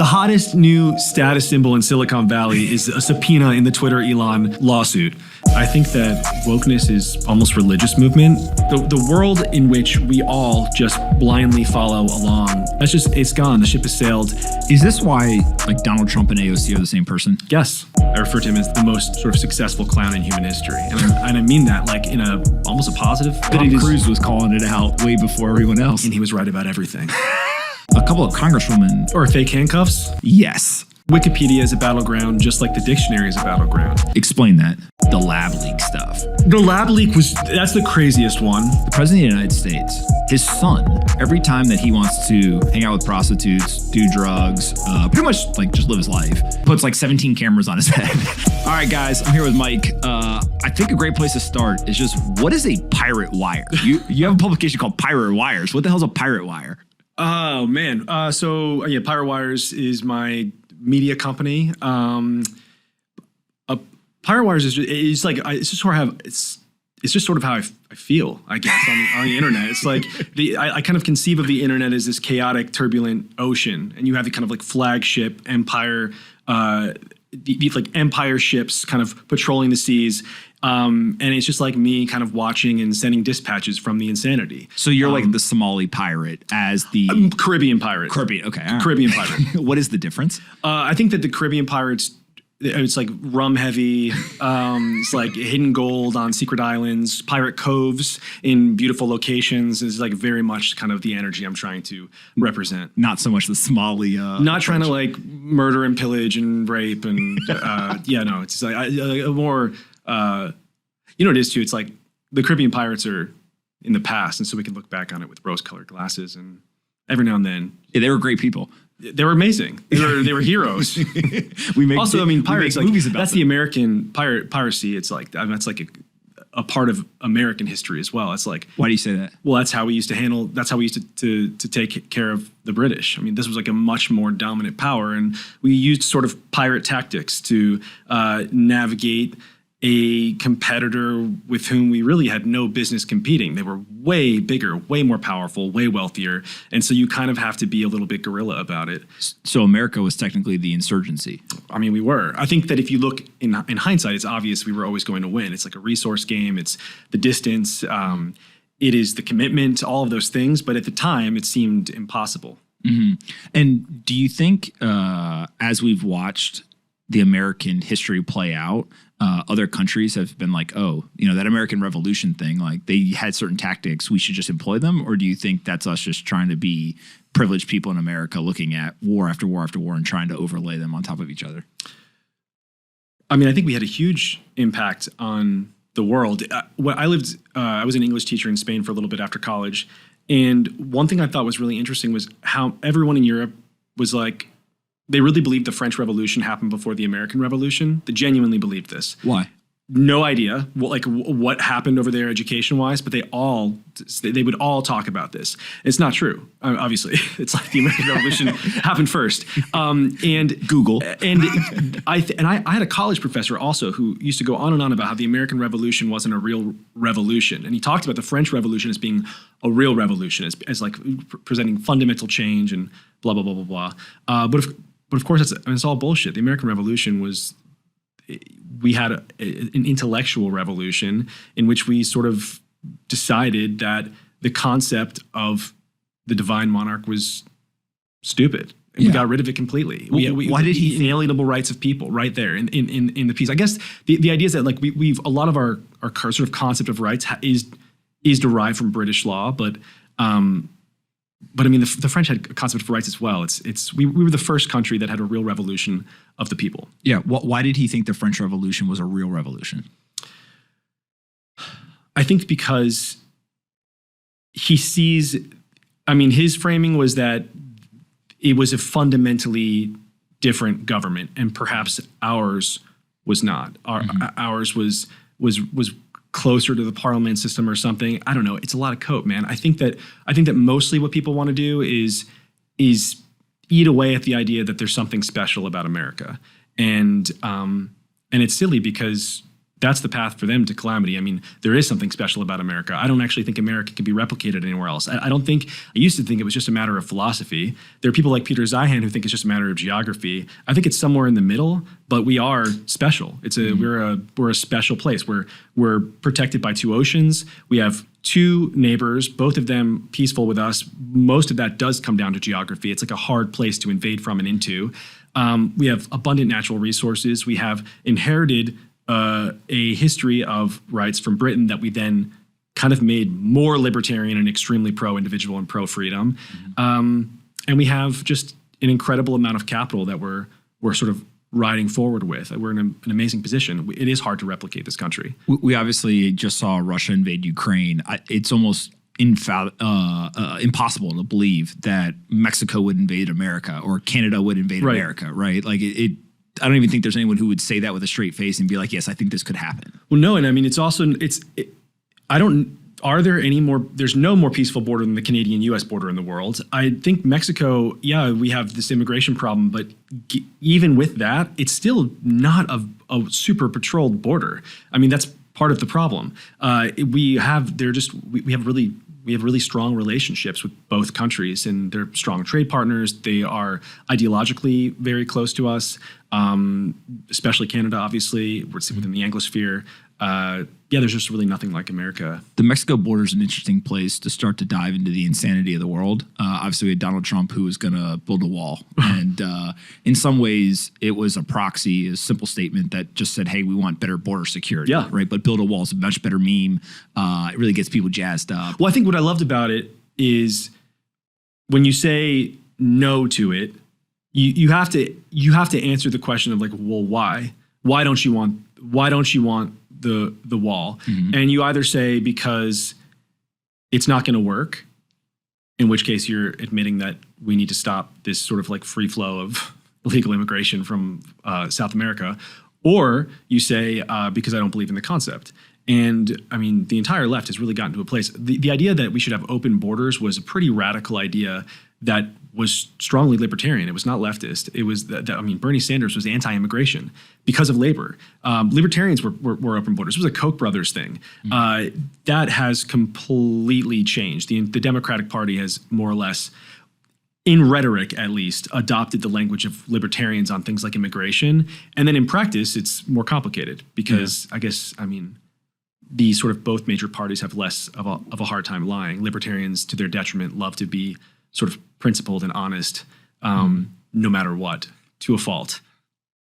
hottest new status symbol in Silicon Valley is a subpoena in the Twitter Elon lawsuit. I think that wokeness is almost religious movement. The world in which we all just blindly follow along, it's gone. The ship has sailed. Is this why like Donald Trump and AOC are the same person? Yes. I refer to him as the most sort of successful clown in human history. And I mean that like in almost a positive. Tom Cruise was calling it out way before everyone else. And he was right about everything. A couple of congresswomen. Or fake handcuffs. Yes. Wikipedia is a battleground, just like the dictionary is a battleground. Explain that. The lab leak stuff. The lab leak that's the craziest one. The president of the United States, his son, every time that he wants to hang out with prostitutes, do drugs, pretty much like just live his life, puts like 17 cameras on his head. All right, guys, I'm here with Mike. I think a great place to start is just, what is a pirate wire? You have a publication called Pirate Wires. What the hell's a pirate wire? Oh, man. Pirate Wires is my media company. Pirate Wires is just sort of how I feel, I guess, on the internet. It's like I kind of conceive of the internet as this chaotic, turbulent ocean, and you have the kind of like flagship empire, like empire ships kind of patrolling the seas. And it's just like me kind of watching and sending dispatches from the insanity. So you're like the Somali pirate as the... Caribbean pirate. Caribbean, okay. Caribbean pirate. What is the difference? I think that the Caribbean pirates, it's like rum heavy. It's like hidden gold on secret islands, pirate coves in beautiful locations. It's like very much kind of the energy I'm trying to represent. Not so much the Somali. Not trying to like murder and pillage and rape and it's like a more... you know what it is too? It's like the Caribbean pirates are in the past, and so we can look back on it with rose-colored glasses. And every now and then, yeah, they were great people. They were amazing. They were heroes. Pirates. Like, movies about that's them. The American piracy. It's like that's like a part of American history as well. It's like, why do you say that? Well, that's how we used to handle. That's how we used to take care of the British. I mean, this was like a much more dominant power, and we used sort of pirate tactics to navigate a competitor with whom we really had no business competing. They were way bigger, way more powerful, way wealthier. And so you kind of have to be a little bit guerrilla about it. So America was technically the insurgency. I mean, we were. I think that if you look in hindsight, it's obvious we were always going to win. It's like a resource game. It's the distance. It is the commitment, all of those things. But at the time, it seemed impossible. Mm-hmm. And do you think as we've watched the American history play out, other countries have been like, oh, that American Revolution thing, like they had certain tactics, we should just employ them? Or do you think that's us just trying to be privileged people in America looking at war after war after war and trying to overlay them on top of each other? I mean, I think we had a huge impact on the world. I was an English teacher in Spain for a little bit after college. And one thing I thought was really interesting was how everyone in Europe was like, they really believed the French Revolution happened before the American Revolution. They genuinely believed this. Why? No idea what happened over there education-wise, but they would all talk about this. It's not true, obviously. It's like the American Revolution happened first. And Google. And I had a college professor also who used to go on and on about how the American Revolution wasn't a real revolution, and he talked about the French Revolution as being a real revolution, as like presenting fundamental change and blah blah blah blah blah. But of course, it's all bullshit. The American Revolution we had an intellectual revolution in which we sort of decided that the concept of the divine monarch was stupid. And we got rid of it completely. Why did he? Inalienable rights of people right there in the piece. I guess the idea is that like we've a lot of our sort of concept of rights is derived from British law, but I mean, the French had a concept of rights as well. We were the first country that had a real revolution of the people. Yeah. Why did he think the French Revolution was a real revolution? I think because he sees, I mean, his framing was that it was a fundamentally different government, and perhaps ours was not. Ours was closer to the parliament system or something. I don't know. It's a lot of cope, man. I think that mostly what people want to do is eat away at the idea that there's something special about America. And it's silly because that's the path for them to calamity. I mean, there is something special about America. I don't actually think America can be replicated anywhere else. I don't think, I used to think it was just a matter of philosophy. There are people like Peter Zeihan who think it's just a matter of geography. I think it's somewhere in the middle, but we are special. We're a special place. We're protected by 2 oceans. We have 2 neighbors, both of them peaceful with us. Most of that does come down to geography. It's like a hard place to invade from and into. We have abundant natural resources. We have inherited a history of rights from Britain that we then kind of made more libertarian and extremely pro-individual and pro-freedom. And we have just an incredible amount of capital that we're sort of riding forward with. We're in an amazing position. It is hard to replicate this country. We obviously just saw Russia invade Ukraine. It's almost impossible to believe that Mexico would invade America or Canada would invade America, right? Like I don't even think there's anyone who would say that with a straight face and be like, yes, I think this could happen. Well, no, and I mean, are there any more, there's no more peaceful border than the Canadian-US border in the world. I think Mexico, yeah, we have this immigration problem, but even with that, it's still not a super patrolled border. I mean, that's part of the problem. We have really strong relationships with both countries, and they're strong trade partners. They are ideologically very close to us, especially Canada, obviously. We're within the Anglosphere. There's just really nothing like America. The Mexico border is an interesting place to start to dive into the insanity of the world. Obviously, we had Donald Trump, who was going to build a wall. And in some ways, it was a proxy, a simple statement that just said, hey, we want better border security. Yeah. Right? But build a wall is a much better meme. It really gets people jazzed up. Well, I think what I loved about it is when you say no to it, you have to answer the question of like, well, why? Why don't you want the wall? Mm-hmm. And you either say because it's not going to work, in which case you're admitting that we need to stop this sort of like free flow of illegal immigration from South America, or you say because I don't believe in the concept. And I mean, the entire left has really gotten to a place. The idea that we should have open borders was a pretty radical idea that was strongly libertarian. It was not leftist. It was Bernie Sanders was anti-immigration because of labor. Libertarians were open borders. It was a Koch brothers thing. Mm-hmm. That has completely changed. The Democratic Party has more or less, in rhetoric at least, adopted the language of libertarians on things like immigration. And then in practice, it's more complicated because the sort of both major parties have less of a hard time lying. Libertarians, to their detriment, love to be sort of principled and honest, no matter what, to a fault.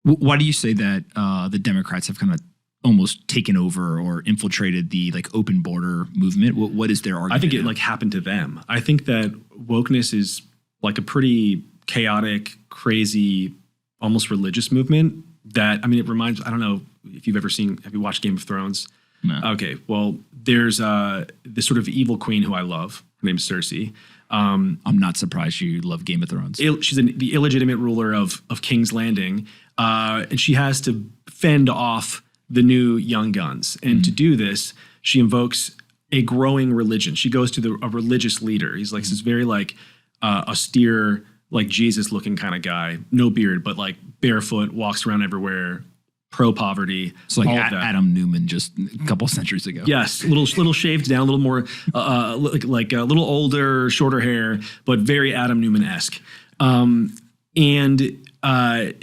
Why do you say that the Democrats have kind of almost taken over or infiltrated the like open border movement? What is their argument? I think it like happened to them. I think that wokeness is like a pretty chaotic, crazy, almost religious movement that, it reminds, I don't know if have you watched Game of Thrones? No. Okay, well, there's this sort of evil queen who I love. Her name is Cersei. I'm not surprised you love Game of Thrones. She's the illegitimate ruler of King's Landing, and she has to fend off the new young guns. And to do this, she invokes a growing religion. She goes to a religious leader. He's like this very like austere, like Jesus-looking kind of guy, no beard, but like barefoot, walks around everywhere, pro-poverty. It's like all of that. Adam Newman just a couple centuries ago. Yes, little shaved down, a little more like a little older, shorter hair, but very Adam Newman-esque. And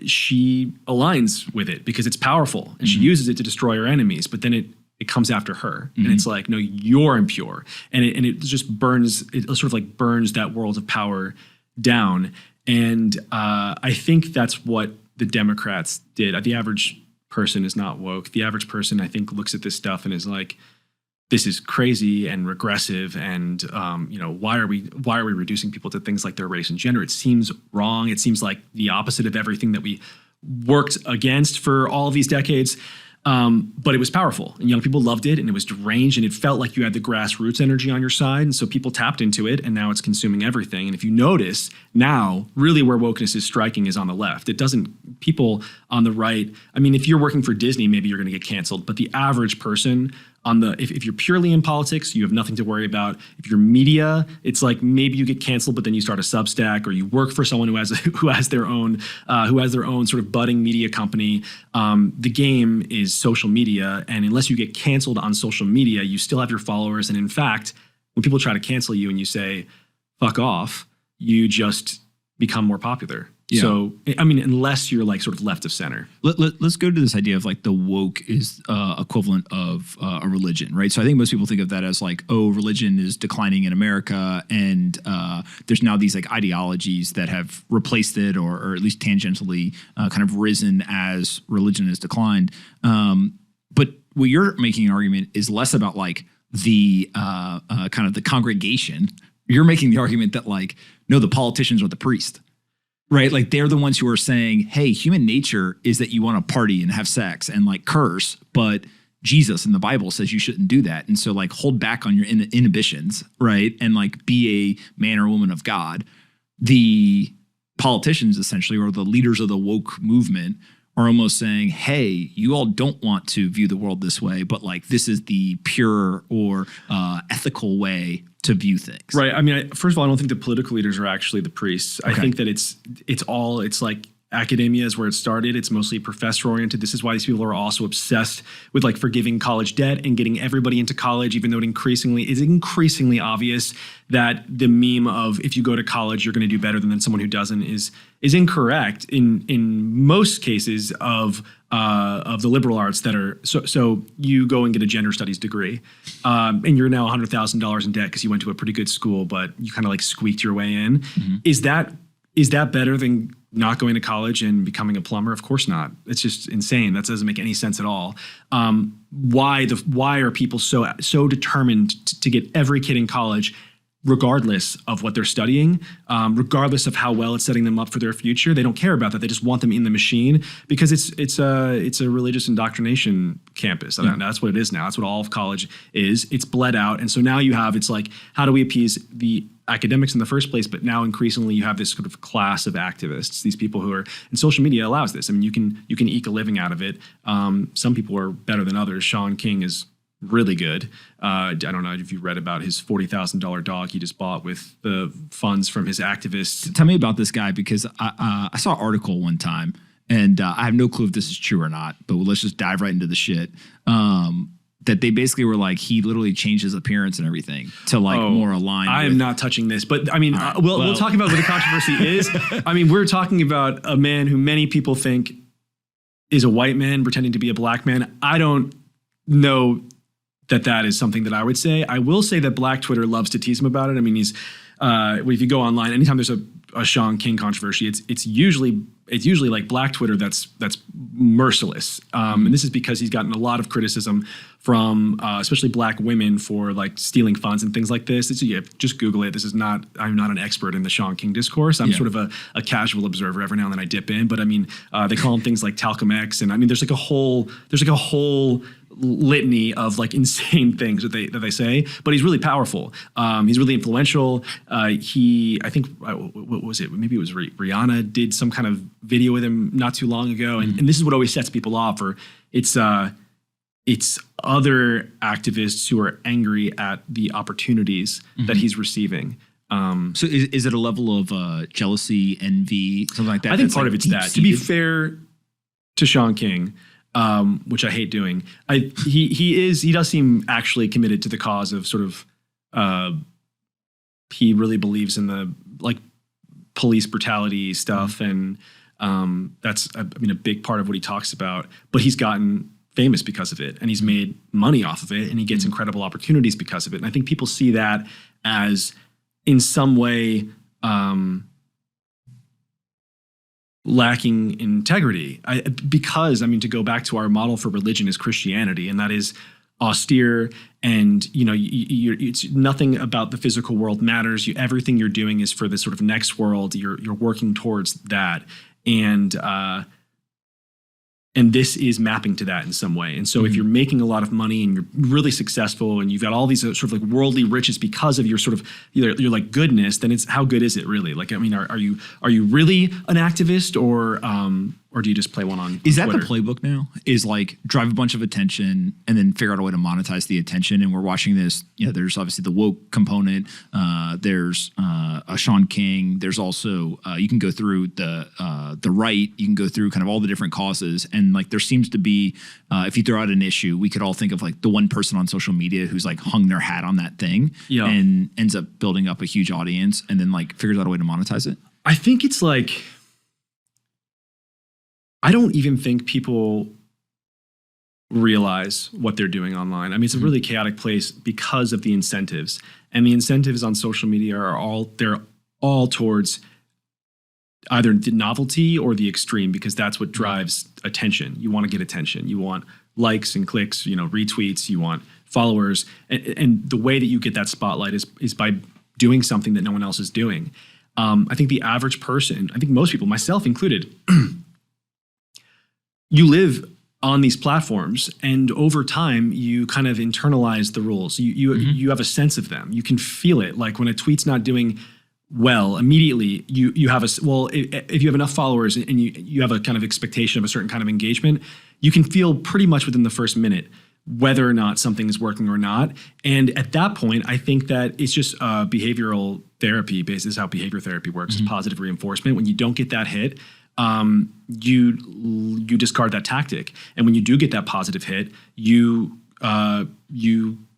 she aligns with it because it's powerful, and she uses it to destroy her enemies. But then it comes after her, and it's like, no, you're impure, and it just burns. It sort of like burns that world of power down. And I think that's what the Democrats did. The average person is not woke. The average person, I think, looks at this stuff and is like, this is crazy and regressive, and why are we reducing people to things like their race and gender? It seems wrong. It seems like the opposite of everything that we worked against for all of these decades. But it was powerful, and young people loved it, and it was deranged, and it felt like you had the grassroots energy on your side, and so people tapped into it, and now it's consuming everything. And if you notice now, really where wokeness is striking is on the left. It doesn't, people on the right, if you're working for Disney, maybe you're going to get canceled, but the average person if you're purely in politics, you have nothing to worry about. If you're media, it's like maybe you get canceled, but then you start a Substack, or you work for someone who has their own sort of budding media company. The game is social media, and unless you get canceled on social media, you still have your followers. And in fact, when people try to cancel you and you say "fuck off," you just become more popular. Yeah. So, I mean, unless you're like sort of left of center. Let's go to this idea of like the woke is equivalent of a religion, right? So I think most people think of that as like, oh, religion is declining in America, and there's now these like ideologies that have replaced it, or at least tangentially kind of risen as religion has declined. But what you're making an argument is less about like the kind of the congregation. You're making the argument that like, no, the politicians are the priest. Right? Like they're the ones who are saying, hey, human nature is that you want to party and have sex and like curse, but Jesus in the Bible says you shouldn't do that. And so like hold back on your inhibitions, right? And like be a man or woman of God. The politicians essentially, or the leaders of the woke movement, are almost saying, hey, you all don't want to view the world this way, but like this is the pure or ethical way to view things. Right. I mean, first of all, I don't think the political leaders are actually the priests. Okay. I think that it's like academia is where it started. It's mostly professor oriented. This is why these people are also obsessed with like forgiving college debt and getting everybody into college, even though it is increasingly obvious that the meme of if you go to college, you're going to do better than someone who doesn't is incorrect in most cases of the liberal arts that are so you go and get a gender studies degree and you're now $100,000 in debt because you went to a pretty good school, but you kind of like squeaked your way in. Mm-hmm. Is that better than not going to college and becoming a plumber? Of course not. It's just insane. That doesn't make any sense at all. Why are people so determined to get every kid in college, regardless of what they're studying, regardless of how well it's setting them up for their future? They don't care about that. They just want them in the machine because it's a religious indoctrination campus. Yeah. That's what it is now. That's what all of college is. It's bled out. And so now it's like, how do we appease the academics in the first place? But now increasingly you have this sort of class of activists, these people who are, and social media allows this. I mean, you can eke a living out of it. Some people are better than others. Shaun King is really good. I don't know if you read about his $40,000 dog he just bought with the funds from his activists. Tell me about this guy, because I saw an article one time, and I have no clue if this is true or not, but let's just dive right into the shit. That they basically were like, he literally changed his appearance and everything to like more aligned. I am not touching this, but I mean, we'll talk about what the controversy is. I mean, we're talking about a man who many people think is a white man pretending to be a black man. I don't know that is something that I would say. I will say that Black Twitter loves to tease him about it. I mean, if you go online, anytime there's a Shaun King controversy, it's usually like Black Twitter that's merciless. And this is because he's gotten a lot of criticism from especially Black women for like stealing funds and things like this. Just Google it. I'm not an expert in the Shaun King discourse. I'm sort of a casual observer. Every now and then I dip in, but I mean, they call him things like Talcum X, and I mean, there's like a whole litany of like insane things that they say, but he's really powerful. He's really influential. I think what was it? Maybe it was Rihanna did some kind of video with him not too long ago, and this is what always sets people off. Or it's other activists who are angry at the opportunities that he's receiving. So is it a level of jealousy, envy, something like that? I think part of it's that. To be fair to Shaun King, which I hate doing, he does seem actually committed to the cause of sort of. He really believes in the like police brutality stuff, and that's a big part of what he talks about. But he's gotten famous because of it, and he's made money off of it, and he gets incredible opportunities because of it. And I think people see that as in some way lacking integrity. Because to go back to our model for religion is Christianity, and that is austere, and it's nothing about the physical world matters. Everything you're doing is for this sort of next world. You're working towards that, and this is mapping to that in some way. And so if you're making a lot of money and you're really successful and you've got all these sort of like worldly riches because of your sort of your like goodness, then it's how good is it really? Like, I mean, are you really an activist, or or do you just play one on Is that Twitter? the playbook now? Is like drive a bunch of attention and then figure out a way to monetize the attention. And we're watching this. There's obviously the woke component. There's a Shaun King. There's also you can go through the right. You can go through kind of all the different causes. And like there seems to be, if you throw out an issue, we could all think of like the one person on social media who's like hung their hat on that thing and ends up building up a huge audience and then like figures out a way to monetize it. I think it's like, I don't even think people realize what they're doing online. I mean, it's a really chaotic place because of the incentives. And the incentives on social media they're all towards either the novelty or the extreme, because that's what drives attention. You want to get attention. You want likes and clicks, retweets, you want followers. And the way that you get that spotlight is by doing something that no one else is doing. I think the average person, I think most people, myself included, you live on these platforms, and over time, you kind of internalize the rules. You have a sense of them. You can feel it. Like when a tweet's not doing well, immediately you have if you have enough followers and you have a kind of expectation of a certain kind of engagement, you can feel pretty much within the first minute whether or not something is working or not. And at that point, I think that it's just behavioral therapy. This is how behavior therapy works. It's positive reinforcement. When you don't get that hit, you discard that tactic, and when you do get that positive hit, you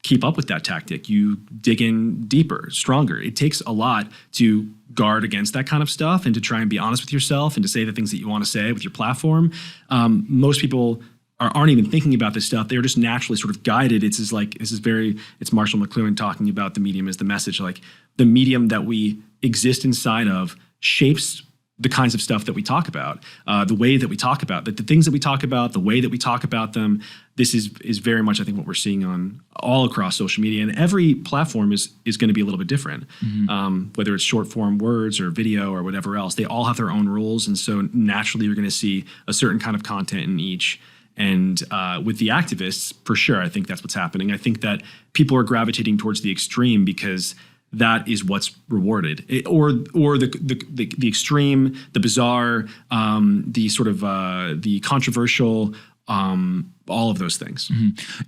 keep up with that tactic. You dig in deeper, stronger. It takes a lot to guard against that kind of stuff and to try and be honest with yourself and to say the things that you want to say with your platform. Most people aren't even thinking about this stuff. They're just naturally sort of guided. It's Marshall McLuhan talking about the medium as the message. Like the medium that we exist inside of shapes the kinds of stuff that we talk about, the way that we talk about the things that we talk about, the way that we talk about them. This is very much, I think, what we're seeing on all across social media, and every platform is going to be a little bit different. Whether it's short form words or video or whatever else, they all have their own rules, and so naturally you're going to see a certain kind of content in each. And with the activists, for sure, I think that's what's happening. I think that people are gravitating towards the extreme because that is what's rewarded, or the extreme, the bizarre, the sort of the controversial, all of those things.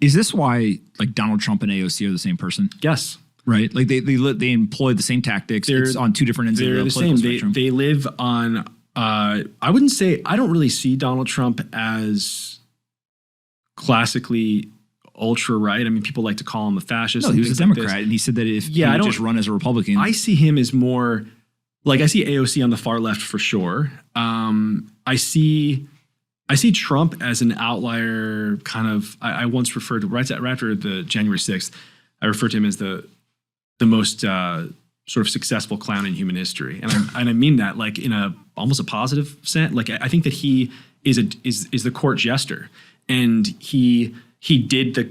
Is this why like Donald Trump and AOC are the same person? Yes. Right. Like they employ the same tactics. It's on two different ends of the political spectrum. They live on. I don't really see Donald Trump as classically ultra right. I mean, people like to call him a fascist. No, he was a Democrat, and he said that if he would just run as a Republican. I see him as more like, I see AOC on the far left for sure. I see Trump as an outlier kind of. I once referred to right after the January 6th, I referred to him as the most sort of successful clown in human history, and I mean that like in almost a positive sense. Like I think that he is the court jester, and he did the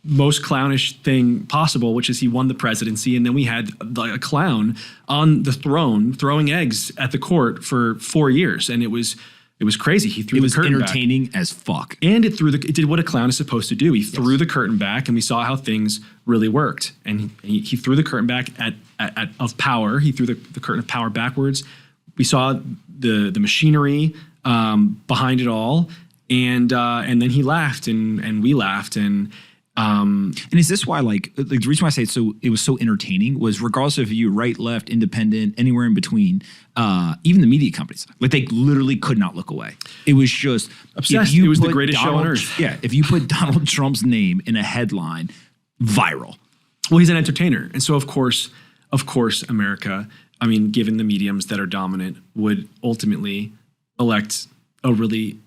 most clownish thing possible, which is he won the presidency, and then we had a clown on the throne throwing eggs at the court for 4 years, and it was crazy. He threw the curtain back. It was entertaining as fuck, and it did what a clown is supposed to do. He threw the curtain back, and we saw how things really worked. And he threw the curtain back of power. He threw the curtain of power backwards. We saw the machinery behind it all. And then he laughed, and we laughed, and is this why like the reason why I say it was so entertaining was regardless of you right, left, independent, anywhere in between, even the media companies, like they literally could not look away. It was just obsessed. It was the greatest show on earth. Yeah, if you put Donald Trump's name in a headline, viral. Well, he's an entertainer, and so of course, America, I mean, given the mediums that are dominant, would ultimately elect a really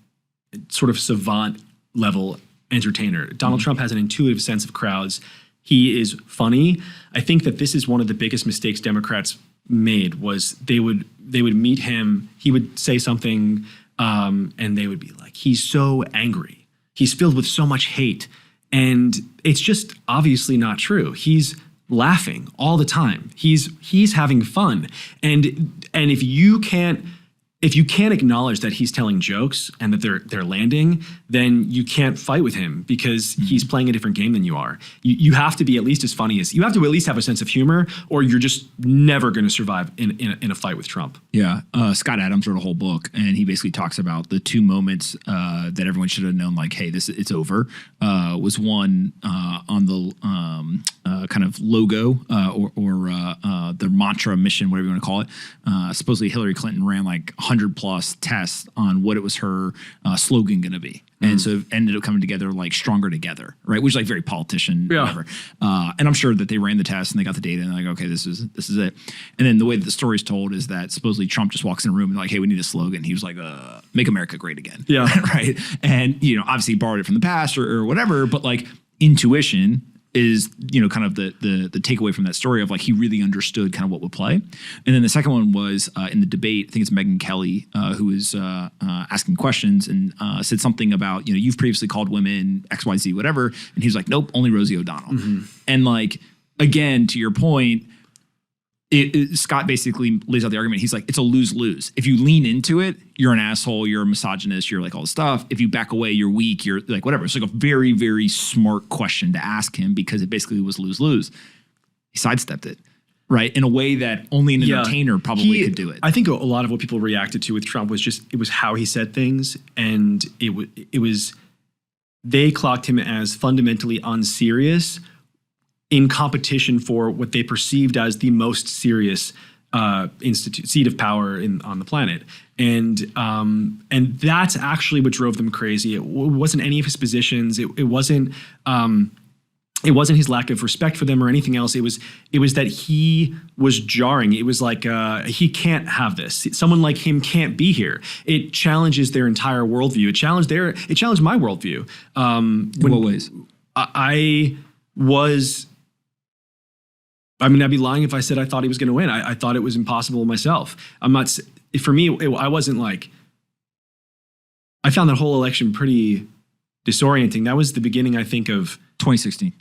sort of savant level entertainer. Donald Trump has an intuitive sense of crowds. He is funny. I think that this is one of the biggest mistakes Democrats made was they would meet him. He would say something and they would be like, he's so angry. He's filled with so much hate. And it's just obviously not true. He's laughing all the time. He's having fun. And if you can't if you can't acknowledge that he's telling jokes and that they're landing, then you can't fight with him because he's playing a different game than you are. You have to be at least as funny as, you have to at least have a sense of humor, or you're just never going to survive in a fight with Trump. Yeah. Scott Adams wrote a whole book, and he basically talks about the two moments that everyone should have known, like, hey, it's over. Was one on the kind of logo or the mantra, mission, whatever you want to call it. Supposedly Hillary Clinton ran like 100 plus tests on what it was her slogan going to be. And so it ended up coming together like stronger together, right? Which is like very politician, whatever. And I'm sure that they ran the test and they got the data and they're like, okay, this is it. And then the way that the story is told is that supposedly Trump just walks in a room and like, hey, we need a slogan. He was like, make America great again. Yeah. Right. And, obviously he borrowed it from the past or whatever, but like intuition is, kind of the takeaway from that story of like, he really understood kind of what would play. And then the second one was in the debate, I think it's Megyn Kelly, who was asking questions and said something about, you've previously called women XYZ, whatever. And he was like, nope, only Rosie O'Donnell. And like, again, to your point, Scott basically lays out the argument. He's like, it's a lose-lose. If you lean into it, you're an asshole, you're a misogynist, you're like all this stuff. If you back away, you're weak, you're like whatever. It's like a very, very smart question to ask him because it basically was lose-lose. He sidestepped it, right? In a way that only an entertainer probably could do it. I think a lot of what people reacted to with Trump was it was how he said things. And it was, they clocked him as fundamentally unserious in competition for what they perceived as the most serious seat of power on the planet. And that's actually what drove them crazy. It wasn't any of his positions. It wasn't his lack of respect for them or anything else. It was that he was jarring. It was like, he can't have this. Someone like him can't be here. It challenges their entire worldview. It challenged my worldview. In what ways? I'd be lying if I said I thought he was going to win. I thought it was impossible myself. For me, I wasn't like, I found that whole election pretty disorienting. That was the beginning, I think, of 2016.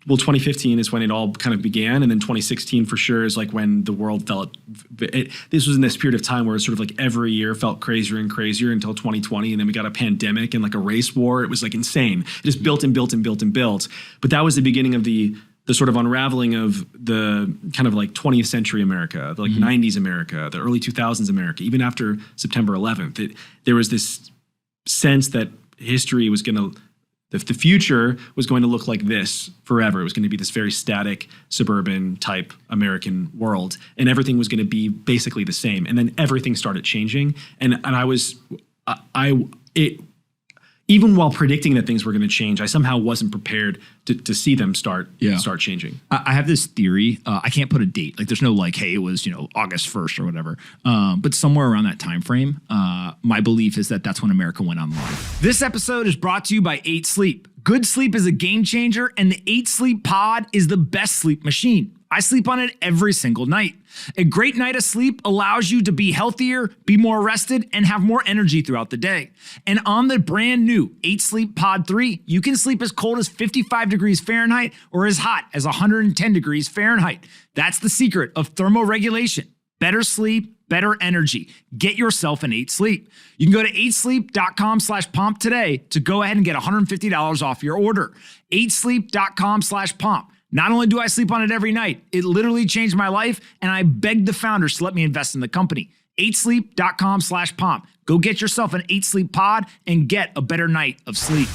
Well, 2015 is when it all kind of began. And then 2016 for sure is like when the world felt, this was in this period of time where it's sort of like every year felt crazier and crazier until 2020. And then we got a pandemic and like a race war. It was like insane. It just built and built and built and built. But that was the beginning of the sort of unraveling of the kind of like 20th century America, the like 90s America, the early 2000s America, even after September 11th. There was this sense that history was going to, the future was going to look like this forever. It was going to be this very static, suburban type American world, and everything was going to be basically the same. And then everything started changing. And even while predicting that things were going to change, I somehow wasn't prepared to see them start changing. I have this theory. I can't put a date. Like, there's no like, hey, it was August 1st or whatever. But somewhere around that time frame, my belief is that that's when America went online. This episode is brought to you by 8 Sleep. Good sleep is a game changer, and the 8 Sleep Pod is the best sleep machine. I sleep on it every single night. A great night of sleep allows you to be healthier, be more rested, and have more energy throughout the day. And on the brand new 8 Sleep Pod 3, you can sleep as cold as 55 degrees Fahrenheit or as hot as 110 degrees Fahrenheit. That's the secret of thermoregulation. Better sleep, better energy. Get yourself an 8 Sleep. You can go to 8sleep.com/pomp today to go ahead and get $150 off your order. 8sleep.com/pomp. Not only do I sleep on it every night, it literally changed my life, and I begged the founders to let me invest in the company. 8sleep.com/pomp. Go get yourself an 8 Sleep Pod and get a better night of sleep.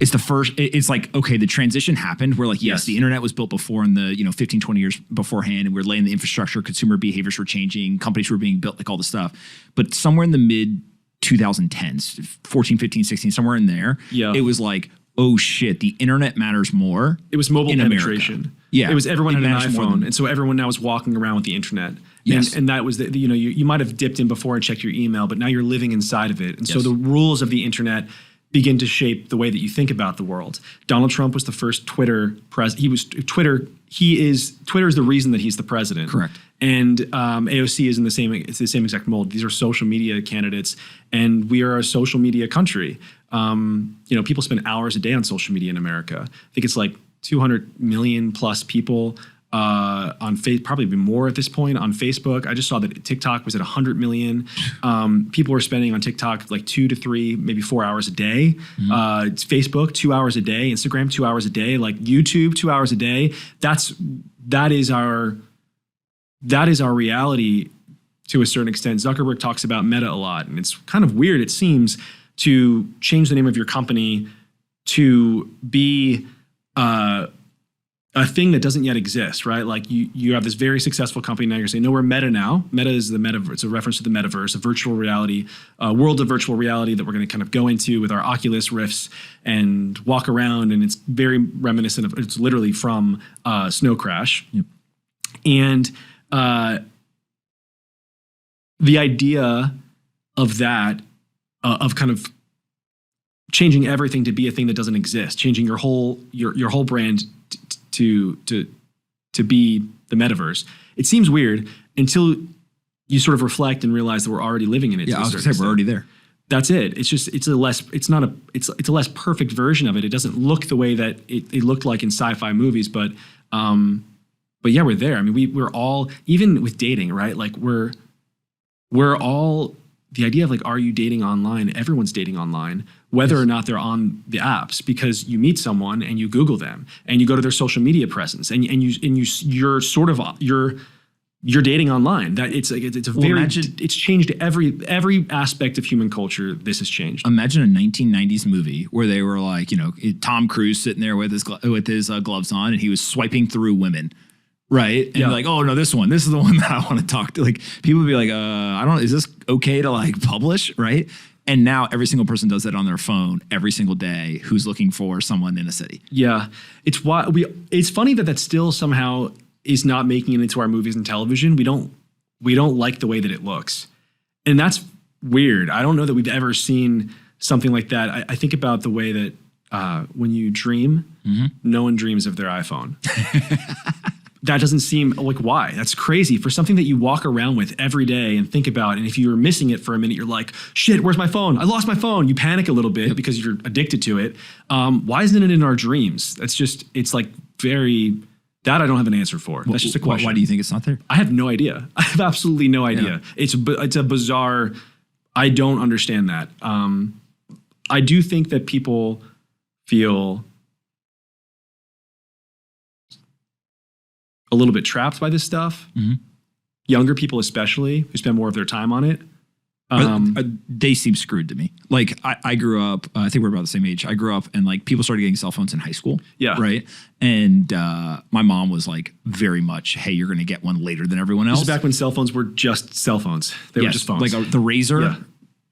It's like, okay, the transition happened. We're like, yes, the internet was built before in the 15, 20 years beforehand, and we're laying the infrastructure, consumer behaviors were changing, companies were being built, like all this stuff. But somewhere in the mid 2010s, 14, 15, 16, somewhere in there, it was like, oh shit, the internet matters more. It was mobile penetration. America. Yeah. It was everyone had an iPhone. And so everyone now is walking around with the internet. Yes. And that was, you might have dipped in before and checked your email, but now you're living inside of it. And so the rules of the internet begin to shape the way that you think about the world. Donald Trump was the first Twitter president. Twitter is the reason that he's the president. Correct. And AOC is it's the same exact mold. These are social media candidates, and we are a social media country. People spend hours a day on social media in America. I think it's like 200 million plus people on probably more at this point on Facebook. I just saw that TikTok was at 100 million. People were spending on TikTok like 2 to 3, maybe 4 hours a day. It's Facebook 2 hours a day, Instagram 2 hours a day, like YouTube 2 hours a day. That is our reality to a certain extent. Zuckerberg talks about Meta a lot, and it's kind of weird, it seems, to change the name of your company to be a thing that doesn't yet exist, right? Like you have this very successful company now. You're saying, no, we're Meta now. Meta is the metaverse. It's a reference to the metaverse, a virtual reality, a world of virtual reality that we're going to kind of go into with our Oculus Rifts and walk around. And it's very reminiscent of, it's literally from Snow Crash. Yep. And the idea of that, of kind of changing everything to be a thing that doesn't exist, changing your whole brand to be the metaverse. It seems weird until you sort of reflect and realize that we're already living in it. Yeah, I was gonna say we're already there. That's it. It's just it's a less less perfect version of it. It doesn't look the way that it looked like in sci-fi movies, but yeah, we're there. I mean, we're all, even with dating, right? Like we're all, the idea of like, are you dating online? Everyone's dating online, whether or not they're on the apps, because you meet someone and you Google them and you go to their social media presence and you're sort of you're dating online. That it's like it's a it's changed every aspect of human culture. This has changed. Imagine a 1990s movie where they were like, Tom Cruise sitting there with his gloves on and he was swiping through women. Right. And like, oh no, this is the one that I want to talk to. Like people would be like, is this okay to like publish? Right. And now every single person does that on their phone every single day who's looking for someone in a city. Yeah. It's funny that still somehow is not making it into our movies and television. We don't like the way that it looks. And that's weird. I don't know that we've ever seen something like that. I think about the way that when you dream, no one dreams of their iPhone. That doesn't seem like, why? That's crazy for something that you walk around with every day and think about. And if you're missing it for a minute, you're like, shit, where's my phone? I lost my phone. You panic a little bit because you're addicted to it. Why isn't it in our dreams? It's like that I don't have an answer for. That's just a question. Why do you think it's not there? I have no idea. I have absolutely no idea. Yeah. It's a bizarre, I don't understand that. I do think that people feel a little bit trapped by this stuff. Younger people especially, who spend more of their time on it. They seem screwed to me. Like I grew up, I think we're about the same age. I grew up and like people started getting cell phones in high school. Yeah. Right. And my mom was like very much, hey, you're going to get one later than everyone else. This is back when cell phones were just cell phones. They were just phones. Like the Razor. Yeah.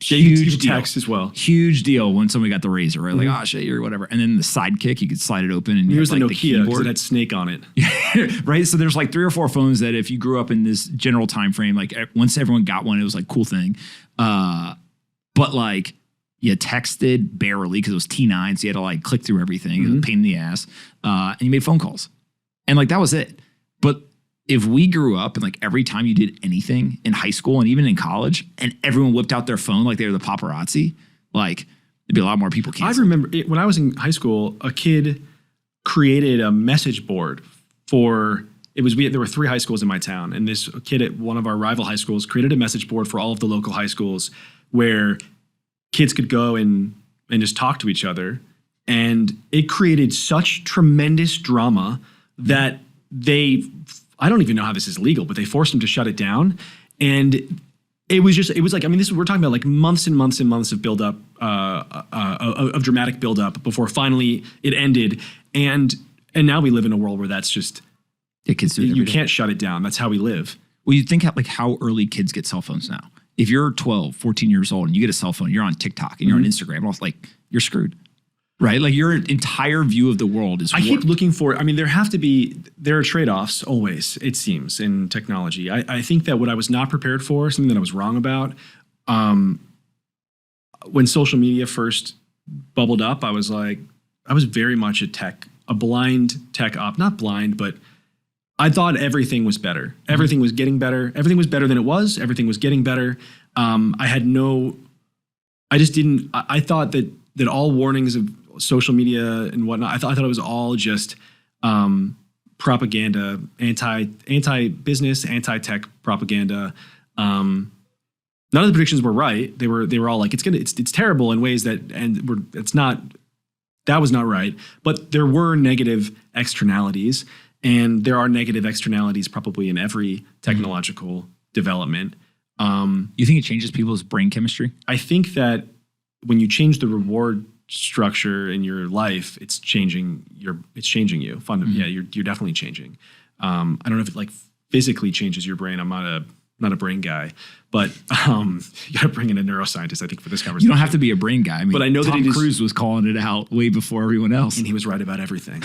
Huge text as well. Huge deal when somebody got the Razor, right? Like, oh shit, or whatever. And then the Sidekick, you could slide it open. And here's the Nokia because it had Snake on it. Right? So there's like 3 or 4 phones that if you grew up in this general time frame, like once everyone got one, it was like cool thing. But like you texted barely because it was T9, so you had to like click through everything. It was a pain in the ass. And you made phone calls. And like that was it. But if we grew up and like every time you did anything in high school and even in college and everyone whipped out their phone like they were the paparazzi, like there'd be a lot more people canceled. I remember when I was in high school, a kid created a message board for, there were 3 high schools in my town, and this kid at one of our rival high schools created a message board for all of the local high schools where kids could go and just talk to each other. And it created such tremendous drama that I don't even know how this is legal, but they forced him to shut it down. And it was like, I mean, we're talking about like months and months and months of buildup, of dramatic buildup before finally it ended. And now we live in a world where that's just, you can't shut it down. That's how we live. Well, you think how early kids get cell phones now. If you're 12, 14 years old and you get a cell phone, you're on TikTok and you're on Instagram, like you're screwed. Right? Like your entire view of the world is warped. I keep looking for, I mean, there are trade-offs always, it seems, in technology. I think that what I was not prepared for, something that I was wrong about, when social media first bubbled up, I was very much a blind tech op, not blind, but I thought everything was better. Everything was getting better. Everything was better than it was. Everything was getting better. I thought that all warnings of social media and whatnot, I thought it was all just propaganda, anti-business, anti-tech propaganda. None of the predictions were right. They were all like, it's terrible in ways that, that was not right. But there were negative externalities, and there are negative externalities probably in every technological development. You think it changes people's brain chemistry? I think that when you change the reward structure in your life, it's changing you. Yeah, you're definitely changing. I don't know if it like physically changes your brain. I'm not a brain guy, but you got to bring in a neuroscientist, I think, for this conversation. You don't have to be a brain guy. I mean, but I know Tom that Cruise was calling it out way before everyone else, and he was right about everything.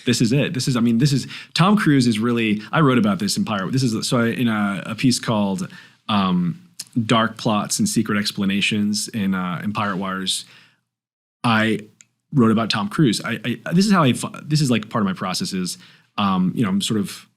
This is it. This is Tom Cruise is really. I wrote about this in Pirate. This is in a piece called Dark Plots and Secret Explanations in Pirate Wires. I wrote about Tom Cruise. This is like part of my process is, I'm sort of.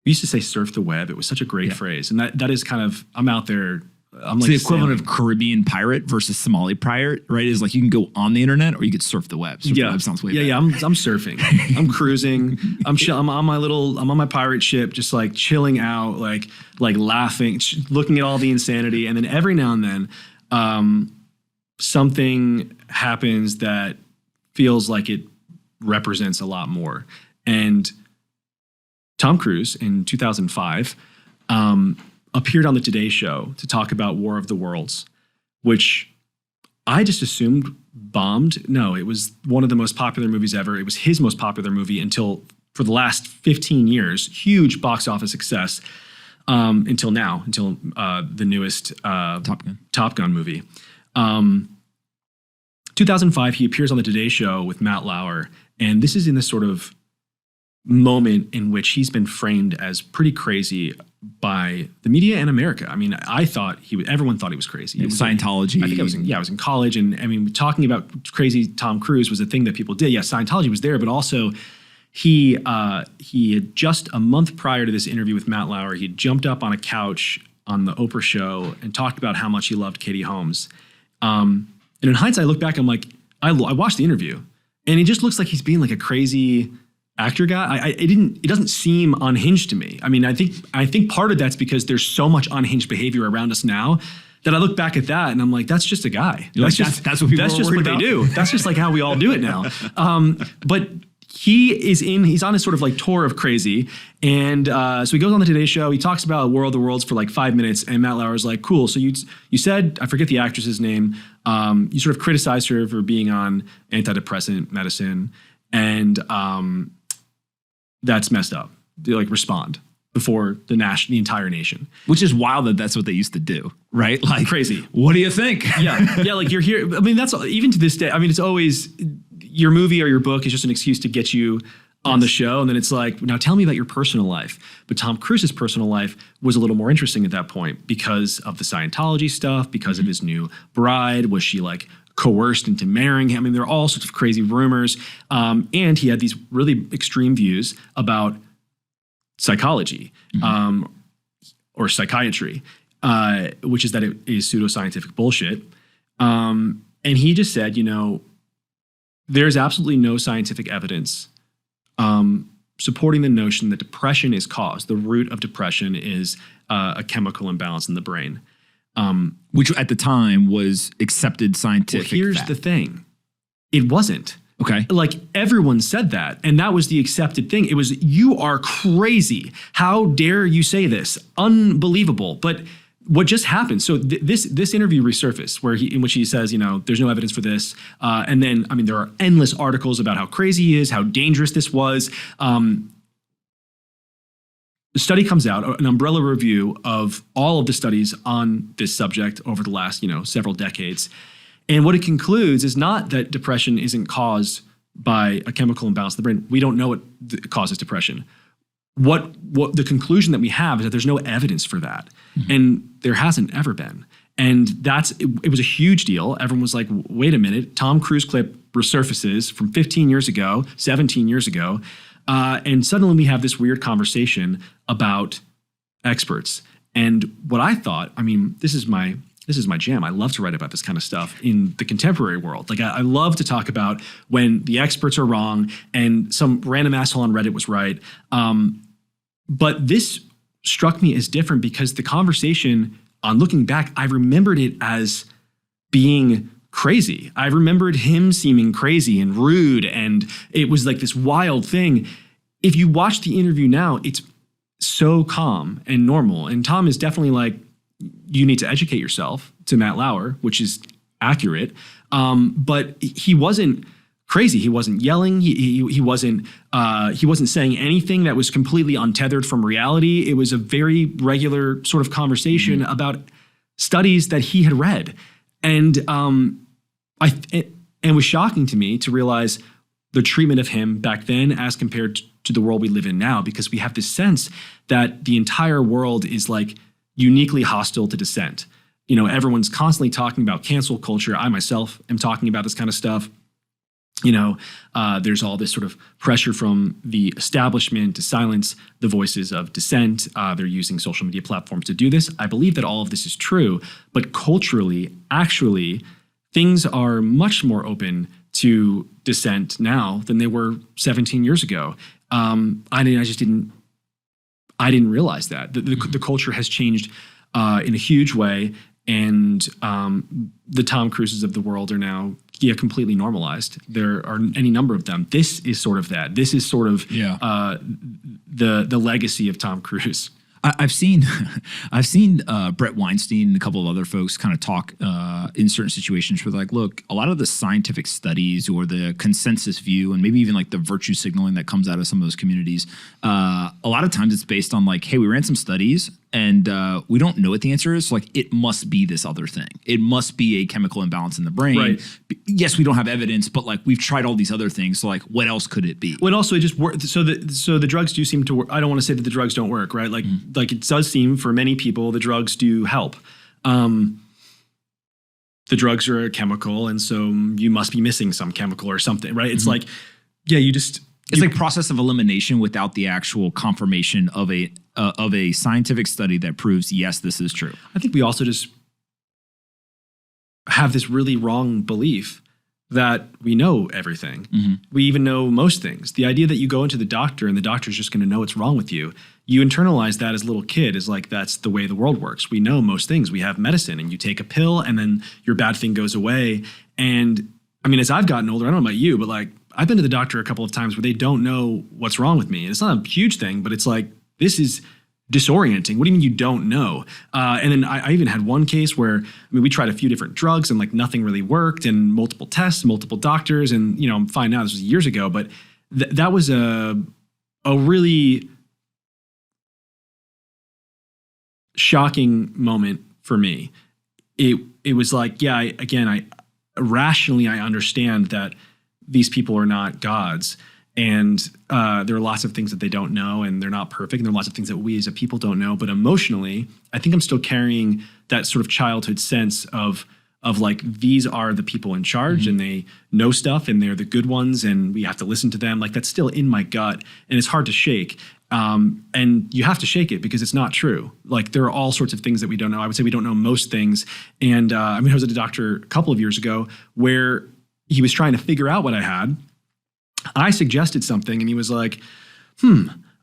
We used to say surf the web. It was such a great phrase. And that is kind of, I'm out there. I'm it's like the equivalent of Caribbean pirate versus Somali pirate, right? Is like you can go on the internet or you could surf the web. Surf the web sounds way better. Yeah, I'm surfing. I'm cruising. I'm on my pirate ship, just like chilling out, like laughing, looking at all the insanity. And then every now and then, something happens that feels like it represents a lot more. And Tom Cruise in 2005 appeared on the Today Show to talk about War of the Worlds, which I just assumed bombed. No, it was one of the most popular movies ever. It was his most popular movie until for the last 15 years. Huge box office success until the newest Top Gun movie. 2005, he appears on the Today Show with Matt Lauer, and this is in this sort of moment in which he's been framed as pretty crazy by the media and America. I mean, everyone thought he was crazy. It was Scientology. I think I was in college, and I mean, talking about crazy Tom Cruise was a thing that people did. Yeah, Scientology was there, but also he had just a month prior to this interview with Matt Lauer, he jumped up on a couch on the Oprah show and talked about how much he loved Katie Holmes. And in hindsight, I look back, I'm like, I watched the interview, and he just looks like he's being like a crazy actor guy. It doesn't seem unhinged to me. I mean, I think part of that's because there's so much unhinged behavior around us now that I look back at that and I'm like, that's just a guy. That's just what they do. That's just like how we all do it now. But he's on his sort of like tour of crazy. And so he goes on the Today Show. He talks about War of the Worlds for like 5 minutes. And Matt Lauer's like, cool. So you said, I forget the actress's name. You sort of criticized her for being on antidepressant medicine. And that's messed up. They like respond before the entire nation. Which is wild that that's what they used to do, right? Like crazy. What do you think? Yeah. Like you're here. I mean, that's even to this day. I mean, it's always your movie or your book is just an excuse to get you on the show. And then it's like, now tell me about your personal life. But Tom Cruise's personal life was a little more interesting at that point because of the Scientology stuff, because of his new bride. Was she like coerced into marrying him? I mean, there are all sorts of crazy rumors. And he had these really extreme views about psychology or psychiatry, which is that it is pseudoscientific bullshit. And he just said, there's absolutely no scientific evidence supporting the notion that depression is caused. The root of depression is a chemical imbalance in the brain. Which at the time was accepted scientific Well, here's fact. the thing. It wasn't. Okay. Like everyone said that. And that was the accepted thing. It was, you are crazy. How dare you say this? Unbelievable. But what just happened? So this interview resurfaced in which he says, there's no evidence for this. And then, I mean, there are endless articles about how crazy he is, how dangerous this was. The study comes out, an umbrella review of all of the studies on this subject over the last, several decades. And what it concludes is not that depression isn't caused by a chemical imbalance in the brain. We don't know what causes depression. What the conclusion that we have is that there's no evidence for that. Mm-hmm. And there hasn't ever been. And it was a huge deal. Everyone was like, wait a minute, Tom Cruise clip resurfaces from 15 years ago, 17 years ago. And suddenly we have this weird conversation about experts. And what I thought, I mean, this is my this is my jam. I love to write about this kind of stuff in the contemporary world. Like I love to talk about when the experts are wrong and some random asshole on Reddit was right. But this struck me as different because the conversation, on looking back, I remembered it as being crazy. I remembered him seeming crazy and rude, and it was like this wild thing. If you watch the interview now, it's so calm and normal. And Tom is definitely like, you need to educate yourself to Matt Lauer, which is accurate. But he wasn't crazy. He wasn't yelling. He wasn't saying anything that was completely untethered from reality. It was a very regular sort of conversation about studies that he had read. And it was shocking to me to realize the treatment of him back then as compared to the world we live in now, because we have this sense that the entire world is like uniquely hostile to dissent. You know, everyone's constantly talking about cancel culture. I myself am talking about this kind of stuff. You know, there's all this sort of pressure from the establishment to silence the voices of dissent. They're using social media platforms to do this. I believe that all of this is true, but culturally, actually, things are much more open to dissent now than they were 17 years ago. I didn't realize that. The culture has changed in a huge way, and the Tom Cruises of the world are now completely normalized. There are any number of them. This is sort of that. This is sort of the legacy of Tom Cruise. I've seen Brett Weinstein and a couple of other folks kind of talk in certain situations where they're like, look, a lot of the scientific studies or the consensus view and maybe even like the virtue signaling that comes out of some of those communities, a lot of times it's based on like, hey, we ran some studies and we don't know what the answer is. So like, it must be this other thing. It must be a chemical imbalance in the brain. Right. Yes, we don't have evidence, but like we've tried all these other things. So like, what else could it be? Well, also it just works. So the drugs do seem to work. I don't want to say that the drugs don't work, right? Like, like it does seem for many people, the drugs do help. The drugs are a chemical, and so you must be missing some chemical or something, right? It's like, yeah, it's like process of elimination without the actual confirmation of a scientific study that proves, yes, this is true. I think we also just have this really wrong belief that we know everything. We even know most things. The idea that you go into the doctor and the doctor's just going to know what's wrong with you, you internalize that as a little kid is like, that's the way the world works. We know most things. We have medicine and you take a pill and then your bad thing goes away. And I mean, as I've gotten older, I don't know about you, but like I've been to the doctor a couple of times where they don't know what's wrong with me. And it's not a huge thing, but it's like, this is disorienting. What do you mean you don't know? And then I even had one case where, I mean, we tried a few different drugs and like nothing really worked and multiple tests, multiple doctors. And, you know, I'm fine now, this was years ago, but that was a really shocking moment for me. It was like, yeah, I rationally, I understand that these people are not gods. And there are lots of things that they don't know, and they're not perfect. And there are lots of things that we as a people don't know. But emotionally, I think I'm still carrying that sort of childhood sense of like, these are the people in charge and they know stuff and they're the good ones and we have to listen to them. Like, that's still in my gut and it's hard to shake. And you have to shake it because it's not true. Like, there are all sorts of things that we don't know. I would say we don't know most things. And I was at a doctor a couple of years ago where he was trying to figure out what I had. I suggested something and he was like,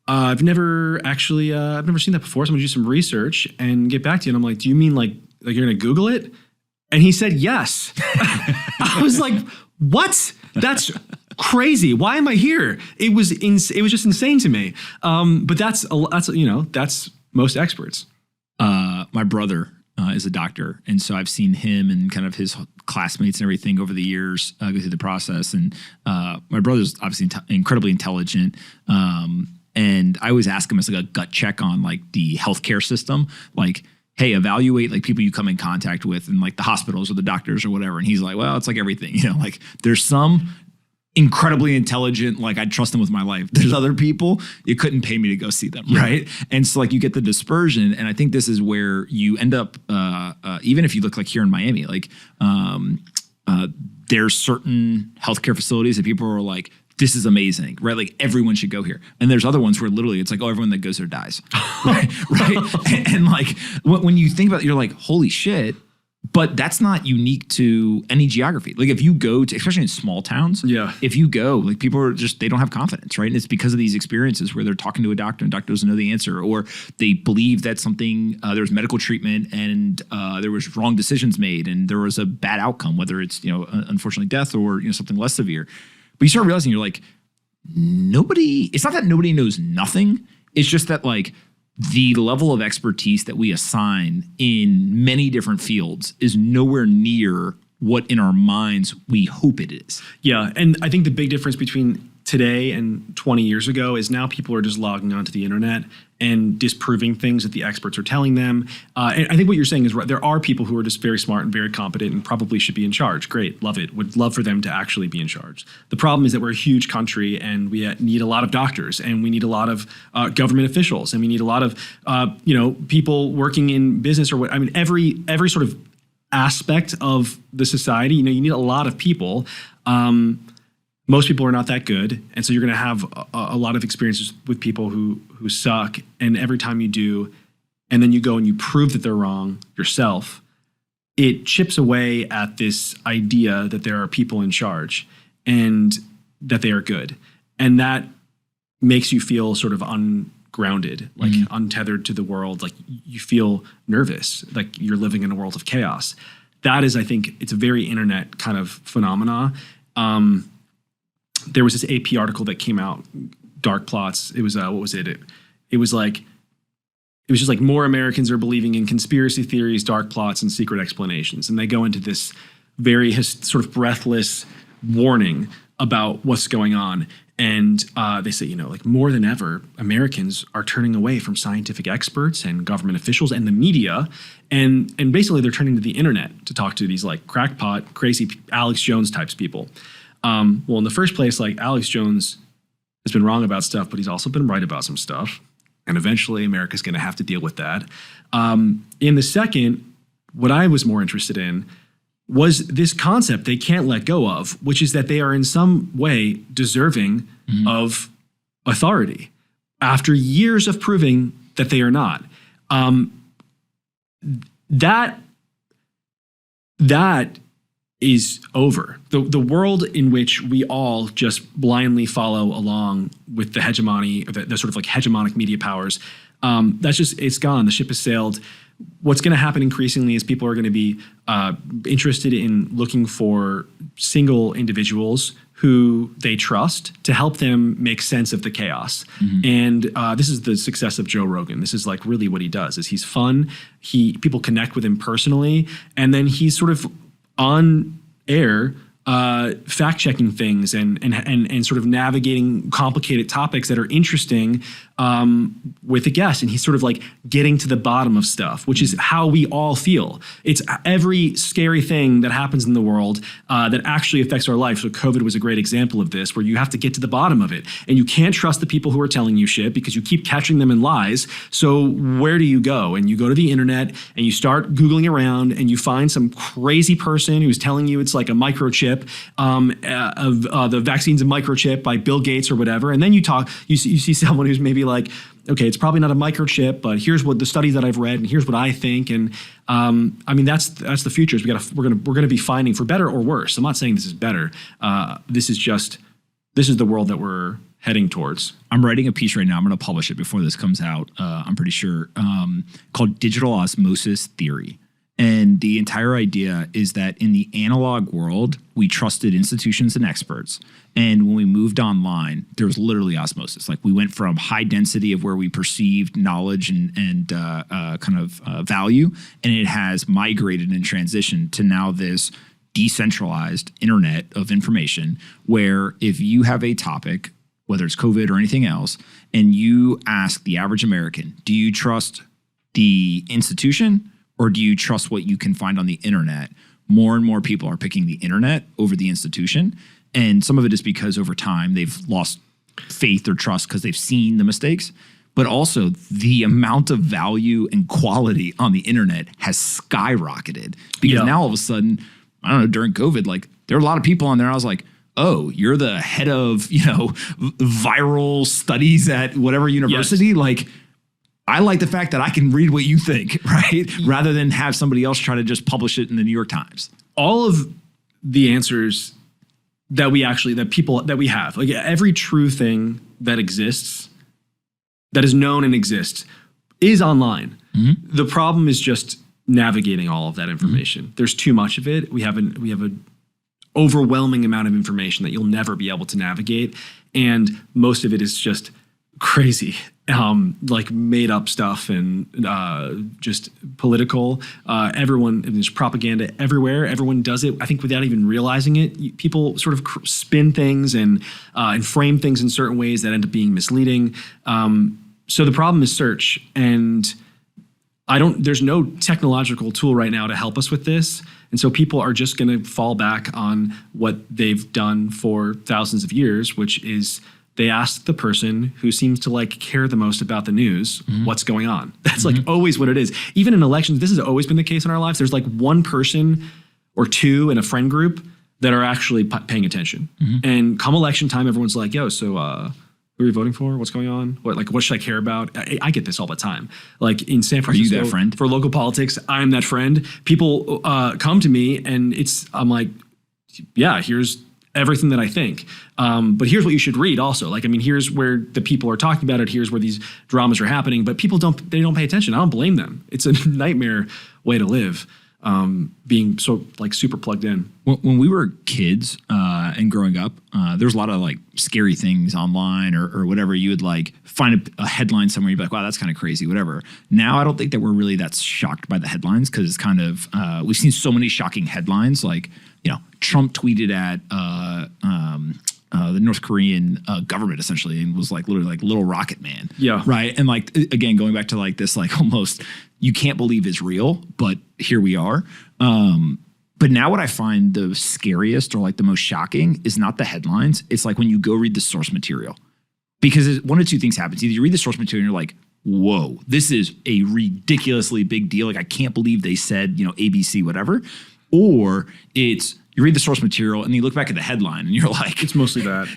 I've never seen that before. So I'm gonna do some research and get back to you. And I'm like, do you mean like you're gonna Google it? And he said, yes. I was like, what? That's crazy. Why am I here? It was just insane to me. But that's most experts. My brother is a doctor. And so I've seen him and kind of his classmates and everything over the years go through the process. And my brother's obviously incredibly intelligent. And I always ask him as like a gut check on like the healthcare system, like, hey, evaluate like people you come in contact with in like the hospitals or the doctors or whatever. And he's like, well, it's like everything, you know, like there's some incredibly intelligent, like I'd trust them with my life. There's other people, you couldn't pay me to go see them, right? And so like you get the dispersion. And I think this is where you end up, even if you look like here in Miami, like there's certain healthcare facilities that people are like, this is amazing, right? Like everyone should go here. And there's other ones where literally it's like, oh, everyone that goes there dies, right? And like when you think about it, you're like, holy shit, But that's not unique to any geography. Like if you go to, especially in small towns, if you go, like people are just, they don't have confidence, right? And it's because of these experiences where they're talking to a doctor and doctor doesn't know the answer, or they believe that something, there was medical treatment and there was wrong decisions made and there was a bad outcome, whether it's, unfortunately death or, something less severe. But you start realizing you're like, it's not that nobody knows nothing. It's just that like, the level of expertise that we assign in many different fields is nowhere near what in our minds we hope it is. Yeah, and I think the big difference between today and 20 years ago is now people are just logging onto the internet and disproving things that the experts are telling them. And I think what you're saying is right. There are people who are just very smart and very competent and probably should be in charge. Great, love it. Would love for them to actually be in charge. The problem is that we're a huge country and we need a lot of doctors and we need a lot of government officials and we need a lot of people working in business or what. I mean, every sort of aspect of the society. You need a lot of people. Most people are not that good. And so you're going to have a lot of experiences with people who suck. And every time you do, and then you go and you prove that they're wrong yourself, it chips away at this idea that there are people in charge and that they are good. And that makes you feel sort of ungrounded, like untethered to the world. Like you feel nervous, like you're living in a world of chaos. That is, I think, it's a very internet kind of phenomena. There was this AP article that came out, Dark Plots. It was, what was it? It was just like more Americans are believing in conspiracy theories, dark plots, and secret explanations. And they go into this very sort of breathless warning about what's going on. And they say, like more than ever, Americans are turning away from scientific experts and government officials and the media. And basically they're turning to the internet to talk to these like crackpot, crazy Alex Jones types people. Well, in the first place, like Alex Jones has been wrong about stuff, but he's also been right about some stuff. And eventually America's going to have to deal with that. In the second, what I was more interested in was this concept they can't let go of, which is that they are in some way deserving of authority after years of proving that they are not. That is over. The world in which we all just blindly follow along with the hegemony, the sort of like hegemonic media powers, it's gone. The ship has sailed. What's going to happen increasingly is people are going to be interested in looking for single individuals who they trust to help them make sense of the chaos. And this is the success of Joe Rogan. This is like really what he does is he's fun. People connect with him personally. And then he's sort of on air, fact-checking things and sort of navigating complicated topics that are interesting with a guest. And he's sort of like getting to the bottom of stuff, which is how we all feel. It's every scary thing that happens in the world that actually affects our life. So COVID was a great example of this, where you have to get to the bottom of it. And you can't trust the people who are telling you shit because you keep catching them in lies. So where do you go? And you go to the internet and you start Googling around and you find some crazy person who's telling you it's like a microchip, the vaccine's a microchip by Bill Gates or whatever. And then you see someone who's maybe like, okay, it's probably not a microchip, but here's what the studies that I've read and here's what I think. And I mean, that's the future. Is we're gonna be finding, for better or worse. I'm not saying this is better. This is the world that we're heading towards. I'm writing a piece right now. I'm going to publish it before this comes out. I'm pretty sure, called Digital Osmosis Theory. And the entire idea is that in the analog world, we trusted institutions and experts. And when we moved online, there was literally osmosis. Like we went from high density of where we perceived knowledge and value, and it has migrated and transitioned to now this decentralized internet of information where if you have a topic, whether it's COVID or anything else, and you ask the average American, do you trust the institution or do you trust what you can find on the internet? More and more people are picking the internet over the institution. And some of it is because over time they've lost faith or trust because they've seen the mistakes. But also the amount of value and quality on the internet has skyrocketed. Because now all of a sudden, I don't know, during COVID, like there are a lot of people on there. I was like, oh, you're the head of, viral studies at whatever university. Yes. Like, I like the fact that I can read what you think, right? Rather than have somebody else try to just publish it in the New York Times. All of the answers that we have, like every true thing that exists, that is known and exists, is online. Mm-hmm. The problem is just navigating all of that information. Mm-hmm. There's too much of it. We have an overwhelming amount of information that you'll never be able to navigate, and most of it is just crazy, like made up stuff and just political. There's propaganda everywhere. Everyone does it, I think, without even realizing it. People sort of spin things and frame things in certain ways that end up being misleading. So the problem is search, and there's no technological tool right now to help us with this. And so people are just going to fall back on what they've done for thousands of years, which is they ask the person who seems to like care the most about the news, mm-hmm. what's going on. That's mm-hmm. like always what it is. Even in elections, this has always been the case in our lives. There's like one person or two in a friend group that are actually paying attention. Mm-hmm. And come election time, everyone's like, yo, so who are you voting for? What's going on? What should I care about? I get this all the time. Like in San Francisco, are you that friend? For local politics, I'm that friend. People come to me and I'm like, yeah, here's everything that I think. But here's what you should read also. Like, I mean, here's where the people are talking about it. Here's where these dramas are happening. But people don't pay attention. I don't blame them. It's a nightmare way to live, being so like super plugged in. When we were kids and growing up, there's a lot of like scary things online or whatever. You would like find a headline somewhere. You'd be like, wow, that's kind of crazy, whatever. Now I don't think that we're really that shocked by the headlines, because it's kind of, we've seen so many shocking headlines. Like, Trump tweeted at the North Korean government essentially, and was like literally like little rocket man. Yeah. Right. And like, again, going back to like this, like almost you can't believe is real, but here we are. But now what I find the scariest or like the most shocking is not the headlines. It's like when you go read the source material, because one of two things happens. Either you read the source material and you're like, whoa, this is a ridiculously big deal. Like, I can't believe they said, ABC, whatever. Or it's, you read the source material and you look back at the headline and you're like, it's mostly that.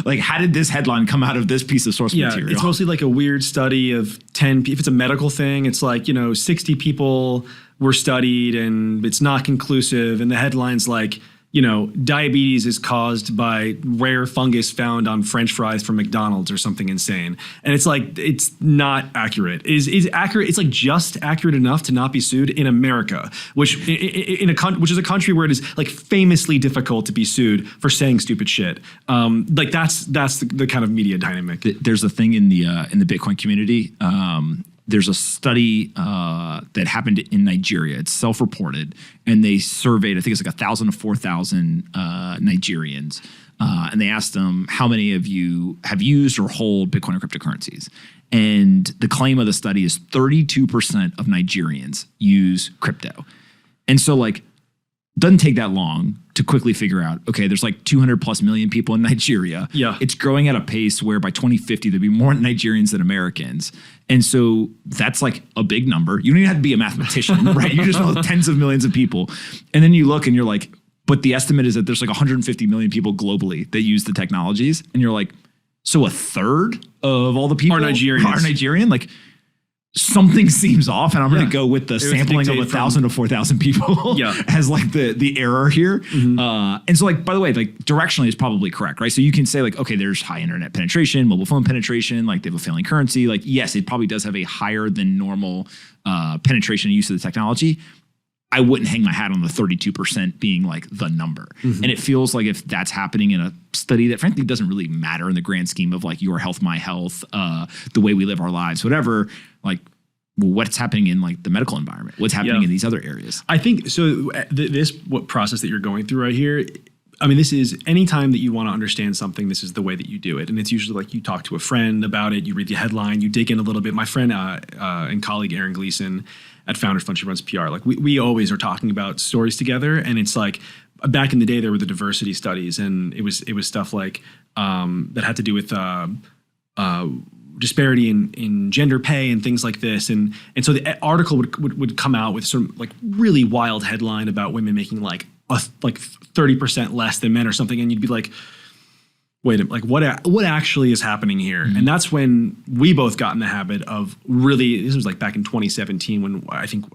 like how did this headline come out of this piece of source material? It's mostly like a weird study of 10 people. If it's a medical thing, it's like, 60 people were studied and it's not conclusive. And the headline's like, diabetes is caused by rare fungus found on French fries from McDonald's or something insane. And it's like, it's not accurate. Is accurate. It's like just accurate enough to not be sued in America, which is a country where it is like famously difficult to be sued for saying stupid shit. Like that's the kind of media dynamic. There's a thing in the Bitcoin community. There's a study that happened in Nigeria. It's self-reported, and they surveyed, I think it's like 1,000 to 4,000 Nigerians, and they asked them, how many of you have used or hold Bitcoin or cryptocurrencies? And the claim of the study is 32% of Nigerians use crypto. And so like, doesn't take that long to quickly figure out, okay, there's like 200 plus million people in Nigeria. Yeah. It's growing at a pace where by 2050, there'll be more Nigerians than Americans. And so that's like a big number. You don't even have to be a mathematician, right? You just know tens of millions of people. And then you look and you're like, but the estimate is that there's like 150 million people globally that use the technologies. And you're like, so a third of all the people are Nigerian? Like, something seems off, and I'm going to go with the sampling of 1,000 to 4,000 people as like the error here. Mm-hmm. And so like, by the way, like directionally is probably correct, right? So you can say like, okay, there's high internet penetration, mobile phone penetration, like they have a failing currency. Like, yes, it probably does have a higher than normal penetration and use of the technology. I wouldn't hang my hat on the 32% being like the number. Mm-hmm. And it feels like if that's happening in a study that frankly doesn't really matter in the grand scheme of like your health, my health, the way we live our lives, whatever, like what's happening in like the medical environment, what's happening in these other areas. I think so. What process that you're going through right here, I mean, this is anytime that you want to understand something, this is the way that you do it. And it's usually like you talk to a friend about it, you read the headline, you dig in a little bit. My friend and colleague Aaron Gleason at Founders Fund, she runs PR. Like we always are talking about stories together. And it's like back in the day, there were the diversity studies, and it was stuff like that had to do with disparity in gender pay and things like this. And so the article would come out with some like really wild headline about women making like 30% less than men or something. And you'd be like, wait a minute, like what actually is happening here? And that's when we both got in the habit of really, this was like back in 2017 when I think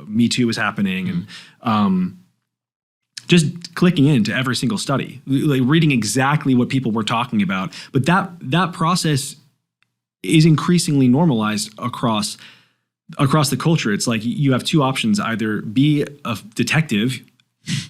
Me Too was happening, and just clicking into every single study, like reading exactly what people were talking about. But that process is increasingly normalized across the culture. It's like you have two options: either be a detective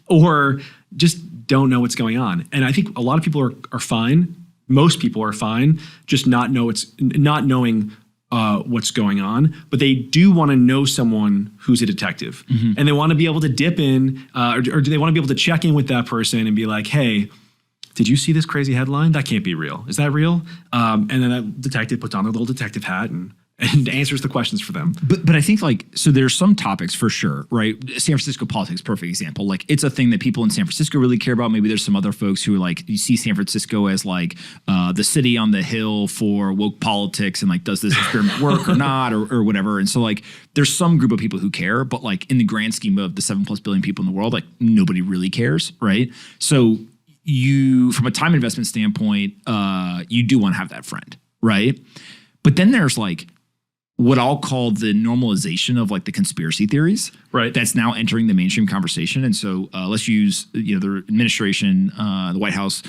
or just don't know what's going on. And I think a lot of people are fine. Most people are fine, just not knowing what's going on. But they do want to know someone who's a detective, and they want to be able to dip in, or do they want to be able to check in with that person and be like, "Hey, did you see this crazy headline? That can't be real. Is that real?" And then that detective puts on their little detective hat and answers the questions for them. But I think so there's some topics for sure, right? San Francisco politics, perfect example. Like it's a thing that people in San Francisco really care about. Maybe there's some other folks who are like, you see San Francisco as like the city on the hill for woke politics and like, does this experiment work or not or whatever. And so like there's some group of people who care, but like in the grand scheme of the 7+ billion people in the world, like nobody really cares, right? So you, from a time investment standpoint, you do want to have that friend, right? But then there's like what I'll call the normalization of like the conspiracy theories, right? That's now entering the mainstream conversation. And so let's use, the administration, the White House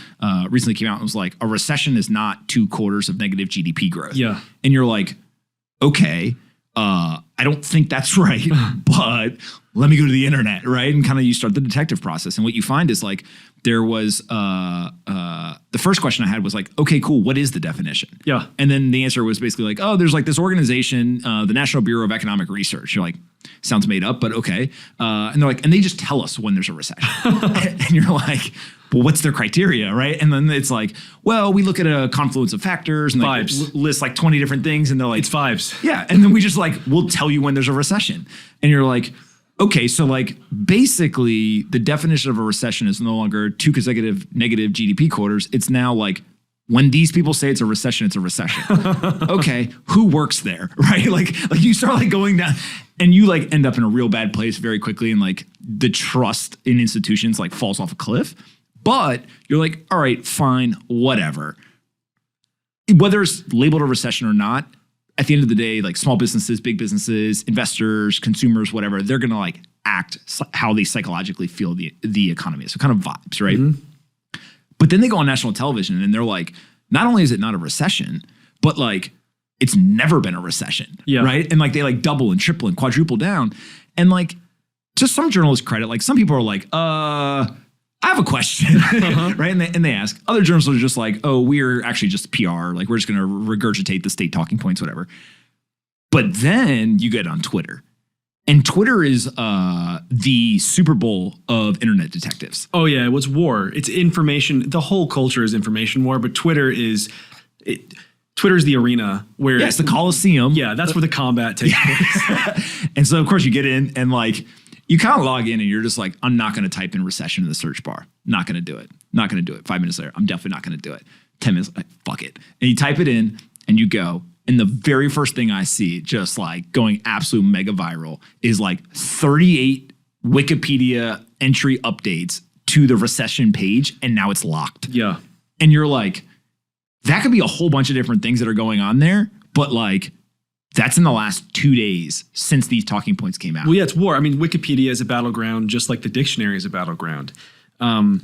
recently came out and was like, a recession is not 2 quarters of negative GDP growth. Yeah. And you're like, okay, I don't think that's right, but let me go to the internet, right? And kind of you start the detective process. And what you find is like, there was, the first question I had was like, okay, cool, what is the definition? Yeah. And then the answer was basically like, oh, there's like this organization, the National Bureau of Economic Research. You're like, sounds made up, but okay. And they're like, and they just tell us when there's a recession. And you're like, well, what's their criteria, right? And then it's like, well, we look at a confluence of factors and like list like 20 different things. And they're like, it's vibes. Yeah. And then we just like, we'll tell you when there's a recession. And you're like, okay, so like basically the definition of a recession is no longer 2 consecutive negative GDP quarters. It's now like when these people say it's a recession, it's a recession. Okay, who works there, right? Like you start like going down and you like end up in a real bad place very quickly, and like the trust in institutions like falls off a cliff. But you're like, all right, fine, whatever. Whether it's labeled a recession or not, at the end of the day, like small businesses, big businesses, investors, consumers, whatever, they're going to like act how they psychologically feel the economy is. So kind of vibes, right? Mm-hmm. But then they go on national television and they're like, not only is it not a recession, but like it's never been a recession, right? And like they like double and triple and quadruple down. And like to some journalists' credit, like some people are like, I have a question, right? And they ask. Other journalists are just like, oh, we're actually just PR. Like, we're just going to regurgitate the state talking points, whatever. But then you get on Twitter. And Twitter is the Super Bowl of internet detectives. Oh, yeah. What's war? It's information. The whole culture is information war, but Twitter's the arena where... Yeah, it's the Coliseum. Yeah, that's where the combat takes place. And so, of course, you get in and like... You kind of log in and you're just like, I'm not going to type in recession in the search bar. Not going to do it. Not going to do it. 5 minutes later, I'm definitely not going to do it. 10 minutes, like, fuck it. And you type it in and you go. And the very first thing I see, just like going absolute mega viral, is like 38 Wikipedia entry updates to the recession page. And now it's locked. Yeah. And you're like, that could be a whole bunch of different things that are going on there. But like, that's in the last 2 days since these talking points came out. Well, yeah, it's war. I mean, Wikipedia is a battleground, just like the dictionary is a battleground.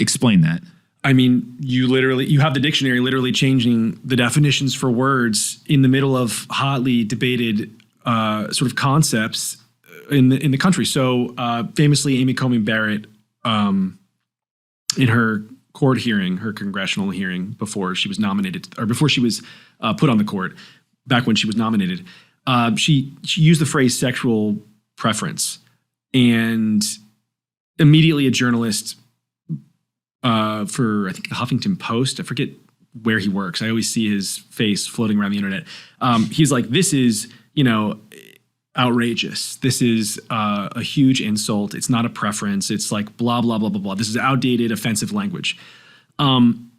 Explain that. I mean, you have the dictionary literally changing the definitions for words in the middle of hotly debated sort of concepts in the country. So famously, Amy Coney Barrett, in her court hearing, her congressional hearing before she was nominated, or before she was put on the court, back when she was nominated, she used the phrase sexual preference, and immediately a journalist for, I think, the Huffington Post, I forget where he works. I always see his face floating around the internet. He's like, this is, outrageous. This is a huge insult. It's not a preference. It's like blah, blah, blah, blah, blah. This is outdated, offensive language. I'm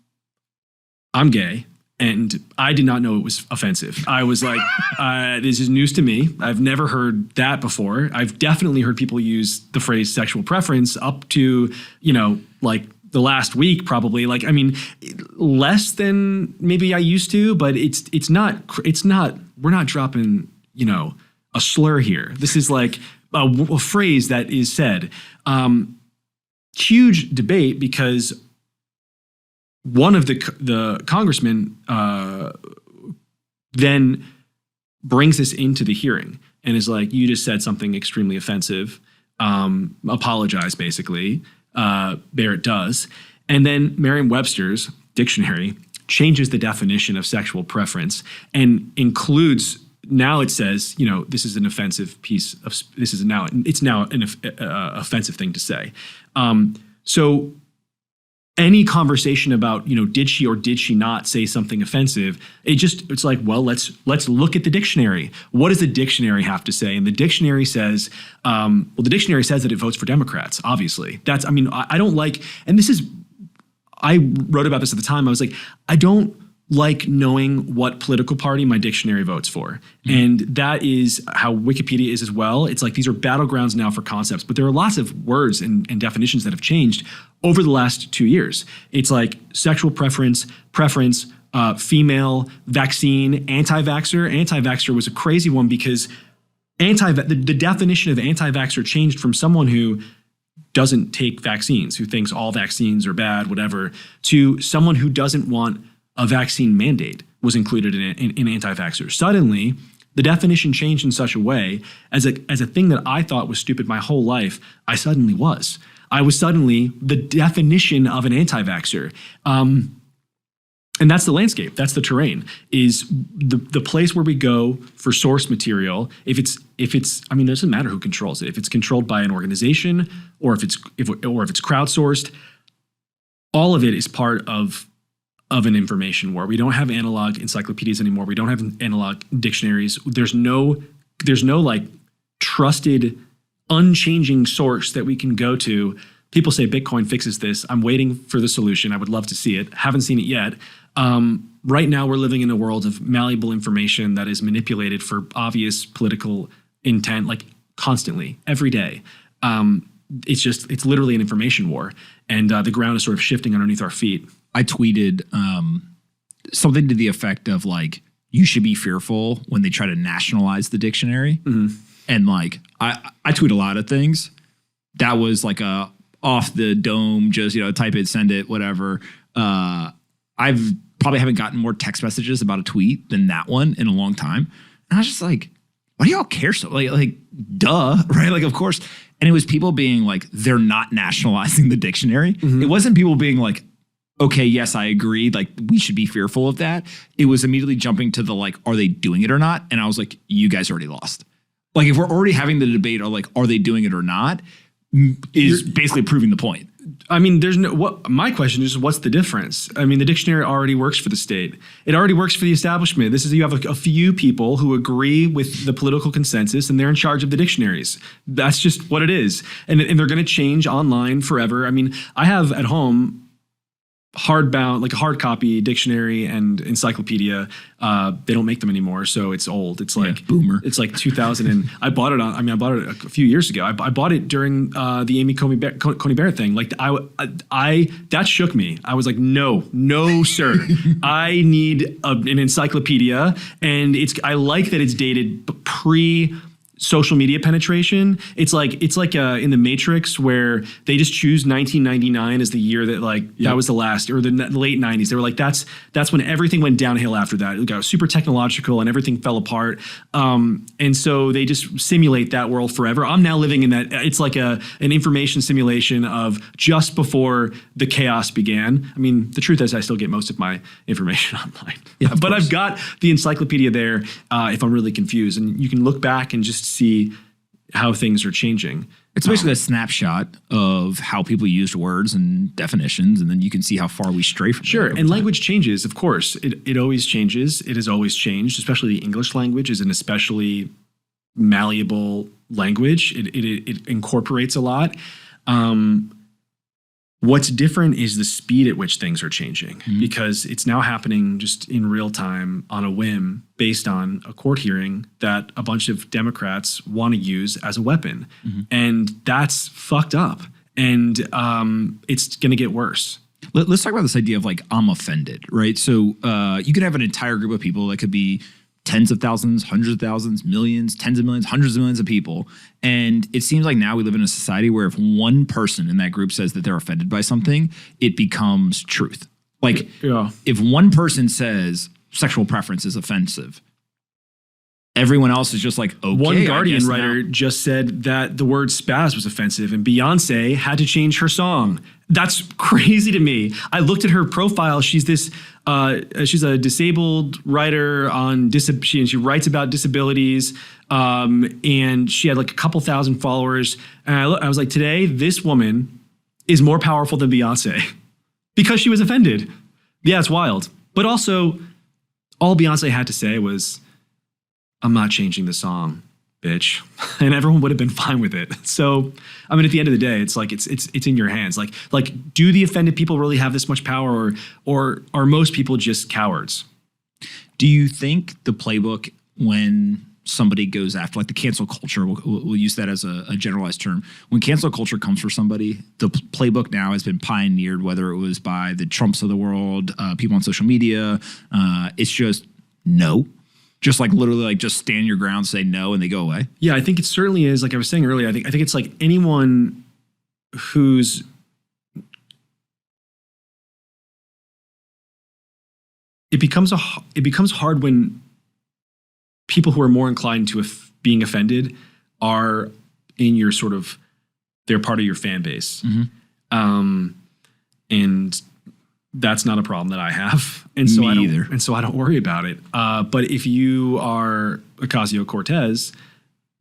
gay. And I did not know it was offensive. I was like, this is news to me. I've never heard that before. I've definitely heard people use the phrase sexual preference up to, like the last week, probably. Like, I mean, less than maybe I used to, but it's not, we're not dropping, a slur here. This is like a phrase that is said. Huge debate because one of the congressmen then brings this into the hearing and is like, you just said something extremely offensive. Apologize, basically. Barrett does. And then Merriam-Webster's dictionary changes the definition of sexual preference and includes, now it says, this is an offensive piece of, it's now an offensive thing to say. So any conversation about, did she or did she not say something offensive? It's like, well, let's look at the dictionary. What does the dictionary have to say? And the dictionary says, the dictionary says that it votes for Democrats, obviously. I don't like, and I wrote about this at the time. I was like, I don't like knowing what political party my dictionary votes for. And that is how Wikipedia is as well. It's like these are battlegrounds now for concepts, but there are lots of words and definitions that have changed over the last 2 years. It's like sexual preference, female, vaccine, anti-vaxxer. Anti-vaxxer was a crazy one because the definition of anti-vaxxer changed from someone who doesn't take vaccines, who thinks all vaccines are bad, whatever, to someone who doesn't want a vaccine mandate was included in anti-vaxxers. Suddenly, the definition changed in such a way as a thing that I thought was stupid my whole life, I suddenly was. I was suddenly the definition of an anti-vaxxer. And that's the landscape. That's the terrain. Is the place where we go for source material. If it's, it doesn't matter who controls it. If it's controlled by an organization or if it's crowdsourced, all of it is part of an information war. We don't have analog encyclopedias anymore. We don't have analog dictionaries. There's no like trusted, unchanging source that we can go to. People say Bitcoin fixes this. I'm waiting for the solution. I would love to see it. Haven't seen it yet. Right now, we're living in a world of malleable information that is manipulated for obvious political intent, like constantly, every day. It's literally an information war, and the ground is sort of shifting underneath our feet. I tweeted something to the effect of like, you should be fearful when they try to nationalize the dictionary. Mm-hmm. And like, I tweet a lot of things. That was like a off the dome, just, type it, send it, whatever. I've probably haven't gotten more text messages about a tweet than that one in a long time. And I was just like, why do y'all care so? Like, duh, right? Like, of course. And it was people being like, they're not nationalizing the dictionary. Mm-hmm. It wasn't people being like, okay, yes, I agree. Like, we should be fearful of that. It was immediately jumping to the like, are they doing it or not? And I was like, you guys already lost. Like, if we're already having the debate of like, are they doing it or not, is basically proving the point. My question is, what's the difference? The dictionary already works for the state. It already works for the establishment. You have a few people who agree with the political consensus and they're in charge of the dictionaries. That's just what it is. And they're going to change online forever. I have at home hardbound, like a hard copy dictionary and encyclopedia. They don't make them anymore, so it's old. It's like boomer. It's like 2000, and I bought it a few years ago. I bought it during the Amy Coney Barrett thing. Like I that shook me. I was like, no, sir. I need an encyclopedia, and I like that it's dated pre social media penetration. It's like in the Matrix where they just choose 1999 as the year that that was the last, or the late 90s. They were like, that's when everything went downhill after that. It got super technological and everything fell apart. And so they just simulate that world forever. I'm now living in that. It's like an information simulation of just before the chaos began. The truth is I still get most of my information online. Yeah, but I've got the encyclopedia there if I'm really confused. And you can look back and just see how things are changing. It's basically a snapshot of how people used words and definitions, and then you can see how far we stray from Sure, that. and language changes, of course. It always changes. It has always changed, especially the English language is an especially malleable language. It incorporates a lot. What's different is the speed at which things are changing, because it's now happening just in real time on a whim based on a court hearing that a bunch of Democrats want to use as a weapon. And that's fucked up. and it's going to get worse. Let's talk about this idea of like, I'm offended, right? So you could have an entire group of people that could be tens of thousands, hundreds of thousands, millions, tens of millions, hundreds of millions of people. And it seems like now we live in a society where if one person in that group says that they're offended by something, it becomes truth. Like if one person says sexual preference is offensive, everyone else is just like, okay. One Guardian writer just said that the word spaz was offensive and Beyonce had to change her song. That's crazy to me. I looked at her profile. She's this, she's a disabled writer on, she writes about disabilities, and she had like a couple thousand followers. And I was like, today, this woman is more powerful than Beyonce because she was offended. Yeah, it's wild. But also, all Beyonce had to say was, I'm not changing the song, bitch. And everyone would have been fine with it. So, I mean, at the end of the day, it's like, it's in your hands. Like, do the offended people really have this much power, or are most people just cowards? Do you think the playbook, when somebody goes after, like the cancel culture, we'll use that as a generalized term. When cancel culture comes for somebody, the playbook now has been pioneered, whether it was by the Trumps of the world, people on social media. It's just no. Just like literally like just stand your ground, say no, and they go away? Yeah, I think it certainly is. Like I was saying earlier, I think it's like anyone who's it becomes hard when people who are more inclined to being offended are in your sort of, they're part of your fan base. And that's not a problem that I have. And so I don't worry about it. But if you are Ocasio-Cortez,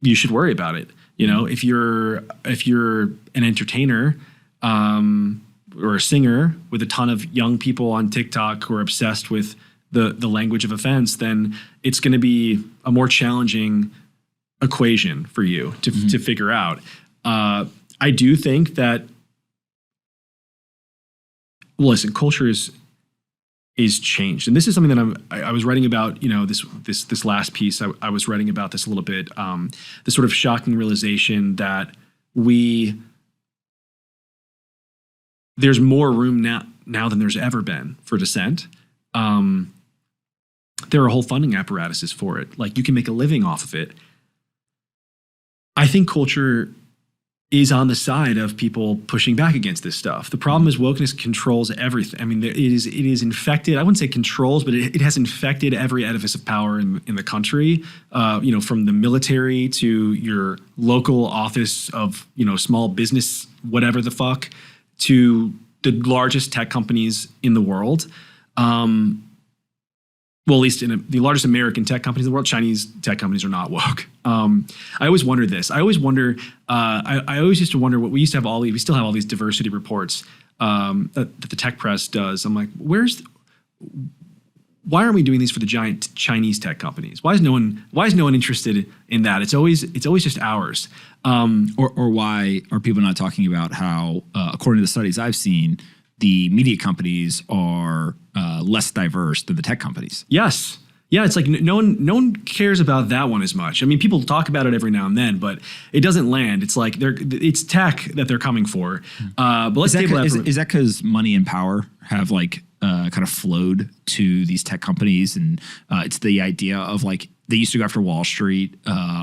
you should worry about it. You know, if you're an entertainer or a singer with a ton of young people on TikTok who are obsessed with the language of offense, then it's going to be a more challenging equation for you to figure out. I do think that, well, listen, culture is changed, and this is something that I was writing about. You know, this last piece, I was writing about this a little bit. The sort of shocking realization that there's more room now than there's ever been for dissent. There are whole funding apparatuses for it. Like, you can make a living off of it. I think culture is on the side of people pushing back against this stuff. The problem is wokeness controls everything. I mean, it is infected. I wouldn't say controls, but it has infected every edifice of power in the country. You know, from the military to your local office of, you know, small business, whatever the fuck, to the largest tech companies in the world. Well, at least in the largest American tech companies in the world, Chinese tech companies are not woke. I always wonder this. I always used to wonder what we used to have we still have all these diversity reports that the tech press does. I'm like, why aren't we doing these for the giant Chinese tech companies? Why is no one interested in that? It's always just ours. Or why are people not talking about how, according to the studies I've seen, the media companies are less diverse than the tech companies? Yes. Yeah, it's like no one cares about that one as much. I mean, people talk about it every now and then, but it doesn't land. It's like it's tech that they're coming for. But let's table that. Is that because money and power have like kind of flowed to these tech companies, and it's the idea of like they used to go after Wall Street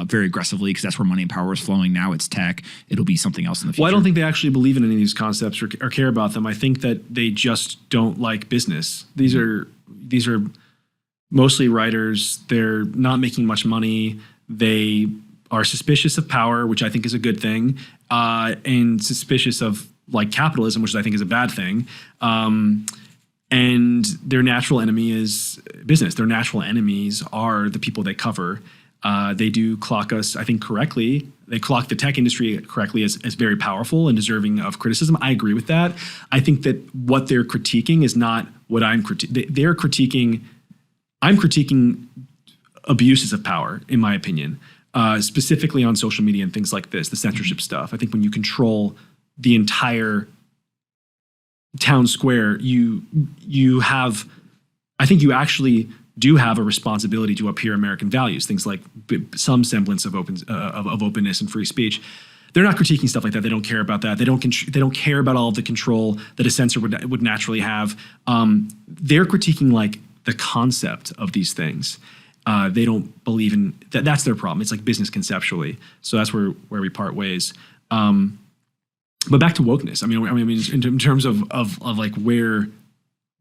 very aggressively because that's where money and power is flowing. Now it's tech. It'll be something else in the future. Well, I don't think they actually believe in any of these concepts or care about them. I think that they just don't like business. These are mostly writers. They're not making much money. They are suspicious of power, which I think is a good thing, and suspicious of like capitalism, which I think is a bad thing. And their natural enemy is business. Their natural enemies are the people they cover. They do clock us, I think, correctly. They clock the tech industry correctly as very powerful and deserving of criticism. I agree with that. I think that what they're critiquing is not what I'm critiquing. They're critiquing. I'm critiquing abuses of power, in my opinion, specifically on social media and things like this, the censorship stuff. I think when you control the entire town square, you have, I think you actually do have a responsibility to uphold American values, things like some semblance of openness and free speech. they're not critiquing stuff like that. They don't care about that. They don't care about all of the control that a censor would naturally have. They're critiquing like the concept of these things. They don't believe in that. That's their problem. It's like business conceptually. So that's where we part ways. But back to wokeness. I mean, in terms of like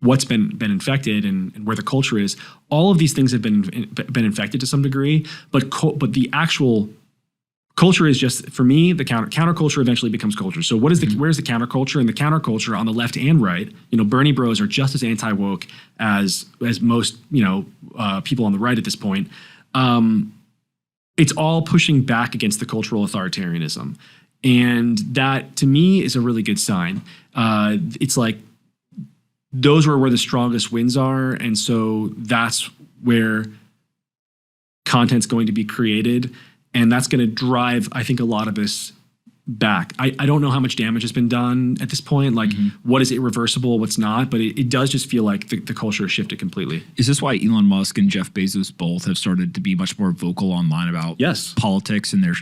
what's been infected and where the culture is, all of these things have been infected to some degree. But the actual culture is just, for me, the counterculture eventually becomes culture. So where's the counterculture? And the counterculture on the left and right, Bernie bros are just as anti-woke as most, people on the right at this point. It's all pushing back against the cultural authoritarianism. And that, to me, is a really good sign. It's like those are where the strongest winds are. And so that's where content's going to be created. And that's going to drive, I think, a lot of this back. I don't know how much damage has been done at this point. Like, what is irreversible, what's not? But it does just feel like the culture has shifted completely. Is this why Elon Musk and Jeff Bezos both have started to be much more vocal online about politics, and they're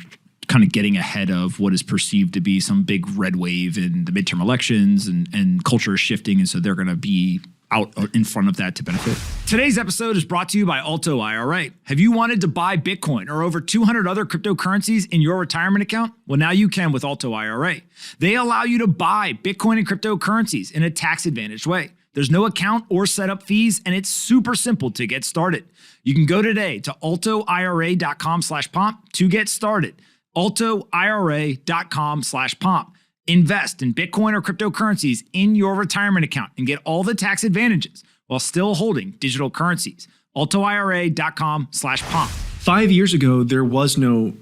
kind of getting ahead of what is perceived to be some big red wave in the midterm elections, and culture is shifting, and so they're going to be out in front of that to benefit? Today's episode is brought to you by ALTO IRA. Have you wanted to buy Bitcoin or over 200 other cryptocurrencies in your retirement account? Well, now you can with ALTO IRA. They allow you to buy Bitcoin and cryptocurrencies in a tax-advantaged way. There's no account or setup fees, and it's super simple to get started. You can go today to altoira.com/pomp to get started. altoira.com/pomp. Invest in Bitcoin or cryptocurrencies in your retirement account and get all the tax advantages while still holding digital currencies. altoira.com/pomp. 5 years ago, there was no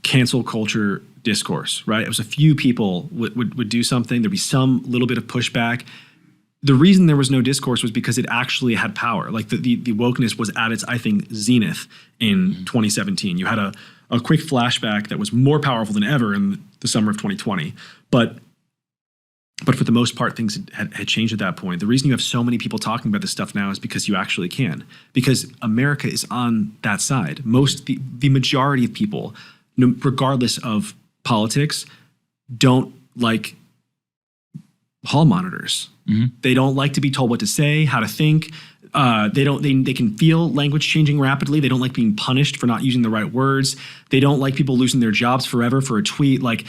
cancel culture discourse, right? It was a few people would do something. There'd be some little bit of pushback. The reason there was no discourse was because it actually had power. Like the wokeness was at its, I think, zenith in 2017. You had a quick flashback that was more powerful than ever in the summer of 2020. But for the most part, things had changed at that point. The reason you have so many people talking about this stuff now is because you actually can. Because America is on that side. The majority of people, regardless of politics, don't like hall monitors. They don't like to be told what to say, how to think. They can feel language changing rapidly. They don't like being punished for not using the right words. They don't like people losing their jobs forever for a tweet. Like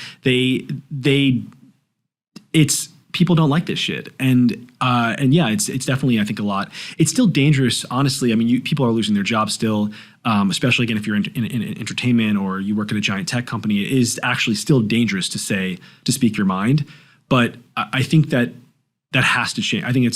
people don't like this shit. And yeah, it's definitely, I think, a lot. It's still dangerous, honestly. I mean, people are losing their jobs still, especially again if you're in entertainment or you work at a giant tech company. It is actually still dangerous to speak your mind. But I think that has to change. I think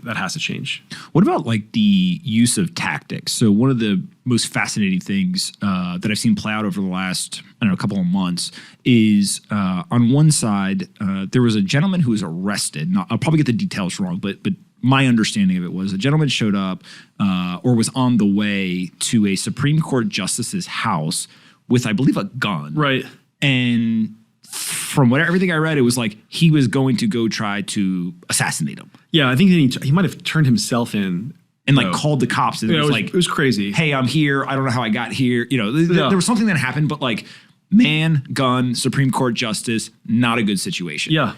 that has to change. What about like the use of tactics? So one of the most fascinating things that I've seen play out over the last, couple of months is on one side, there was a gentleman who was arrested. Now, I'll probably get the details wrong, but my understanding of it was a gentleman showed up or was on the way to a Supreme Court justice's house with, I believe, a gun. Right. And from everything I read, it was like he was going to go try to assassinate him. Yeah, I think he might have turned himself in and like called the cops. And it was crazy. Hey, I'm here. I don't know how I got here. There was something that happened, but like man, gun, Supreme Court justice, not a good situation. Yeah.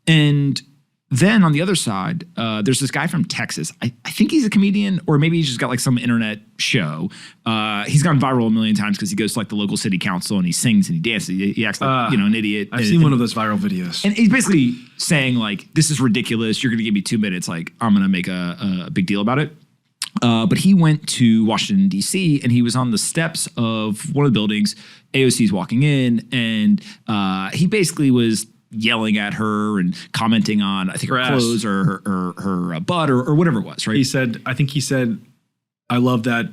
And then on the other side, there's this guy from Texas. I think he's a comedian, or maybe he's just got like some internet show. He's gone viral a million times because he goes to like the local city council and he sings and he dances. He acts like an idiot. I've seen one of those viral videos. And he's basically saying like, "This is ridiculous. You're going to give me 2 minutes. Like I'm going to make a big deal about it." But he went to Washington, D.C., and he was on the steps of one of the buildings. AOC's walking in, and he basically was yelling at her and commenting on, I think, her clothes or her butt or whatever it was, right? I think he said, "I love that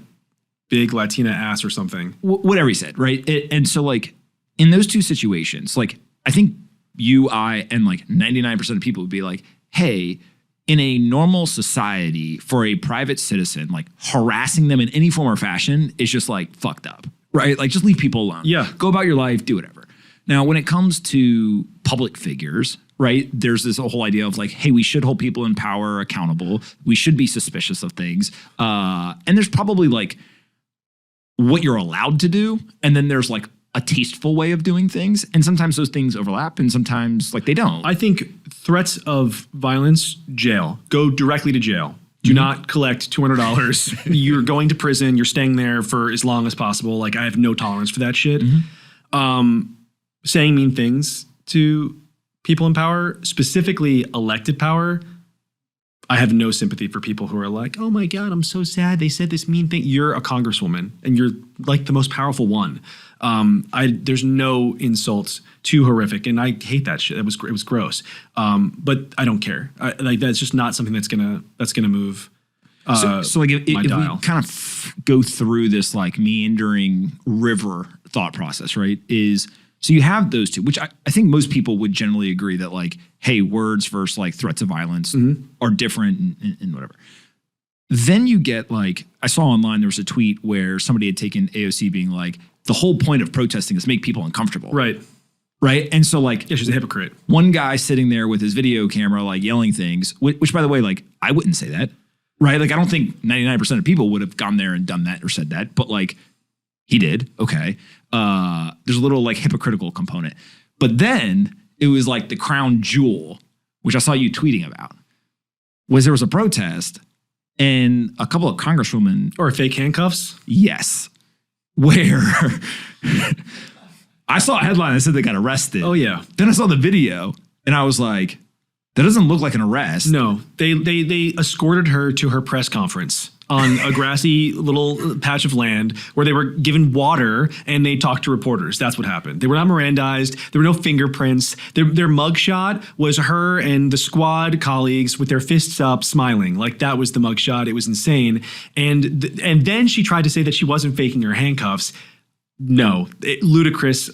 big Latina ass," or something. Whatever he said, right? And so, like, in those two situations, like, I think you, I, and like 99% of people would be like, hey, in a normal society, for a private citizen, like harassing them in any form or fashion is just like fucked up, right? Like, just leave people alone. Yeah. Go about your life, do whatever. Now, when it comes to public figures, right, there's this whole idea of like, hey, we should hold people in power accountable. We should be suspicious of things. And there's probably like what you're allowed to do. And then there's like a tasteful way of doing things. And sometimes those things overlap and sometimes like they don't. I think threats of violence, jail. Go directly to jail. Do not collect $200. You're going to prison. You're staying there for as long as possible. Like, I have no tolerance for that shit. Saying mean things to people in power, specifically elected power, I have no sympathy for people who are like, oh my God, I'm so sad they said this mean thing. You're a congresswoman and you're like the most powerful one. There's no insults too horrific, and I hate that shit. It was gross. But I don't care. Like, that's just not something that's gonna move. So like if we kind of go through this like meandering river thought process, right? So you have those two, which I think most people would generally agree that like, hey, words versus like threats of violence are different and whatever. Then you get like, I saw online there was a tweet where somebody had taken AOC being like, the whole point of protesting is make people uncomfortable. Right. Right. And so like, yeah, she's a hypocrite. One guy sitting there with his video camera, like yelling things, which by the way, like I wouldn't say that. Right. Like I don't think 99% of people would have gone there and done that or said that, but like he did. Okay. There's a little like hypocritical component, but then it was like the crown jewel, which I saw you tweeting about, was there was a protest and a couple of congresswomen or fake handcuffs. Yes. Where I saw a headline that said they got arrested. Oh yeah. Then I saw the video and I was like, that doesn't look like an arrest. No, they escorted her to her press conference on a grassy little patch of land where they were given water and they talked to reporters. That's what happened. They were not Mirandized. There were no fingerprints. Their mugshot was her and the squad colleagues with their fists up smiling. Like, that was the mugshot. It was insane. And then she tried to say that she wasn't faking her handcuffs. No, a ludicrous,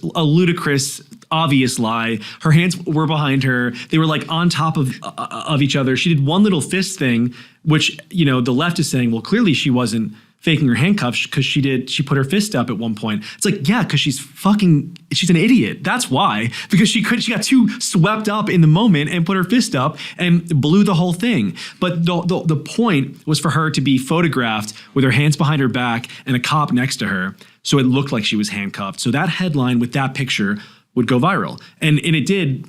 obvious lie. Her hands were behind her. They were like on top of each other. She did one little fist thing, which, you know, the left is saying, well, clearly she wasn't faking her handcuffs because she put her fist up at one point. It's like, yeah, because she's an idiot. That's why. Because she got too swept up in the moment and put her fist up and blew the whole thing. But the point was for her to be photographed with her hands behind her back and a cop next to her. So it looked like she was handcuffed. So that headline with that picture would go viral. And it did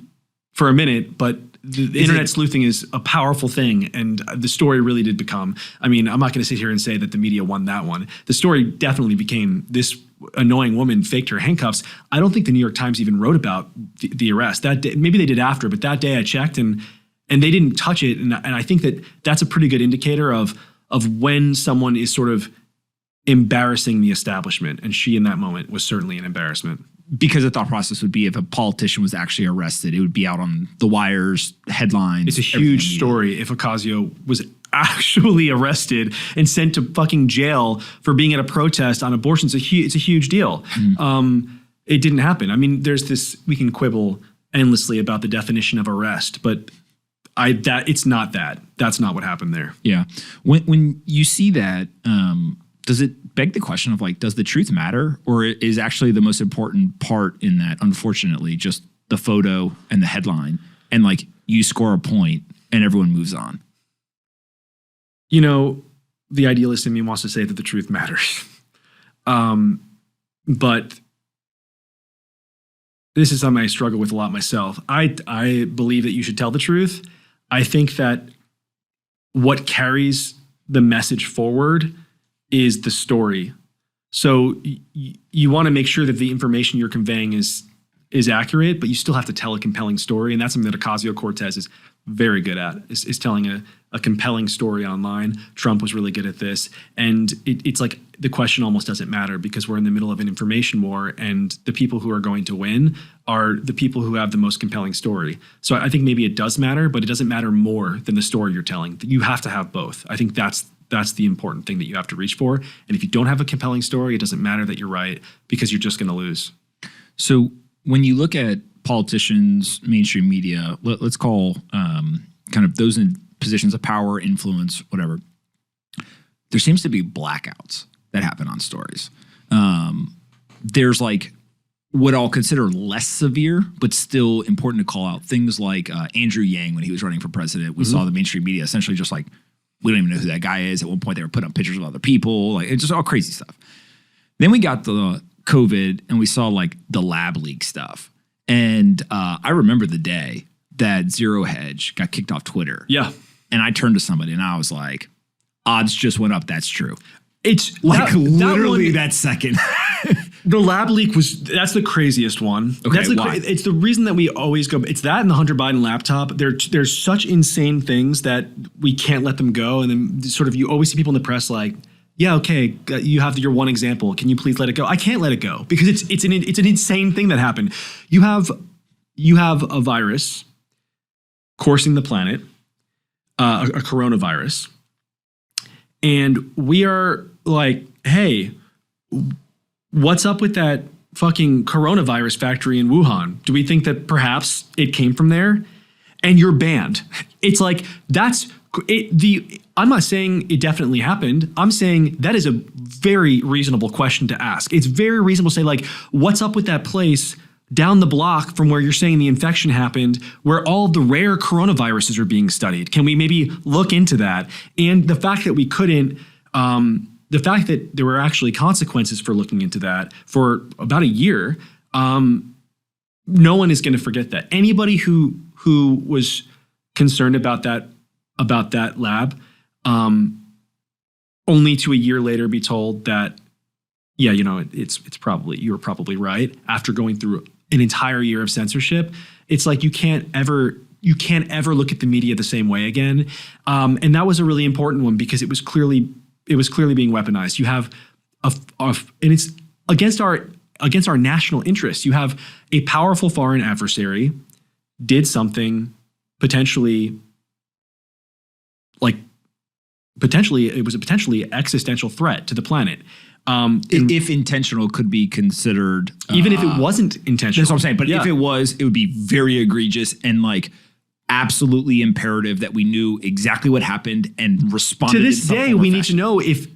for a minute, but the internet sleuthing is a powerful thing. And the story really did become, I mean, I'm not going to sit here and say that the media won that one. The story definitely became this annoying woman faked her handcuffs. I don't think the New York Times even wrote about the arrest. That day, maybe they did after, but that day I checked and they didn't touch it. And I think that that's a pretty good indicator of when someone is sort of embarrassing the establishment. And she in that moment was certainly an embarrassment. Because the thought process would be if a politician was actually arrested, it would be out on the wires, headlines. It's a huge story if Ocasio was actually arrested and sent to fucking jail for being at a protest on abortion. It's a huge deal. It didn't happen. I mean, there's this, we can quibble endlessly about the definition of arrest, but it's not that. That's not what happened there. Yeah. When you see that, does it beg the question of like, does the truth matter, or is actually the most important part in that, unfortunately, just the photo and the headline, and like you score a point and everyone moves on? You know, the idealist in me wants to say that the truth matters. But this is something I struggle with a lot myself. I believe that you should tell the truth. I think that what carries the message forward is the story. So you want to make sure that the information you're conveying is accurate, but you still have to tell a compelling story. And that's something that Ocasio-Cortez is very good at, is telling a compelling story online. Trump was really good at this. And it's like the question almost doesn't matter because we're in the middle of an information war, and the people who are going to win are the people who have the most compelling story. So I think maybe it does matter, but it doesn't matter more than the story you're telling. You have to have both. I think that's the important thing that you have to reach for. And if you don't have a compelling story, it doesn't matter that you're right because you're just going to lose. So when you look at politicians, mainstream media, let's call kind of those in positions of power, influence, whatever, there seems to be blackouts that happen on stories. There's like what I'll consider less severe, but still important to call out, things like Andrew Yang when he was running for president. We saw the mainstream media essentially just like, we don't even know who that guy is. At one point, they were putting up pictures of other people. Like, it's just all crazy stuff. Then we got the COVID and we saw like the lab leak stuff. And I remember the day that Zero Hedge got kicked off Twitter. Yeah. And I turned to somebody and I was like, odds just went up. That's true. It's like literally that second. The lab leak that's the craziest one. Okay, why? It's the reason that we always go, it's that and the Hunter Biden laptop. There's such insane things that we can't let them go. And then sort of you always see people in the press like, yeah, okay, you have your one example. Can you please let it go? I can't let it go because it's an insane thing that happened. You have a virus coursing the planet, a coronavirus, and we are like, hey, what's up with that fucking coronavirus factory in Wuhan? Do we think that perhaps it came from there? And you're banned. It's like I'm not saying it definitely happened. I'm saying that is a very reasonable question to ask. It's very reasonable to say like, what's up with that place down the block from where you're saying the infection happened, where all the rare coronaviruses are being studied? Can we maybe look into that? And the fact that we couldn't, the fact that there were actually consequences for looking into that for about a year, no one is going to forget that. Anybody who was concerned about that lab, only to a year later be told that, yeah, you know, you were probably right after going through an entire year of censorship. It's like you can't ever look at the media the same way again. And that was a really important one because it was clearly being weaponized. You have and it's against our national interests. You have a powerful foreign adversary did something potentially it was a potentially existential threat to the planet. If intentional could be considered. Even if it wasn't intentional. That's what I'm saying. But yeah. If it was, it would be very egregious and like absolutely imperative that we knew exactly what happened and responded. To this day, we need to know if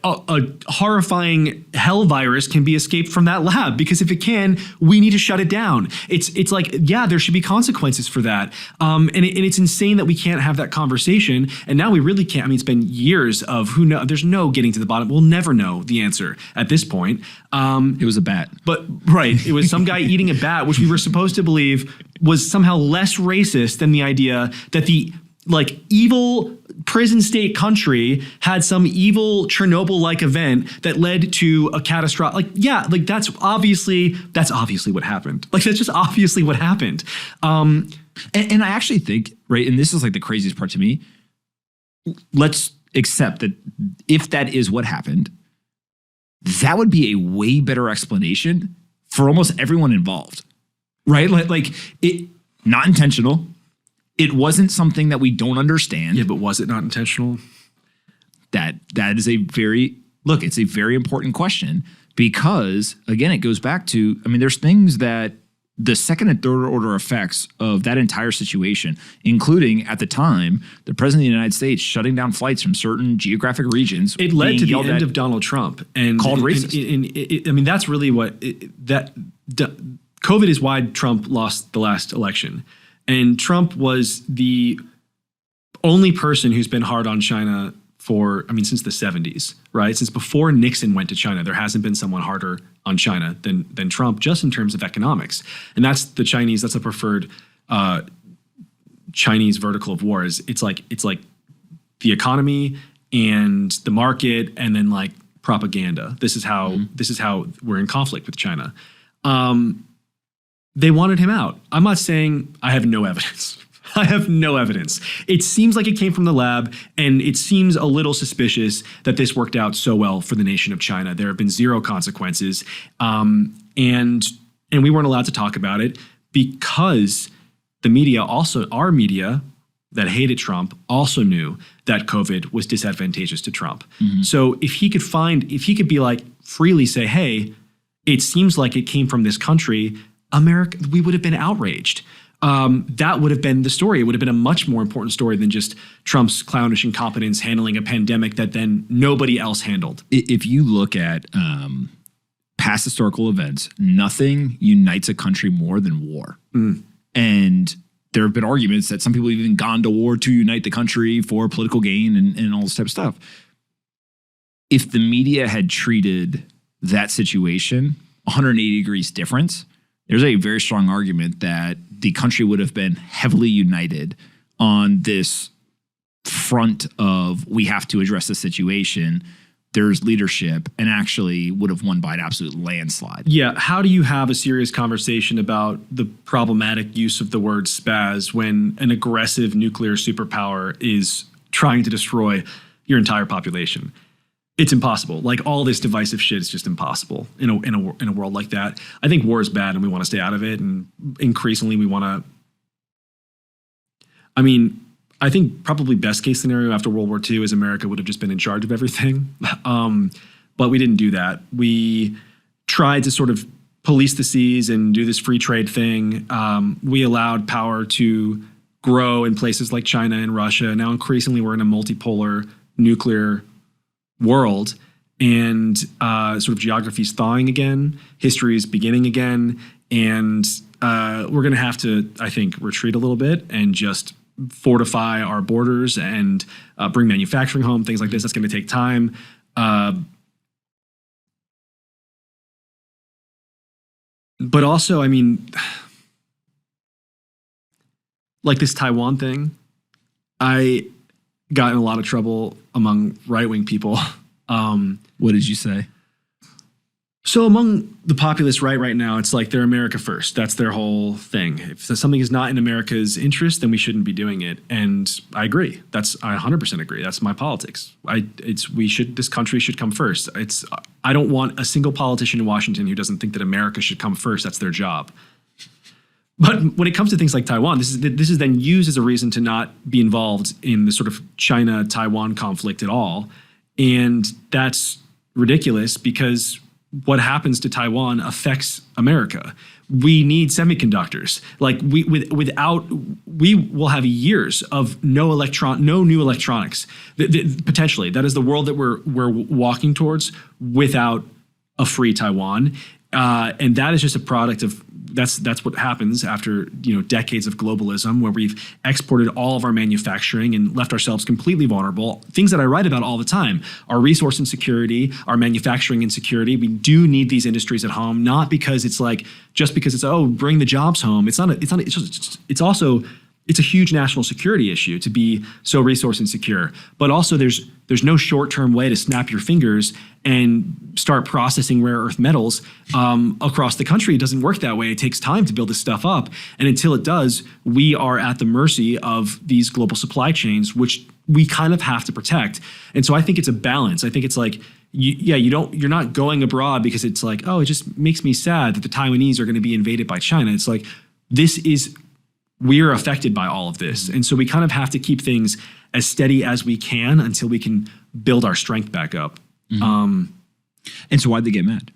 a horrifying hell virus can be escaped from that lab, because if it can, we need to shut it down. It's like, yeah, there should be consequences for that. And it's insane that we can't have that conversation. And now we really can't. I mean, it's been years of who knows. There's no getting to the bottom. We'll never know the answer at this point. It was a bat. But right, it was some guy eating a bat, which we were supposed to believe was somehow less racist than the idea that the like evil prison state country had some evil Chernobyl-like event that led to a catastrophe. Like, yeah, like that's obviously what happened. Like that's just obviously what happened. And I actually think, right, and this is like the craziest part to me, let's accept that if that is what happened, that would be a way better explanation for almost everyone involved. Right? Like it, not intentional. It wasn't something that we don't understand. Yeah, but was it not intentional? That is it's a very important question because, again, it goes back to, I mean, there's things that the second and third order effects of that entire situation, including at the time, the president of the United States shutting down flights from certain geographic regions. It led to the end of Donald Trump and called racist. I mean, that's really what COVID is why Trump lost the last election. And Trump was the only person who's been hard on China since the 70s, right? Since before Nixon went to China, there hasn't been someone harder on China than Trump, just in terms of economics. And that's the preferred Chinese vertical of war. It's like the economy and the market and then like propaganda. This is how we're in conflict with China. They wanted him out. I'm not saying I have no evidence. I have no evidence. It seems like it came from the lab, and it seems a little suspicious that this worked out so well for the nation of China. There have been zero consequences, and we weren't allowed to talk about it because the media, also our media that hated Trump, also knew that COVID was disadvantageous to Trump. Mm-hmm. So if he could be like freely say, hey, it seems like it came from this country, America, we would have been outraged. That would have been the story. It would have been a much more important story than just Trump's clownish incompetence handling a pandemic that then nobody else handled. If you look at past historical events, nothing unites a country more than war. Mm. And there have been arguments that some people have even gone to war to unite the country for political gain and all this type of stuff. If the media had treated that situation, 180 degrees difference, there's a very strong argument that the country would have been heavily united on this front of we have to address the situation. There's leadership, and actually would have won by an absolute landslide. Yeah. How do you have a serious conversation about the problematic use of the word spaz when an aggressive nuclear superpower is trying to destroy your entire population? It's impossible. Like, all this divisive shit is just impossible in a world like that. I think war is bad and we want to stay out of it. And increasingly we want to, I think probably best case scenario after World War II is America would have just been in charge of everything. But we didn't do that. We tried to sort of police the seas and do this free trade thing. We allowed power to grow in places like China and Russia. Now increasingly we're in a multipolar nuclear world, and sort of geography's thawing again. History is beginning again. And we're going to have to, I think, retreat a little bit and just fortify our borders and bring manufacturing home, things like this. That's going to take time. But also, like this Taiwan thing, I got in a lot of trouble among right-wing people. What did you say? So among the populist right now, it's like they're America first. That's their whole thing. If something is not in America's interest, then we shouldn't be doing it. And I agree. I 100% agree. That's my politics. This country should come first. I don't want a single politician in Washington who doesn't think that America should come first. That's their job. But when it comes to things like Taiwan, this is then used as a reason to not be involved in the sort of China-Taiwan conflict at all. And that's ridiculous, because what happens to Taiwan affects America. We need semiconductors. Like, we will have years of no new electronics. Potentially, that is the world that we're walking towards without a free Taiwan. And that is just a product of that's what happens after decades of globalism, where we've exported all of our manufacturing and left ourselves completely vulnerable. Things that I write about all the time: our resource insecurity, our manufacturing insecurity. We do need these industries at home, not because it's like just because it's bring the jobs home. It's a huge national security issue to be so resource insecure. But also there's no short-term way to snap your fingers and start processing rare earth metals across the country. It doesn't work that way. It takes time to build this stuff up. And until it does, we are at the mercy of these global supply chains, which we kind of have to protect. And so I think it's a balance. I think it's like, you're not going abroad because it's like, it just makes me sad that the Taiwanese are going to be invaded by China. It's like, we're affected by all of this. And so we kind of have to keep things as steady as we can until we can build our strength back up. Mm-hmm. And so why'd they get mad?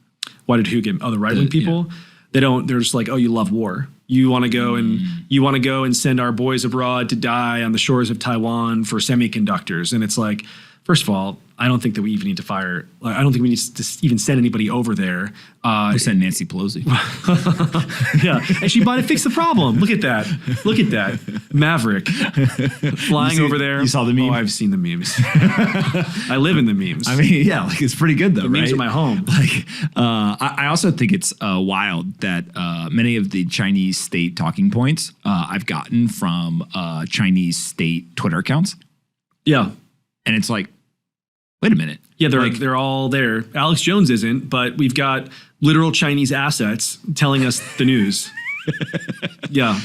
Why did who get? The right-wing people? Yeah. They're just like, you love war. You want to go and send our boys abroad to die on the shores of Taiwan for semiconductors. And it's like, first of all, I don't think that we even need to fire. I don't think we need to even send anybody over there. We send Nancy Pelosi. Yeah, and she might have fixed the problem. Look at that. Maverick flying over there. You saw the meme? Oh, I've seen the memes. I live in the memes. It's pretty good though, the right? memes are my home. I also think it's wild that many of the Chinese state talking points I've gotten from Chinese state Twitter accounts. Yeah. And it's like, wait a minute. Yeah, they're all there. Alex Jones isn't, but we've got literal Chinese assets telling us the news. Yeah.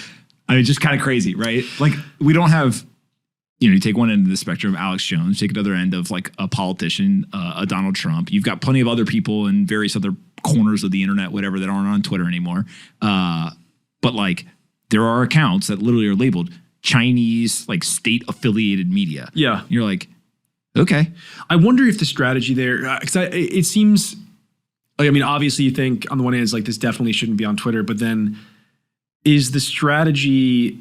Just kind of crazy, right? Like, we don't have, you take one end of the spectrum, Alex Jones, take another end of like a politician, a Donald Trump. You've got plenty of other people in various other corners of the internet, whatever, that aren't on Twitter anymore. But like, there are accounts that literally are labeled Chinese, like, state affiliated media. Yeah. You're like, okay. I wonder if the strategy there, because it seems like, obviously you think on the one hand, it's like, this definitely shouldn't be on Twitter, but then is the strategy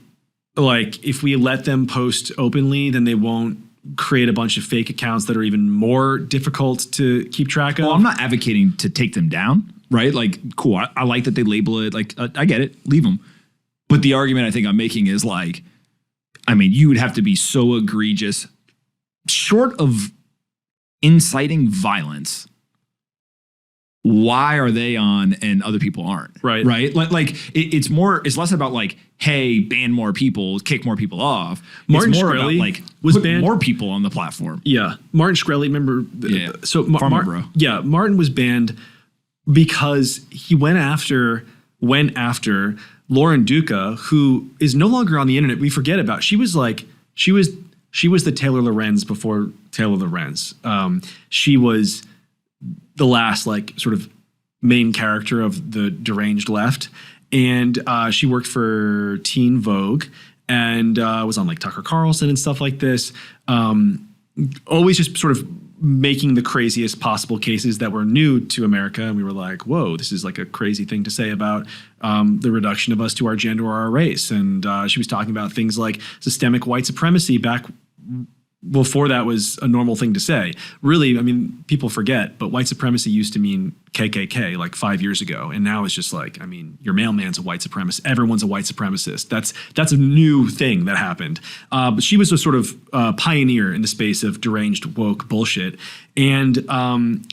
like, if we let them post openly, then they won't create a bunch of fake accounts that are even more difficult to keep track of? Well, I'm not advocating to take them down, right? Like, cool. I like that they label it. Like, I get it. Leave them. But the argument I think I'm making is like, you would have to be so egregious, short of inciting violence, why are they on and other people aren't? Right. Right. It's less about like, hey, ban more people, kick more people off. Martin it's more Shkreli about like was put banned. more people on the platform. Yeah. Martin Shkreli, remember? Pharma bro. Yeah. Martin was banned because he went after Lauren Duca, who is no longer on the internet. We forget about. She was the Taylor Lorenz before Taylor Lorenz. She was the last like sort of main character of the deranged left. And she worked for Teen Vogue and was on like Tucker Carlson and stuff like this. Always just sort of making the craziest possible cases that were new to America. And we were like, whoa, this is like a crazy thing to say about the reduction of us to our gender or our race. And she was talking about things like systemic white supremacy back before that was a normal thing to say. Really, I mean, people forget, but white supremacy used to mean KKK like 5 years ago. And now it's just like, I mean, your mailman's a white supremacist. Everyone's a white supremacist. That's a new thing that happened. But she was a sort of pioneer in the space of deranged woke bullshit. And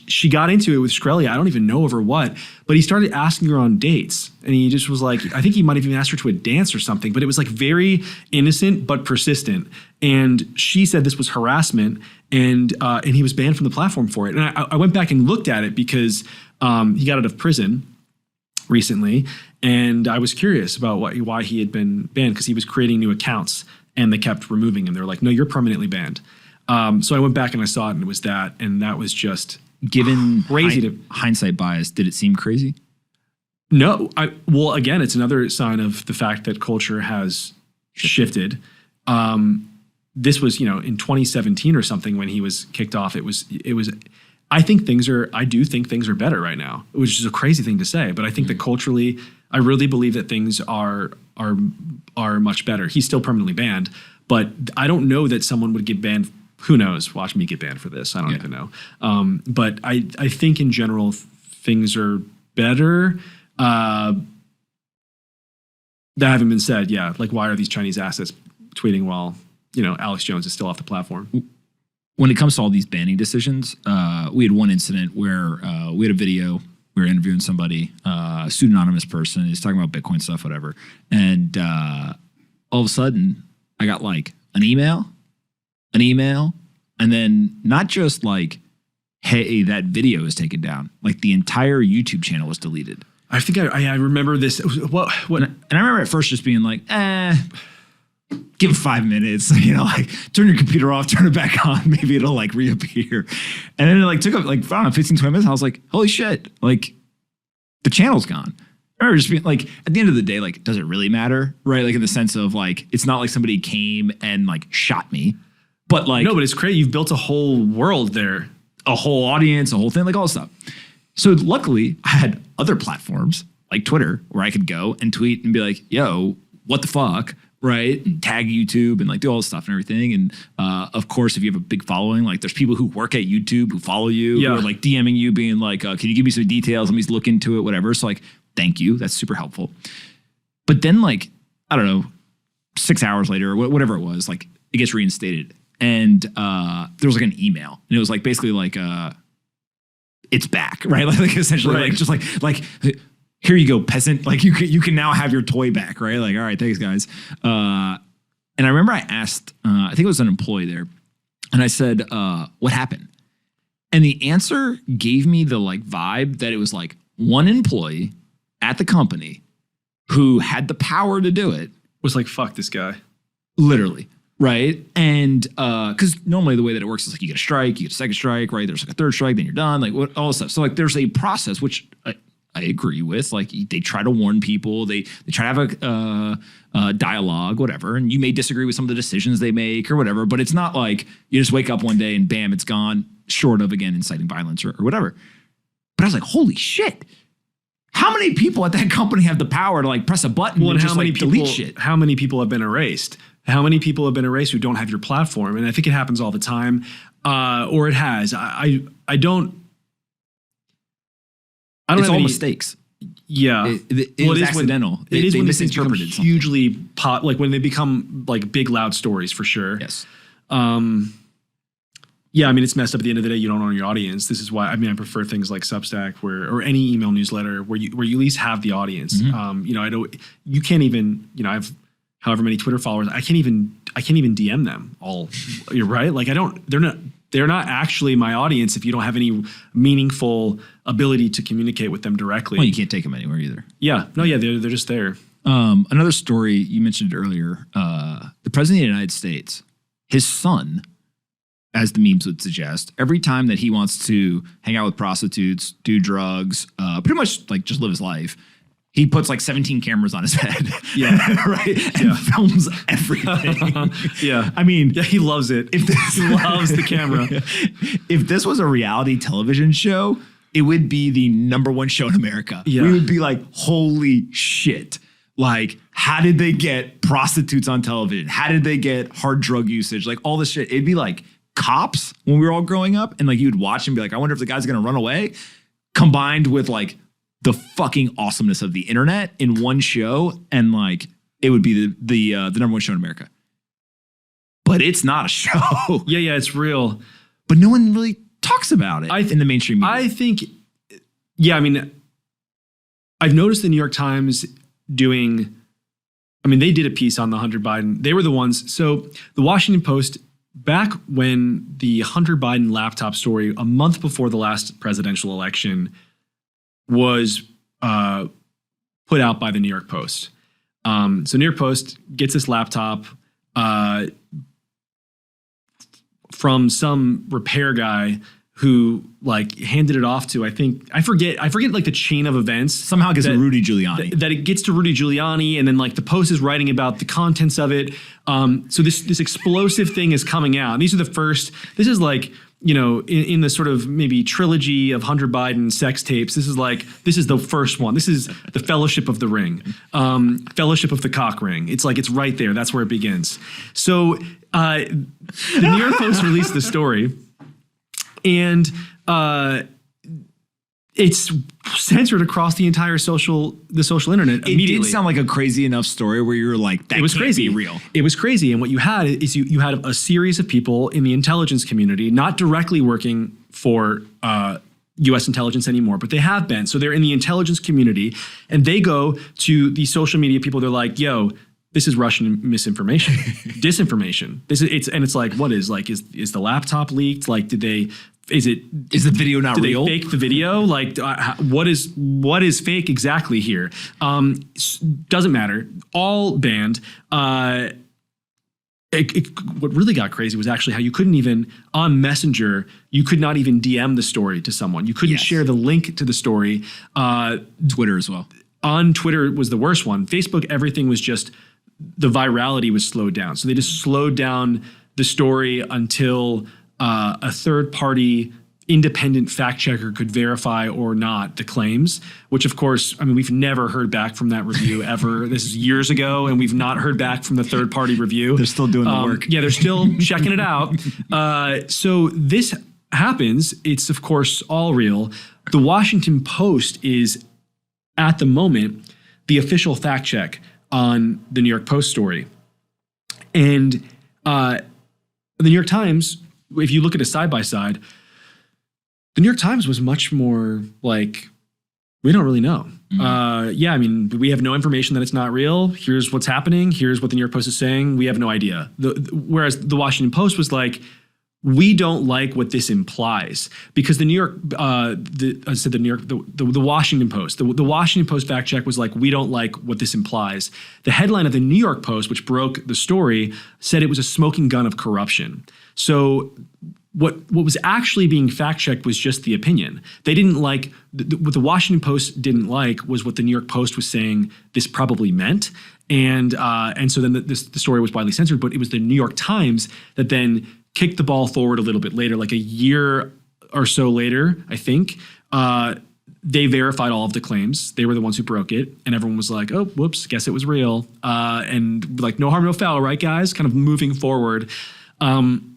she got into it with Shkreli. I don't even know over what, but he started asking her on dates. And he just was like, I think he might have even asked her to a dance or something, but it was like very innocent but persistent. And she said this was harassment, and he was banned from the platform for it. And I went back and looked at it because he got out of prison recently, and I was curious about why he had been banned, because he was creating new accounts and they kept removing him. They were like, no, you're permanently banned. So I went back and I saw it, and it was that, and that was just given crazy. Hindsight bias, did it seem crazy? No. Well, again, it's another sign of the fact that culture has shifted. This was, in 2017 or something when he was kicked off. It was. I do think things are better right now, which is a crazy thing to say, but I think that culturally, I really believe that things are much better. He's still permanently banned, but I don't know that someone would get banned. Who knows? Watch me get banned for this. I don't even know. But I think in general things are better. That having been said, yeah, like why are these Chinese assets tweeting while Alex Jones is still off the platform? When it comes to all these banning decisions, we had one incident where we had a video. We were interviewing somebody, a pseudonymous person. He's talking about Bitcoin stuff, whatever. And all of a sudden, I got like an email, and then not just like, hey, that video is taken down. Like the entire YouTube channel was deleted. I think I remember this. What? And I remember at first just being like, give it 5 minutes, like turn your computer off, turn it back on, maybe it'll like reappear. And then it like took up like, I don't know, 15, 20 minutes. I was like, holy shit, like the channel's gone. I remember just being like, at the end of the day, like, does it really matter? Right? Like in the sense of like, it's not like somebody came and like shot me, but like. No, but it's crazy. You've built a whole world there. A whole audience, a whole thing, like all this stuff. So luckily I had other platforms like Twitter where I could go and tweet and be like, yo, what the fuck? Right? And tag YouTube and like do all this stuff and everything. And of course, if you have a big following, like there's people who work at YouTube who follow you, who are like DMing you being like, can you give me some details? Let me look into it, whatever. So like, thank you. That's super helpful. But then like, I don't know, 6 hours later or whatever it was, like it gets reinstated. And there was like an email, and it was like basically like it's back, right? Like essentially, like just like here you go, peasant. Like you can now have your toy back, right? Like, all right, thanks, guys. And I remember I asked, I think it was an employee there, and I said, what happened? And the answer gave me the like vibe that it was like one employee at the company who had the power to do it Was like, fuck this guy. Literally. Right. And because normally the way that it works is like you get a strike, you get a second strike, right? There's like a third strike, then you're done, like all this stuff. So like there's a process, which I agree with. Like they try to warn people, they try to have a dialogue, whatever. And you may disagree with some of the decisions they make or whatever, but it's not like you just wake up one day and bam, it's gone, short of, again, inciting violence or whatever. But I was like, holy shit. How many people at that company have the power to like press a button and just like delete shit? How many people have been erased? How many people have been erased who don't have your platform? And I think it happens all the time, or it has. I don't. It's all mistakes. Yeah, it was accidental. It is they when misinterpreted something hugely like when they become like big loud stories for sure. Yes. Yeah, I mean, it's messed up at the end of the day. You don't own your audience. This is why, I mean, I prefer things like Substack or any email newsletter where you at least have the audience. You know, you can't even, you know, I have however many Twitter followers. I can't even DM them all. You're right. Like they're not actually my audience if you don't have any meaningful ability to communicate with them directly. Well, you can't take them anywhere either. Yeah. No, yeah, they're just there. Another story you mentioned earlier, the president of the United States, his son, as the memes would suggest, every time that he wants to hang out with prostitutes, do drugs, pretty much like just live his life, he puts like 17 cameras on his head. Yeah. Right? And films everything. Yeah. I mean, yeah, he loves it. He loves the camera. If this was a reality television show, it would be the #1 show in America. Yeah. We would be like, holy shit. Like, how did they get prostitutes on television? How did they get hard drug usage? Like all this shit. It'd be like Cops when we were all growing up, and like you'd watch and be like, I wonder if the guy's gonna run away, combined with like the fucking awesomeness of the internet in one show, and like it would be the #1 show in America. But it's not a show. Yeah, it's real. But no one really talks about it in the mainstream media. I think, yeah, I mean, I've noticed the New York Times doing, I mean, they did a piece on the Hunter Biden. They were the ones. So the Washington Post, back when the Hunter Biden laptop story, a month before the last presidential election, was put out by the New York Post. So New York Post gets this laptop from some repair guy who like handed it off to, I forget like the chain of events. Somehow it gets to Rudy Giuliani. That it gets to Rudy Giuliani, and then like the Post is writing about the contents of it. So this explosive thing is coming out. And these are the first, this is like, you know, in the sort of maybe trilogy of Hunter Biden sex tapes, this is the first one. This is the Fellowship of the Ring, Fellowship of the Cock Ring. It's like, it's right there. That's where it begins. So the New York Post released the story, and it's censored across the entire social internet immediately. It did sound like a crazy enough story where you're like, that can't be real. It was crazy. And what you had is you had a series of people in the intelligence community, not directly working for U.S. intelligence anymore, but they have been. So they're in the intelligence community, and they go to the social media people. They're like, yo, this is Russian misinformation, disinformation. It's like, what is the laptop leaked? Like, is the video not real? Did they fake the video? Like, what is fake exactly here? Doesn't matter. All banned. What really got crazy was actually how you couldn't even, on Messenger, you could not even DM the story to someone. You couldn't share the link to the story. Twitter as well. On Twitter was the worst one. Facebook, everything was just, the virality was slowed down. So they just slowed down the story until a third-party independent fact checker could verify or not the claims, which of course, I mean, we've never heard back from that review ever. This is years ago, and we've not heard back from the third-party review. They're still doing the work. Yeah, they're still checking it out. So this happens. It's, of course, all real. The Washington Post is, at the moment, the official fact check on the New York Post story. And the New York Times, if you look at a side-by-side, the New York Times was much more like, we don't really know. Yeah, I mean, we have no information that it's not real. Here's what's happening. Here's what the New York Post is saying. We have no idea. Whereas the Washington Post was like, we don't like what this implies, because the New York, the Washington Post, the Washington Post fact check was like, we don't like what this implies. The headline of the New York Post, which broke the story, said it was a smoking gun of corruption. So what was actually being fact checked was just the opinion. They didn't like, what the Washington Post didn't like was what the New York Post was saying this probably meant. And so then the story was widely censored, but it was the New York Times that then kicked the ball forward a little bit later, like a year or so later, I think. They verified all of the claims. They were the ones who broke it. And everyone was like, oh, whoops, guess it was real. And like, no harm, no foul, right, guys? Kind of moving forward. And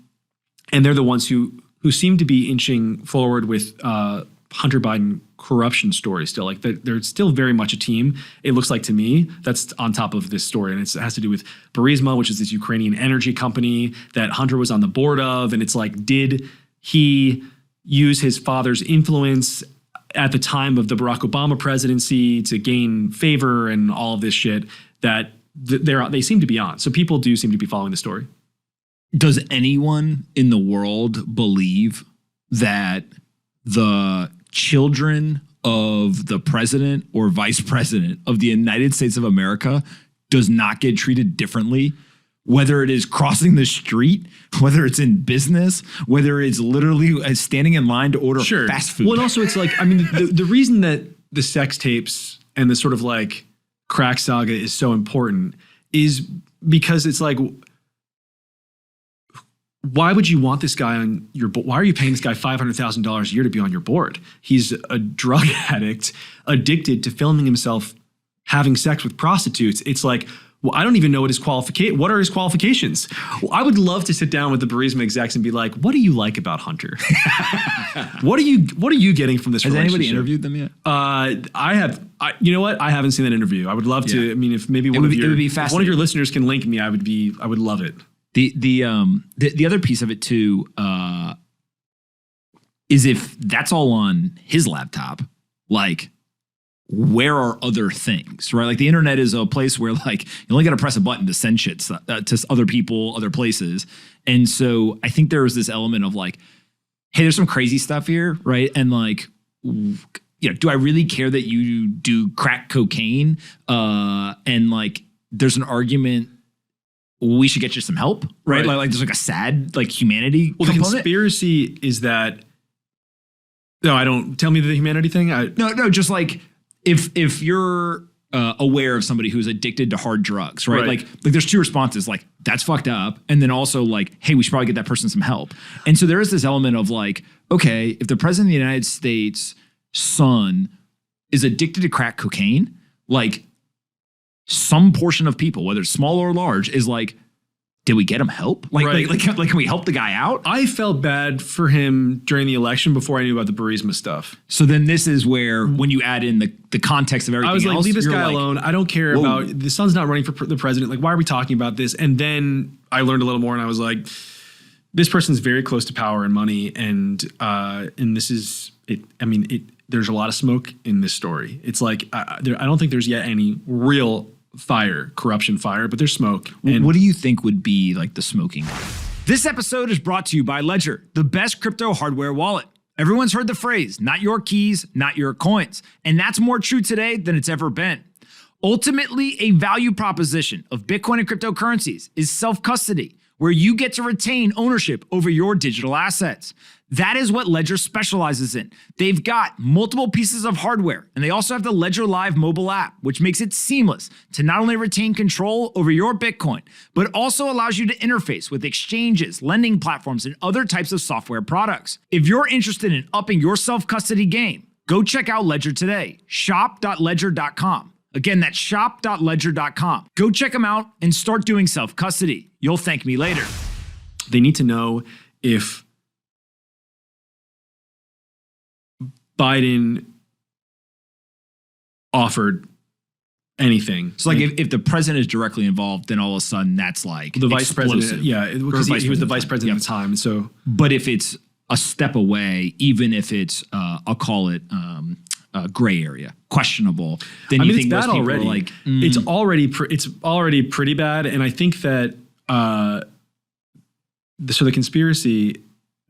they're the ones who seem to be inching forward with Hunter Biden corruption story still. Like they're still very much a team, it looks like to me, that's on top of this story. And it has to do with Burisma, which is this Ukrainian energy company that Hunter was on the board of. And it's like, did he used his father's influence at the time of the Barack Obama presidency to gain favor and all of this shit that they seem to be on. So people do seem to be following the story. Does anyone in the world believe that the children of the president or vice president of the United States of America does not get treated differently? Whether it is crossing the street, whether it's in business, whether it's literally standing in line to order fast food. Well, and also it's like, I mean, the reason that the sex tapes and the sort of like crack saga is so important is because it's like, why would you want this guy on your board? Why are you paying this guy $500,000 a year to be on your board? He's a drug addict, addicted to filming himself having sex with prostitutes. It's like, well, I don't even know what his what are his qualifications? Well, I would love to sit down with the Burisma execs and be like, what do you like about Hunter? What are you getting from this Has relationship? anybody interviewed them yet? You know what? I haven't seen that interview. I would love to. I mean, if maybe one of your listeners can link me, I would love it. The other piece of it too is if that's all on his laptop, like, where are other things, right? Like the internet is a place where like you only got to press a button to send shit to other people, other places. And so I think there was this element of like, hey, there's some crazy stuff here, right? And like, you know, do I really care that you do crack cocaine? And like, there's an argument we should get you some help, right? Like there's like a sad like humanity component. The conspiracy is that. No, I don't. Tell me the humanity thing. No, just like. If you're aware of somebody who's addicted to hard drugs, right? Like there's two responses, like that's fucked up. And then also like, hey, we should probably get that person some help. And so there is this element of like, okay, if the president of the United States' son is addicted to crack cocaine, like some portion of people, whether it's small or large, is like, did we get him help? Like, can we help the guy out? I felt bad for him during the election before I knew about the Burisma stuff. So then this is where, when you add in the context of everything else, I was like, leave this guy alone. I don't care about, the son's not running for the president. Like, why are we talking about this? And then I learned a little more and I was like, this person's very close to power and money. And this is, there's a lot of smoke in this story. It's like, I don't think there's yet any real corruption fire, but there's smoke. And what do you think would be like the smoking? This episode is brought to you by Ledger, the best crypto hardware wallet. Everyone's heard the phrase, not your keys, not your coins. And that's more true today than it's ever been. Ultimately, a value proposition of Bitcoin and cryptocurrencies is self-custody, where you get to retain ownership over your digital assets. That is what Ledger specializes in. They've got multiple pieces of hardware, and they also have the Ledger Live mobile app, which makes it seamless to not only retain control over your Bitcoin, but also allows you to interface with exchanges, lending platforms, and other types of software products. If you're interested in upping your self-custody game, go check out Ledger today. Shop.ledger.com. Again, that's shop.ledger.com. Go check them out and start doing self-custody. You'll thank me later. They need to know if Biden offered anything. So like if the president is directly involved, then all of a sudden that's like the vice president. Yeah, because he was the vice president at the time. So, but if it's a step away, even if it's I'll call it gray area, questionable, then you think most people are like, it's already pretty bad. And I think that the conspiracy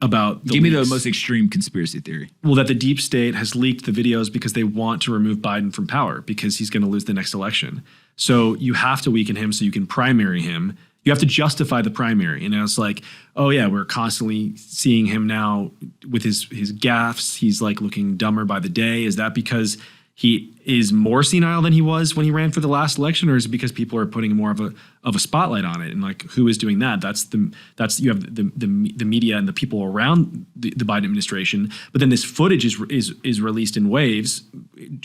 about give me the most extreme conspiracy theory. Well, that the deep state has leaked the videos because they want to remove Biden from power because he's going to lose the next election. So you have to weaken him so you can primary him. You have to justify the primary. And it's like, oh yeah, we're constantly seeing him now with his gaffes. He's like looking dumber by the day. Is that because he is more senile than he was when he ran for the last election, or is it because people are putting more of a spotlight on it? And like, who is doing that? You have the media and the people around the Biden administration. But then this footage is released in waves,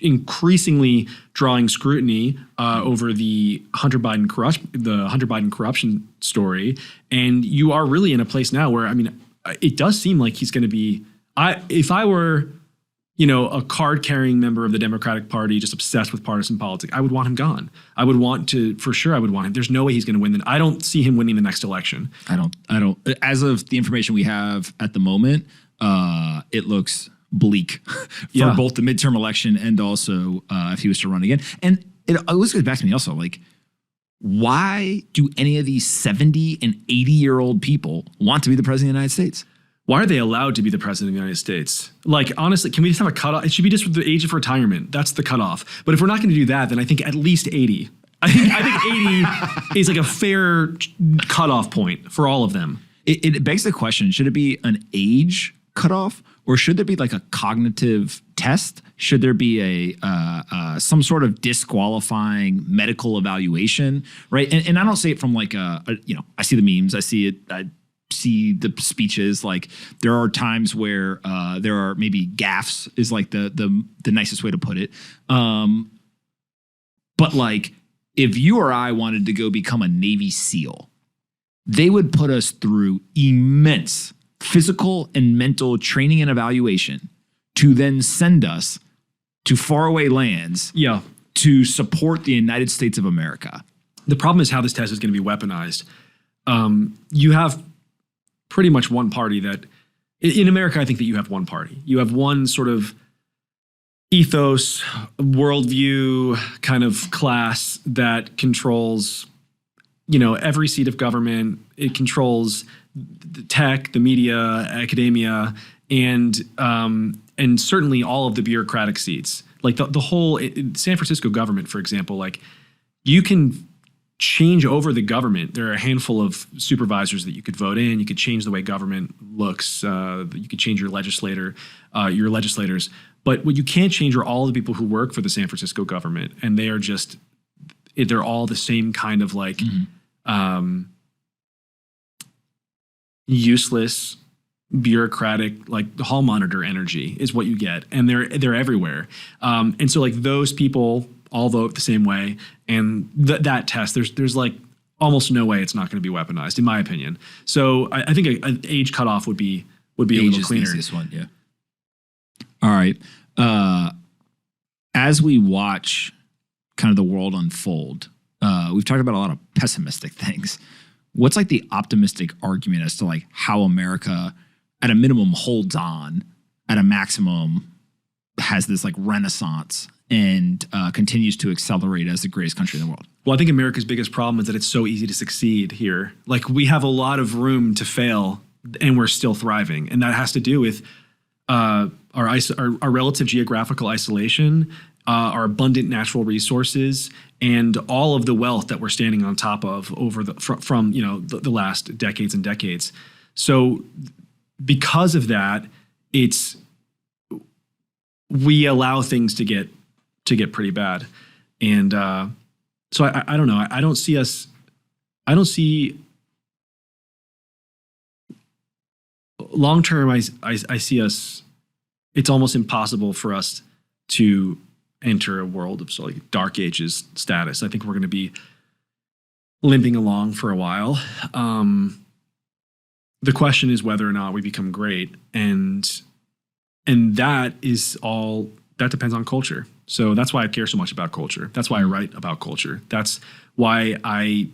increasingly drawing scrutiny over the Hunter Biden corruption story. And you are really in a place now where, I mean, it does seem like he's going to be. If I were a card-carrying member of the Democratic Party just obsessed with partisan politics, I would want him gone. I would want him. There's no way he's going to win. I don't see him winning the next election. I don't. As of the information we have at the moment, it looks bleak for both the midterm election and also if he was to run again. And it always goes back to me also, like, why do any of these 70 and 80-year-old people want to be the president of the United States? Why are they allowed to be the president of the United States? Like, honestly, can we just have a cutoff? It should be just the age of retirement. That's the cutoff. But if we're not going to do that, then I think at least 80. I think 80 is like a fair cutoff point for all of them. It begs the question, should it be an age cutoff, or should there be like a cognitive test? Should there be some sort of disqualifying medical evaluation, right? And I don't say it from like I see the memes, I see the speeches. Like, there are times where there are maybe gaffes is like the nicest way to put it. But like, if you or I wanted to go become a Navy SEAL, they would put us through immense physical and mental training and evaluation to then send us to faraway lands to support the United States of America. The problem is how this test is going to be weaponized. You have pretty much one party that, in America, I think that you have one party. You have one sort of ethos, worldview kind of class that controls, every seat of government. It controls the tech, the media, academia, and certainly all of the bureaucratic seats. Like the whole San Francisco government, for example, like, you can change over the government. There are a handful of supervisors that you could vote in. You could change the way government looks. You could change your legislators. But what you can't change are all the people who work for the San Francisco government, and they are they're all the same kind of like useless, bureaucratic, like the hall monitor energy is what you get, and they're everywhere. And so like those people all vote the same way, and that test, there's like almost no way it's not going to be weaponized, in my opinion. So I think an age cutoff would be a little cleaner. Age is the easiest one, yeah. All right. As we watch kind of the world unfold, we've talked about a lot of pessimistic things. What's like the optimistic argument as to like how America, at a minimum, holds on, at a maximum, has this like renaissance and continues to accelerate as the greatest country in the world? Well, I think America's biggest problem is that it's so easy to succeed here. Like, we have a lot of room to fail, and we're still thriving. And that has to do with our relative geographical isolation, our abundant natural resources, and all of the wealth that we're standing on top of over from the last decades and decades. So because of that, we allow things to get pretty bad. And so I don't know. I don't see long term. I see us. It's almost impossible for us to enter a world of sort of like dark ages status. I think we're going to be limping along for a while. The question is whether or not we become great, and that depends on culture. So that's why I care so much about culture. That's why I write about culture. That's why I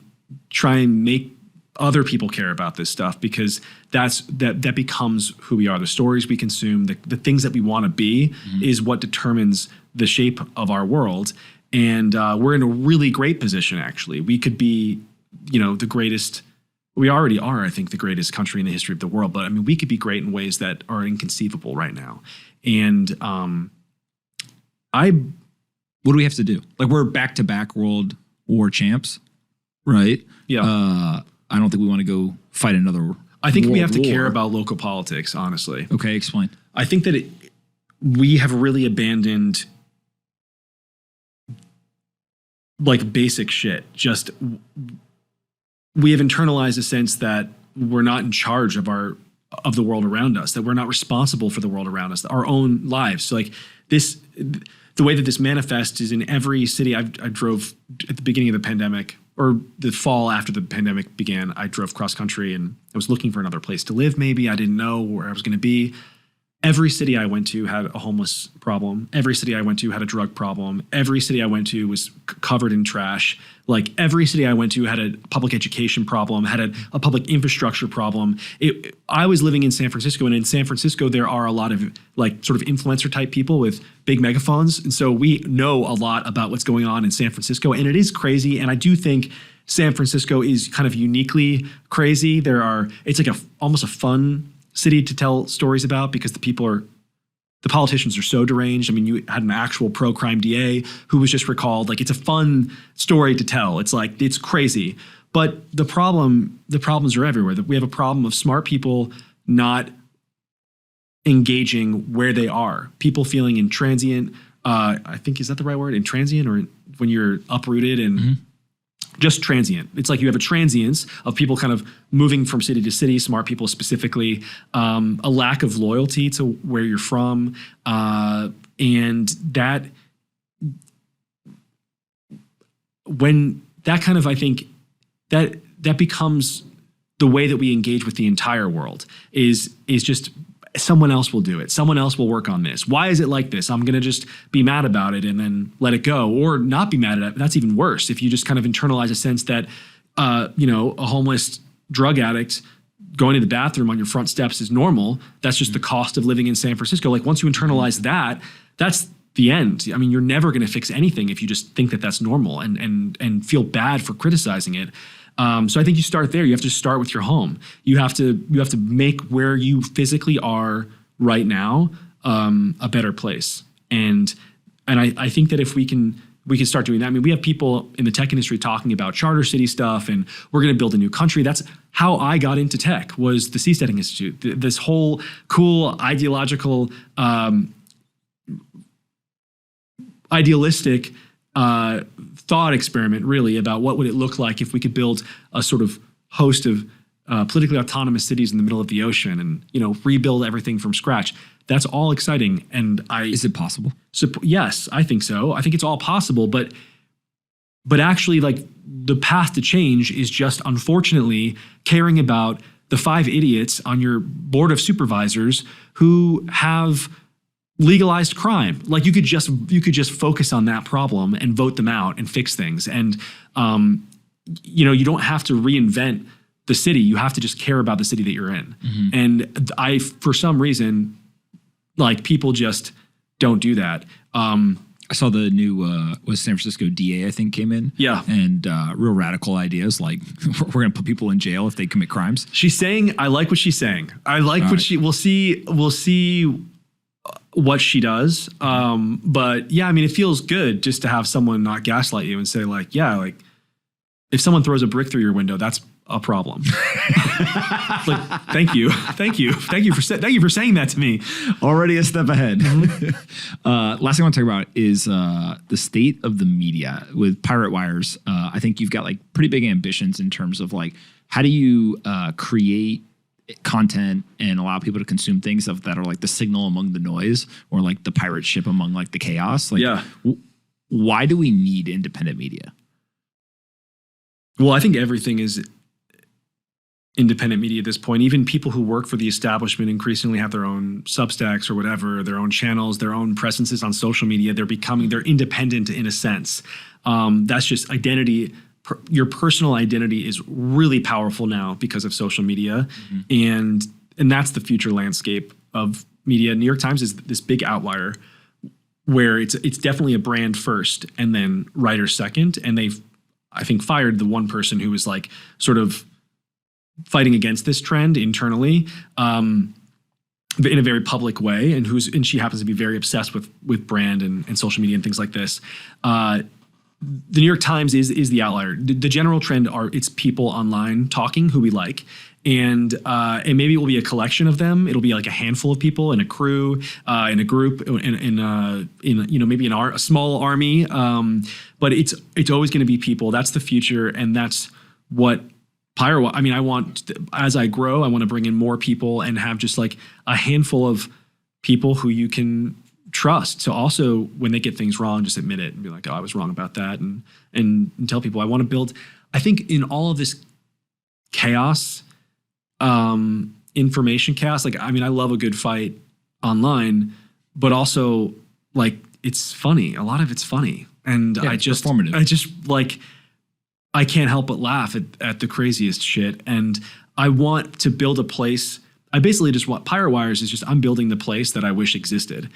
try and make other people care about this stuff, because that becomes who we are. The stories we consume, the things that we want to be, is what determines the shape of our world. And we're in a really great position, actually. We could be, the greatest. We already are, I think, the greatest country in the history of the world. But I mean, we could be great in ways that are inconceivable right now. And what do we have to do? Like, we're back-to-back world war champs, right? Yeah. I don't think we want to go fight another. I think we have to care about local politics, honestly. Okay, explain. I think that we have really abandoned like basic shit. Just we have internalized a sense that we're not in charge of the world around us, that we're not responsible for the world around us, our own lives. So like this, the way that this manifests is in every city. I drove at the beginning of the pandemic, or the fall after the pandemic began. I drove cross country and I was looking for another place to live. Maybe I didn't know where I was going to be. every city I went to had a homeless problem. Every city I went to had a drug problem. Every city I went to was covered in trash. Like every city I went to had a public education problem, had a public infrastructure problem. I was living in San Francisco, and in San Francisco there are a lot of like sort of influencer type people with big megaphones, and so we know a lot about what's going on in San Francisco, and it is crazy. And I do think San Francisco is kind of uniquely crazy. It's like almost a fun city to tell stories about because the politicians are so deranged. I mean, you had an actual pro-crime DA who was just recalled. Like, it's a fun story to tell. It's like, it's crazy. But the problems are everywhere. We have a problem of smart people not engaging where they are. People feeling intransient. I think, is that the right word? Intransient, or when you're uprooted and just transient. It's like you have a transience of people kind of moving from city to city, smart people specifically, a lack of loyalty to where you're from. And that, when that kind of, I think that becomes the way that we engage with the entire world is just someone else will do it. Someone else will work on this. Why is it like this? I'm going to just be mad about it and then let it go, or not be mad at it. That's even worse. If you just kind of internalize a sense that, a homeless drug addict going to the bathroom on your front steps is normal. That's just the cost of living in San Francisco. Like, once you internalize that, that's the end. I mean, you're never going to fix anything if you just think that that's normal and feel bad for criticizing it. So I think you start there. You have to start with your home. You have to make where you physically are right now a better place. And I think that if we can start doing that. I mean, we have people in the tech industry talking about charter city stuff, and we're going to build a new country. That's how I got into tech, was the Seasteading Institute. This whole cool ideological, idealistic thought experiment, really, about what would it look like if we could build a sort of host of politically autonomous cities in the middle of the ocean and, rebuild everything from scratch. That's all exciting. And is it possible? Yes, I think so. I think it's all possible, but actually, like, the path to change is just, unfortunately, caring about the 5 idiots on your board of supervisors who have legalized crime. Like, you could just focus on that problem and vote them out and fix things. And you don't have to reinvent the city. You have to just care about the city that you're in. Mm-hmm. And for some reason, like, people just don't do that. I saw the new was San Francisco DA, I think, came in. Yeah. And real radical ideas like we're going to put people in jail if they commit crimes. She's saying, I like what she's saying. I like what she, we'll see what she does. But yeah, I mean, it feels good just to have someone not gaslight you and say, like, yeah, like, if someone throws a brick through your window, that's a problem. Like, thank you for saying that to me. Already a step ahead. Last thing I want to talk about is the state of the media with Pirate Wires. I think you've got like pretty big ambitions in terms of like, how do you create content and allow people to consume things that are like the signal among the noise, or like the pirate ship among like the chaos? Like, yeah. Why do we need independent media? Well, I think everything is independent media at this point. Even people who work for the establishment increasingly have their own Substacks or whatever, their own channels, their own presences on social media. They're independent in a sense. That's just identity. Your personal identity is really powerful now because of social media. Mm-hmm. And that's the future landscape of media. New York Times is this big outlier where it's definitely a brand first and then writer second. And they've, I think, fired the one person who was like sort of fighting against this trend internally, but in a very public way, and she happens to be very obsessed with brand and social media and things like this. The New York Times is the outlier. The general trend it's people online talking who we like, and maybe it will be a collection of them. It'll be like a handful of people in a crew, in a group, in maybe a small army. But it's always going to be people. That's the future, and that's what Pyro. I mean, as I grow, I want to bring in more people and have just like a handful of people who you can trust. So also, when they get things wrong, just admit it and be like, oh, I was wrong about that, and tell people. I want to build. I think in all of this chaos, information chaos. Like, I mean, I love a good fight online, but also like it's funny. A lot of it's funny. And Yeah, I it's just performative. like, I can't help but laugh at the craziest shit. And I want to build a place. I basically just want Pirate Wires is just I'm building the place that I wish existed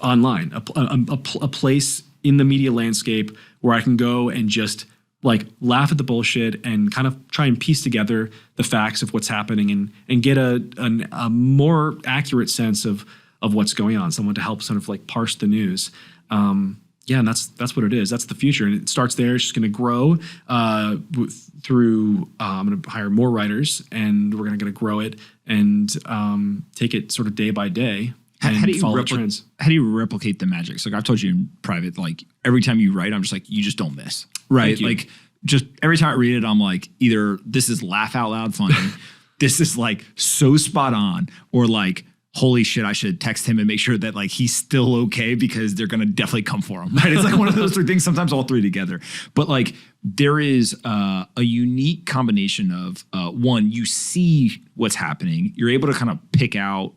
online, a place in the media landscape where I can go and just like laugh at the bullshit and kind of try and piece together the facts of what's happening and get a more accurate sense of what's going on. Someone to help sort of like parse the news. Yeah, and that's what it is. That's the future, and it starts there. It's just going to grow through. I'm going to hire more writers, and we're going to grow it and take it sort of day by day. And How do you follow the trends. How do you replicate the magic? So like I've told you in private, like every time you write, I'm just like, you just don't miss. Right. you. Like just every time I read it, I'm like, either this is laugh out loud funny, this is like so spot on, or like, holy shit, I should text him and make sure that like he's still okay because they're gonna definitely come for him. Right. It's like one of those three things, sometimes all three together. But like there is a unique combination of one, you see what's happening. You're able to kind of pick out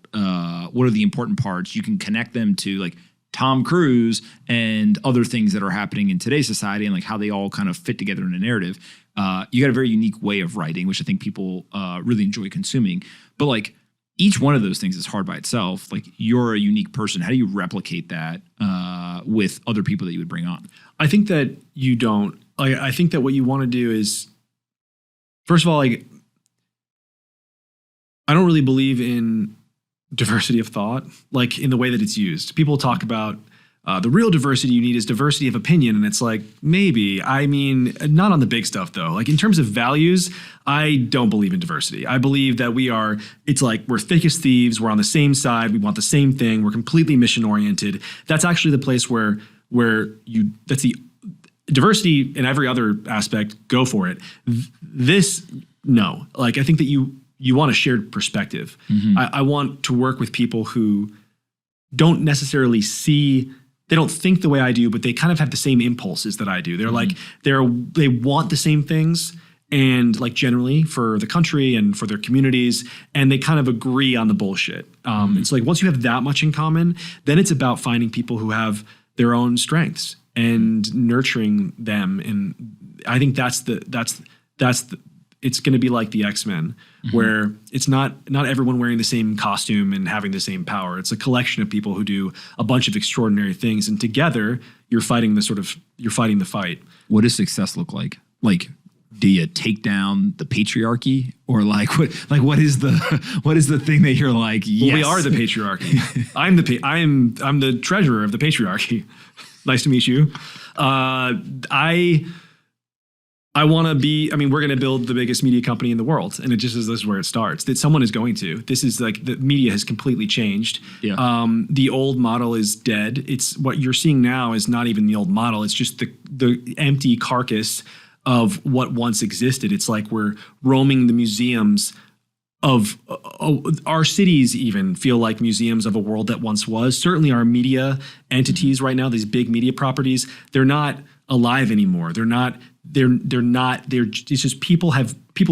what are the important parts. You can connect them to like Tom Cruise and other things that are happening in today's society and like how they all kind of fit together in a narrative. You got a very unique way of writing, which I think people really enjoy consuming. But like each one of those things is hard by itself. Like you're a unique person. How do you replicate that with other people that you would bring on? I think that you don't. Like, I think that what you want to do is, first of all, like, I don't really believe in diversity of thought, like in the way that it's used. People talk about the real diversity you need is diversity of opinion. And it's like, maybe. I mean, not on the big stuff, though. Like in terms of values, I don't believe in diversity. I believe that it's like we're thick as thieves. We're on the same side. We want the same thing. We're completely mission oriented. That's actually the place where that's the diversity in every other aspect. Go for it. This, no. Like, I think that you want a shared perspective. I want to work with people who don't necessarily they don't think the way I do, but they kind of have the same impulses that I do. They're like, they want the same things, and like generally for the country and for their communities, and they kind of agree on the bullshit. It's like once you have that much in common, then it's about finding people who have their own strengths and nurturing them. And I think it's going to be like the X-Men, where it's not everyone wearing the same costume and having the same power. It's a collection of people who do a bunch of extraordinary things, and together you're fighting the fight. What does success look like? Like, do you take down the patriarchy, or like what is the thing that you're like? Yes. Well, we are the patriarchy. I'm the treasurer of the patriarchy. Nice to meet you. I want to be, we're going to build the biggest media company in the world. And this is where it starts. That someone is going to. This is like, the media has completely changed. Yeah. The old model is dead. It's what you're seeing now is not even the old model. It's just the empty carcass of what once existed. It's like we're roaming the museums of our cities even feel like museums of a world that once was. Certainly our media entities right now, these big media properties, they're not alive anymore. It's just people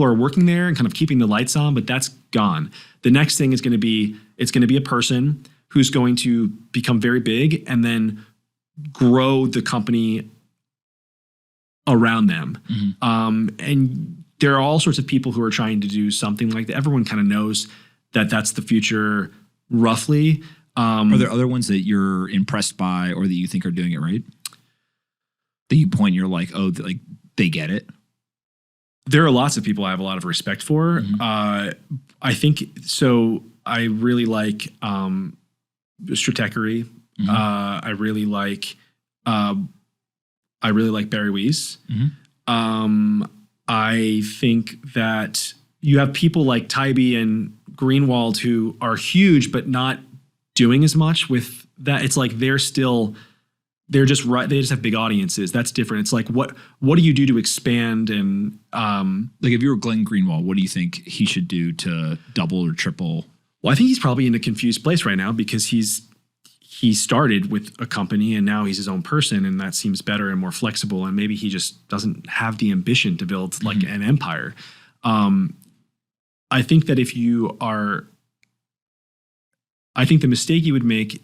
are working there and kind of keeping the lights on, but that's gone. The next thing is going to be a person who's going to become very big and then grow the company around them. And there are all sorts of people who are trying to do something like that. Everyone kind of knows that that's the future roughly. Are there other ones that you're impressed by or that you think are doing it right? That you point, you're like, oh, like they get it? There are lots of people I have a lot of respect for. I think so. I really like Stratechery. I really like Barry Weiss. I think that you have people like Tybee and Greenwald who are huge but not doing as much with that. It's like they're just right. They just have big audiences. That's different. It's like what do you do to expand and like if you were Glenn Greenwald, what do you think he should do to double or triple? Well, I think he's probably in a confused place right now because he started with a company and now he's his own person, and that seems better and more flexible. And maybe he just doesn't have the ambition to build like an empire. I think that if you are I think the mistake you would make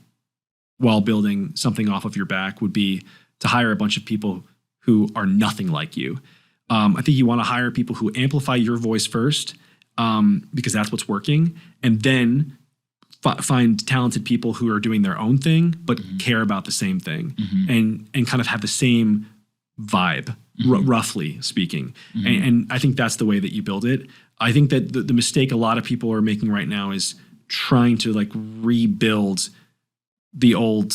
while building something off of your back would be to hire a bunch of people who are nothing like you. I think you want to hire people who amplify your voice first, because that's what's working, and then find talented people who are doing their own thing but care about the same thing, and kind of have the same vibe, roughly speaking. And I think that's the way that you build it. I think that the mistake a lot of people are making right now is trying to like rebuild the old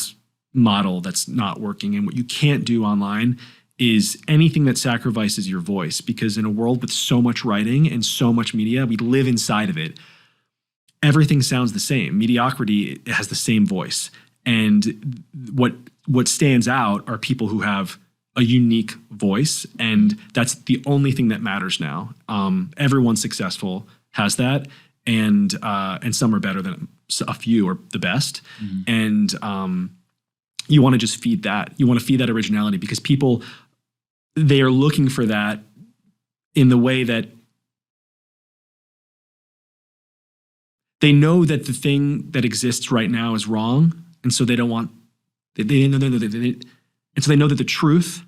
model that's not working. And what you can't do online is anything that sacrifices your voice, because in a world with so much writing and so much media, we live inside of it. Everything sounds the same. Mediocrity has the same voice. And what stands out are people who have a unique voice, and that's the only thing that matters now. Everyone successful has that, and some are better than a few are the best. And you want to just feed that. You want to feed that originality, because people, they are looking for that in the way that they know that the thing that exists right now is wrong, and so they don't want. And so they know that the truth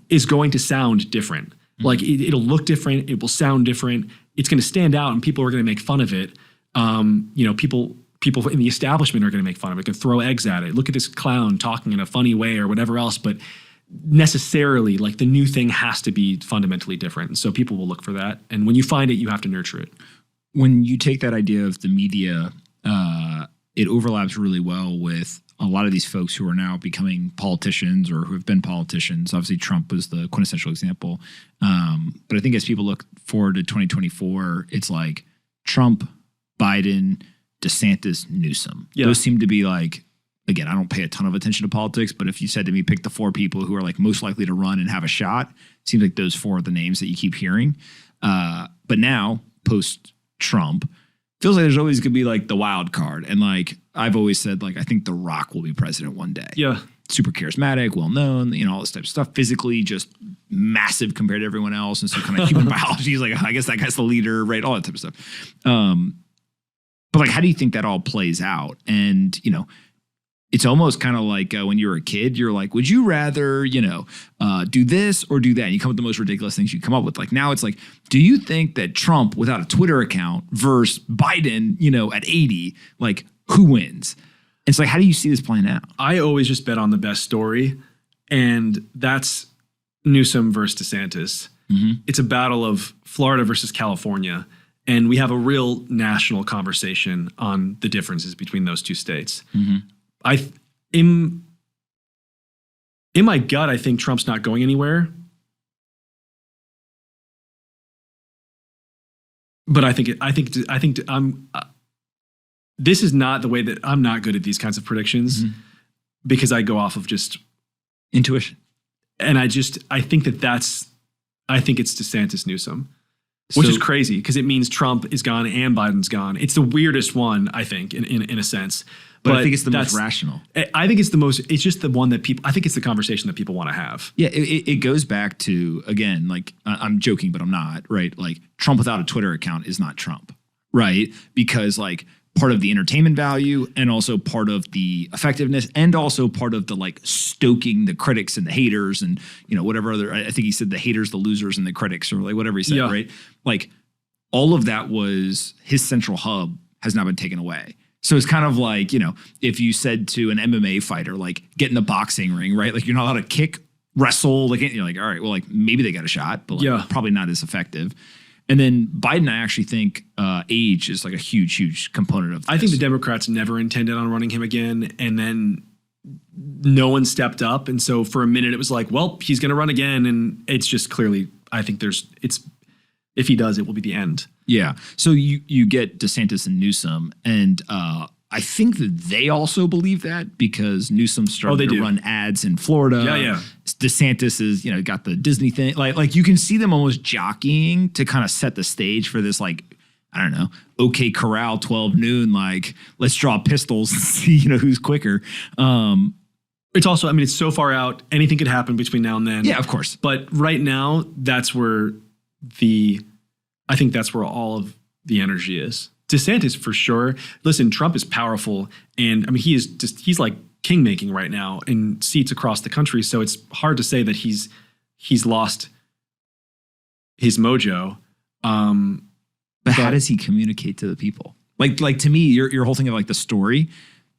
is going to sound different. Like it'll look different. It will sound different. It's going to stand out, and people are going to make fun of it. People in the establishment are going to make fun of it. Going to throw eggs at it. Look at this clown talking in a funny way or whatever else. But necessarily, like, the new thing has to be fundamentally different. And so people will look for that. And when you find it, you have to nurture it. When you take that idea of the media, it overlaps really well with a lot of these folks who are now becoming politicians or who have been politicians. Obviously, Trump was the quintessential example. But I think as people look forward to 2024, it's like Trump, Biden, DeSantis, Newsom. Yeah. Those seem to be like, again, I don't pay a ton of attention to politics, but if you said to me, pick the 4 people who are like most likely to run and have a shot, it seems like those 4 are the names that you keep hearing. But now, post-Trump, feels like there's always going to be like the wild card. And like I've always said, like, I think The Rock will be president one day. Yeah. Super charismatic, well known, all this type of stuff. Physically, just massive compared to everyone else. And so kind of human biology is like, I guess that guy's the leader, right? All that type of stuff. But like, how do you think that all plays out? And, it's almost kind of like when you were a kid, you're like, would you rather, do this or do that? And you come up with the most ridiculous things you come up with. Like now it's like, do you think that Trump without a Twitter account versus Biden, at 80, like who wins? It's like, how do you see this playing out? I always just bet on the best story, and that's Newsom versus DeSantis. It's a battle of Florida versus California, and we have a real national conversation on the differences between those two states. In my gut, I think Trump's not going anywhere. But this is not the way that I'm not good at these kinds of predictions, because I go off of just intuition. And I think it's DeSantis Newsom, which is crazy because it means Trump is gone and Biden's gone. It's the weirdest one, I think, in a sense. But I think it's the most rational. I think it's just the one that I think it's the conversation that people want to have. Yeah, it goes back to, again, like, I'm joking, but I'm not, right? Like, Trump without a Twitter account is not Trump, right? Because, like, part of the entertainment value and also part of the effectiveness and also part of the, like, stoking the critics and the haters and, whatever other, I think he said the haters, the losers, and the critics, or like whatever he said, right? Like, all of that was his central hub has now been taken away. So it's kind of like, if you said to an MMA fighter, like, get in the boxing ring, right? Like, you're not allowed to kick, wrestle, like, you're like, all right, well, like, maybe they got a shot, but like, probably not as effective. And then Biden, I actually think age is like a huge, huge component of this. I think the Democrats never intended on running him again, and then no one stepped up. And so for a minute, it was like, well, he's going to run again. And it's just clearly, I think if he does, it will be the end. Yeah. So you get DeSantis and Newsom, and I think that they also believe that because Newsom started to run ads in Florida. Yeah. DeSantis is, got the Disney thing. Like you can see them almost jockeying to kind of set the stage for this, like, I don't know, OK Corral 12 noon, like, let's draw pistols and see, who's quicker. It's also, it's so far out. Anything could happen between now and then. Yeah, of course. But right now, I think that's where all of the energy is. DeSantis for sure. Listen, Trump is powerful, and I mean he's like king making right now in seats across the country. So it's hard to say that he's lost his mojo. But how does he communicate to the people? Like to me, your whole thing of like the story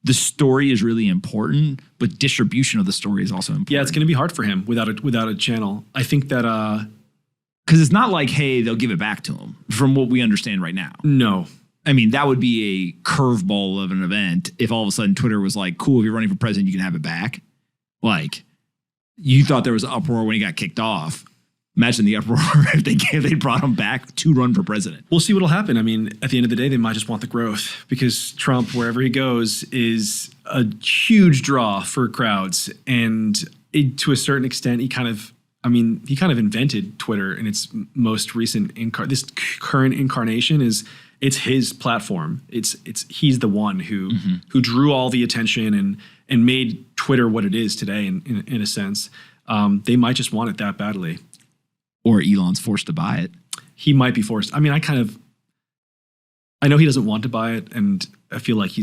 is really important, but distribution of the story is also important. Yeah, it's going to be hard for him without a channel. I think that because it's not like, hey, they'll give it back to him from what we understand right now. No. I mean, that would be a curveball of an event if all of a sudden Twitter was like, cool, if you're running for president, you can have it back. Like, you thought there was an uproar when he got kicked off. Imagine the uproar if they brought him back to run for president. We'll see what'll happen. I mean, at the end of the day, they might just want the growth because Trump, wherever he goes, is a huge draw for crowds. And to a certain extent, he kind of invented Twitter in its most recent this current incarnation it's his platform. He's the one who drew all the attention and made Twitter what it is today in a sense. They might just want it that badly. Or Elon's forced to buy it. He might be forced. I mean, I know he doesn't want to buy it, and I feel like he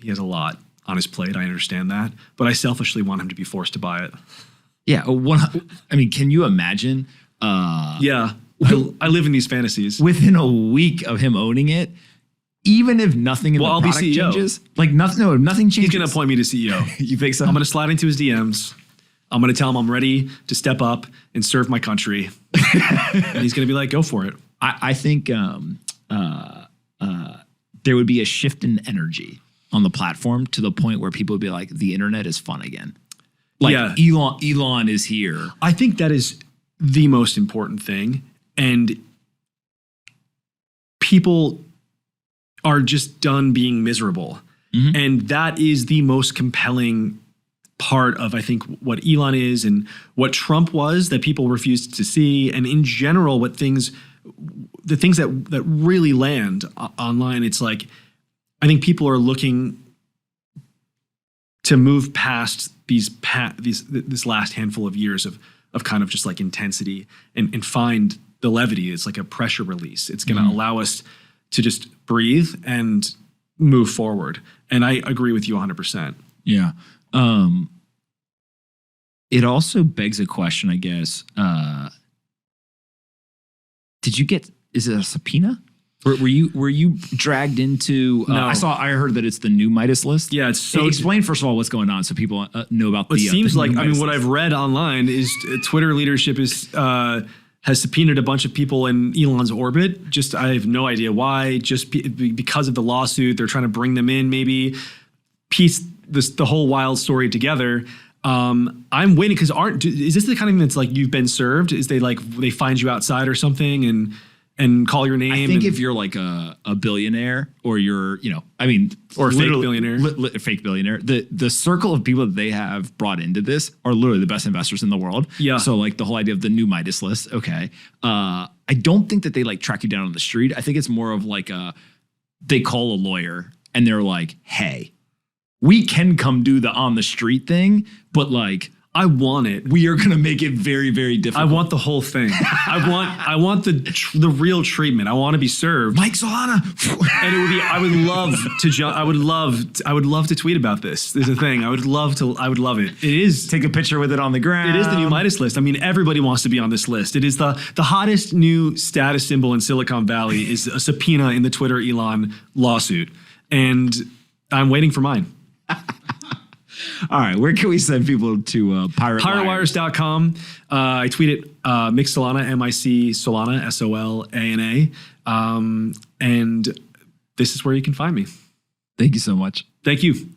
has a lot on his plate. I understand that, but I selfishly want him to be forced to buy it. Yeah. I mean, can you imagine? Yeah. I live in these fantasies. Within a week of him owning it, even if nothing in the product changes, like nothing changes. He's going to appoint me to CEO. You think so? I'm going to slide into his DMs. I'm going to tell him I'm ready to step up and serve my country. And he's going to be like, go for it. I think there would be a shift in energy on the platform to the point where people would be like, the internet is fun again. Like yeah. Elon is here. I think that is the most important thing. And people are just done being miserable. Mm-hmm. And that is the most compelling part of, I think, what Elon is and what Trump was that people refused to see. And in general, the things that really land online, it's like, I think people are looking to move past this last handful of years of kind of just like intensity and find the levity. It's like a pressure release. It's going to allow us to just breathe and move forward. And I agree with you 100%. Yeah. It also begs a question, I guess. Is it a subpoena? Were you dragged into? No. I heard that it's the new Midas list. Yeah, it's so. Explain first of all what's going on, so people know about. It seems like what I've read online is Twitter leadership has subpoenaed a bunch of people in Elon's orbit. I have no idea why. Just because of the lawsuit, they're trying to bring them in, maybe piece the whole wild story together. I'm waiting because is this the kind of thing that's like you've been served? Is they find you outside or something and call your name? I think if you're like a billionaire or you're, or a fake billionaire, fake billionaire, the circle of people that they have brought into this are literally the best investors in the world. Yeah. So like the whole idea of the new Midas list. Okay. I don't think that they like track you down on the street. I think it's more of like they call a lawyer and they're like, hey, we can come do the on the street thing, but like, I want it. We are going to make it very, very difficult. I want the whole thing. I want the real treatment. I want to be served. Mike Solana. And it would be. I would love to tweet about this. There's a thing. I would love it. It is. Take a picture with it on the ground. It is the new Midas list. I mean, everybody wants to be on this list. It is the hottest new status symbol in Silicon Valley is a subpoena in the Twitter Elon lawsuit, and I'm waiting for mine. All right, where can we send people to Piratewires.com. I tweet it Mick Solana, M-I-C Solana, S-O-L-A-N-A. And this is where you can find me. Thank you so much. Thank you.